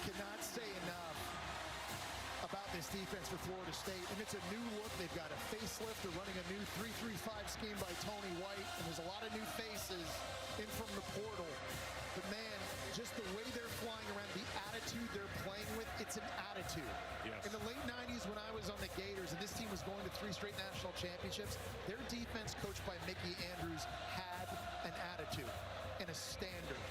Cannot say enough about this defense for Florida State, and it's a new look. They've got a facelift. They're running a new 3-3-5 scheme by Tony White, and there's a lot of new faces in from the portal. But man, just the way they're flying around, the attitude they're playing with, it's an attitude. Yes. In the late 90s when I was on the Gators and this team was going to 3 straight national championships, their defense coached by Mickey Andrews had an attitude and a standard.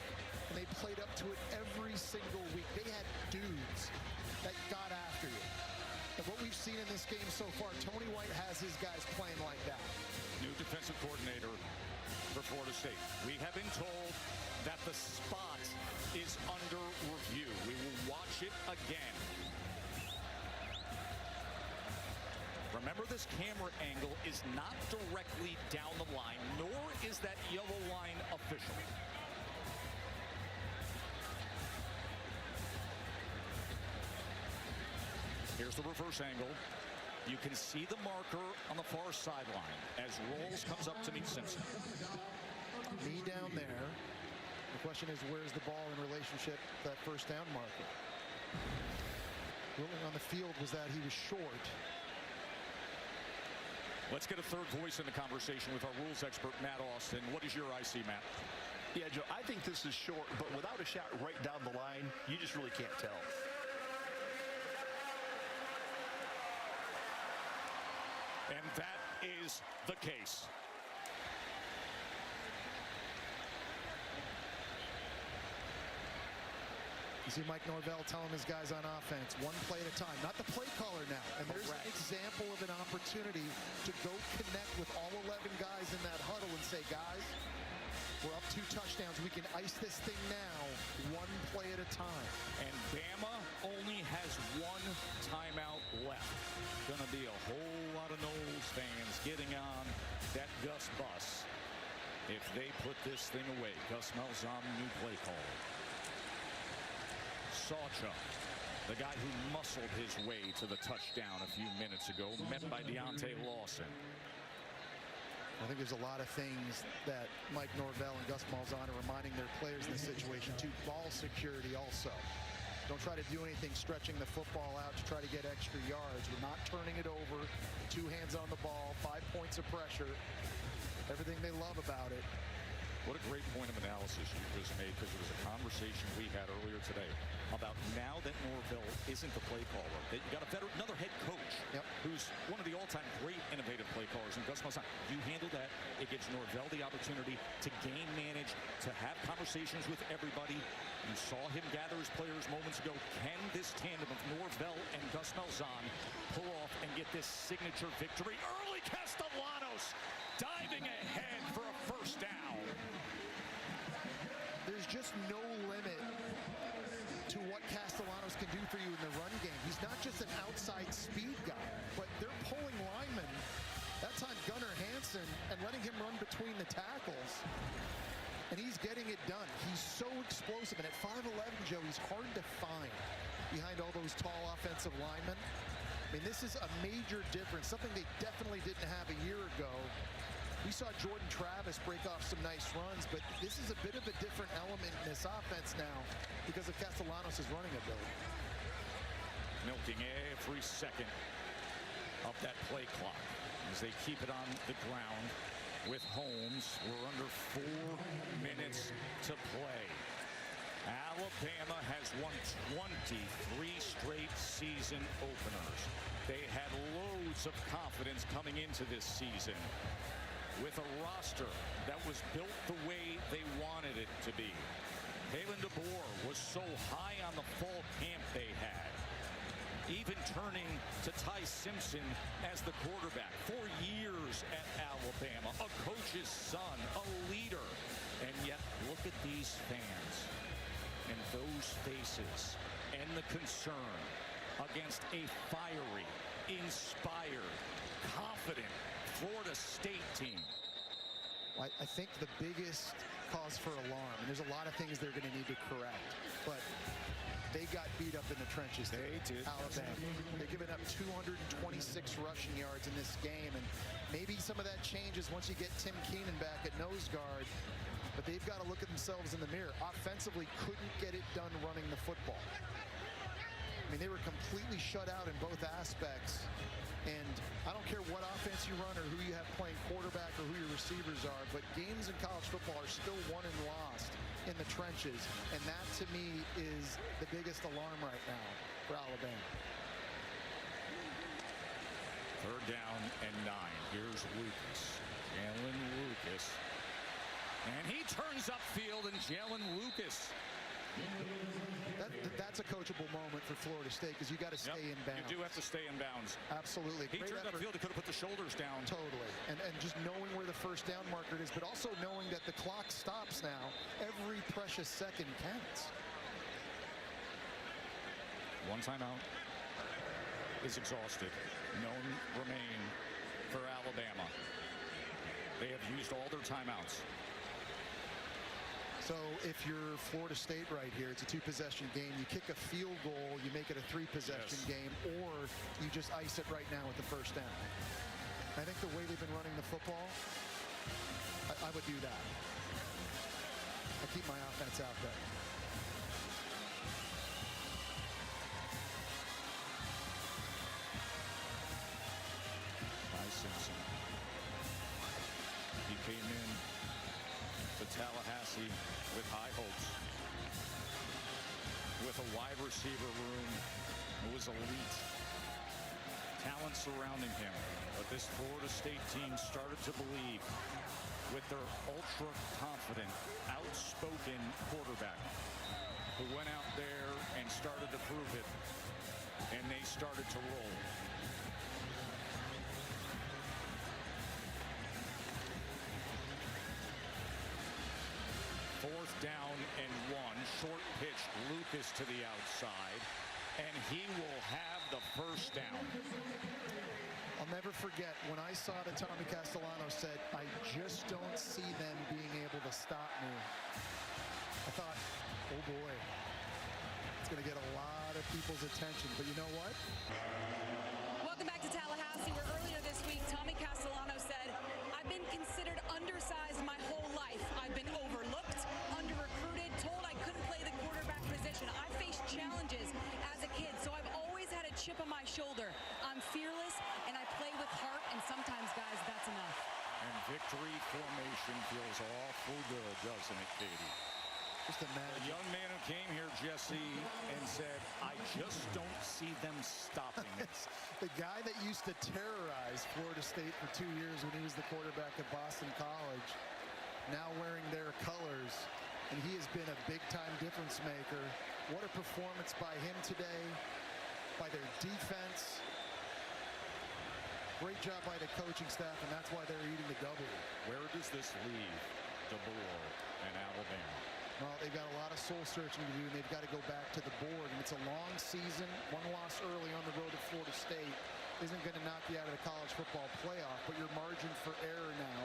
And they played up to it every single week. They had dudes that got after you. And what we've seen in this game so far, Tony White has his guys playing like that. New defensive coordinator for Florida State. We have been told that the spot is under review. We will watch it again. Remember, this camera angle is not directly down the line, nor is that yellow line official. Here's the reverse angle. You can see the marker on the far sideline as Rolls comes up to meet Simpson. Knee down there. The question is, where's the ball in relationship to that first down marker? Ruling on the field was that he was short. Let's get a third voice in the conversation with our rules expert, Matt Austin. What is your IC, Matt? Yeah, Joe, I think this is short, but without a shot right down the line, you just really can't tell. And that is the case. You see Mike Norvell telling his guys on offense, one play at a time, not the play caller now. And there's an example of an opportunity to go connect with all 11 guys in that huddle and say, guys, we're up 2 touchdowns. We can ice this thing now, one play at a time. And Bama only has 1 timeout left. Gonna be a whole lot of Noles fans getting on that Gus bus if they put this thing away. Gus Malzahn, new play caller. Sawcha, the guy who muscled his way to the touchdown a few minutes ago, met by Deontay Lawson. I think there's a lot of things that Mike Norvell and Gus Malzahn are reminding their players in this situation too. Ball security also. Don't try to do anything stretching the football out to try to get extra yards. We're not turning it over. 2 hands on the ball, 5 points of pressure. Everything they love about it. What a great point of analysis you just made, because it was a conversation we had earlier today about now that Norvell isn't the play caller, that you got another head coach who's one of the all-time great innovative play callers, and Gus Malzahn. You handle that, it gives Norvell the opportunity to game manage, to have conversations with everybody. You saw him gather his players moments ago. Can this tandem of Norvell and Gus Malzahn pull off and get this signature victory? Early Castellanos diving ahead for a first down. There's just no limit to what Castellanos can do for you in the run game. He's not just an outside speed guy, but they're pulling linemen, that time Gunnar Hansen, and letting him run between the tackles. And he's getting it done. He's so explosive. And at 5'11", Joe, he's hard to find behind all those tall offensive linemen. I mean, this is a major difference, something they definitely didn't have a year ago. We saw Jordan Travis break off some nice runs, but this is a bit of a different element in this offense now because of Castellanos' running ability. Milking every second of that play clock as they keep it on the ground with Holmes. We're under 4 minutes to play. Alabama has won 23 straight season openers. They had loads of confidence coming into this season, with a roster that was built the way they wanted it to be. Kalen DeBoer was so high on the fall camp they had, even turning to Ty Simpson as the quarterback. 4 years at Alabama, a coach's son, a leader. And yet, look at these fans and those faces and the concern against a fiery, inspired, confident Florida State team. I think the biggest cause for alarm, and there's a lot of things they're going to need to correct, but they got beat up in the trenches. They did. Alabama. They're giving up 226 rushing yards in this game, and maybe some of that changes once you get Tim Keenan back at nose guard, but they've got to look at themselves in the mirror. Offensively, couldn't get it done running the football. I mean, they were completely shut out in both aspects. And I don't care what offense you run or who you have playing quarterback or who your receivers are, but games in college football are still won and lost in the trenches. And that, to me, is the biggest alarm right now for Alabama. 3rd down and 9. Here's Lucas. Jalen Lucas. And he turns upfield, and Jalen Lucas. That's a coachable moment for Florida State because you got to stay in bounds. You do have to stay in bounds. Absolutely. He turned upfield. He could have put the shoulders down. Totally. And just knowing where the first down marker is, but also knowing that the clock stops now. Every precious second counts. 1 timeout is exhausted. None remain for Alabama. They have used all their timeouts. So if you're Florida State right here, it's a 2-possession game. You kick a field goal, you make it a 3-possession game, or you just ice it right now with the first down. I think the way they've been running the football, I would do that. I keep my offense out there. Ty Simpson. He came in to Tallahassee with high hopes, with a wide receiver room that was elite, talent surrounding him. But this Florida State team started to believe with their ultra-confident, outspoken quarterback who went out there and started to prove it, and they started to roll. Fourth down and 1. Short pitch, Lucas to the outside, and he will have the first down. I'll never forget when I saw that Tommy Castellano said, I just don't see them being able to stop me. I thought, oh boy, it's going to get a lot of people's attention. But you know what? Welcome back to Tallahassee, where earlier this week, Tommy Castellano said, I've been considered undersized my whole life. I've been overlooked, under-recruited, told I couldn't play the quarterback position. I faced challenges as a kid, so I've always had a chip on my shoulder. I'm fearless, and I play with heart, and sometimes, guys, that's enough. And victory formation feels awful good, doesn't it, Katie? Just imagine. A young man who came here, Jesse, and said, I just don't see them stopping us. The guy that used to terrorize Florida State for 2 years when he was the quarterback at Boston College, now wearing their colors, and he has been a big-time difference maker. What a performance by him today, by their defense. Great job by the coaching staff, and that's why they're eating the W. Where does this leave DeBoer and Alabama? Well, they've got a lot of soul-searching to do, and they've got to go back to the board. And it's a long season. One loss early on the road to Florida State isn't going to knock you out of the college football playoff, but your margin for error now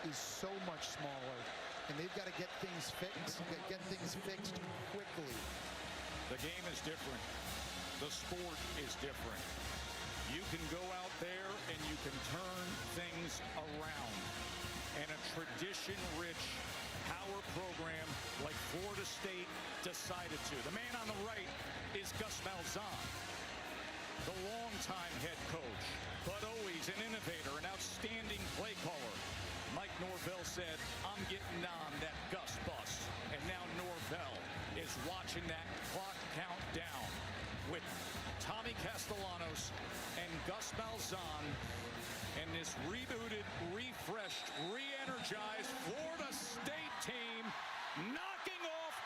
is so much smaller, and they've got to get things fixed quickly. The game is different. The sport is different. You can go out there and you can turn things around. And a tradition-rich power program like Florida State decided to. The man on the right is Gus Malzahn, the longtime head coach, but always an innovator, an outstanding play caller. Mike Norvell said, I'm getting on that Gus bus. And now Norvell is watching that clock count down with Tommy Castellanos and Gus Malzahn and this rebooted, refreshed, re-energized Florida State team knocking off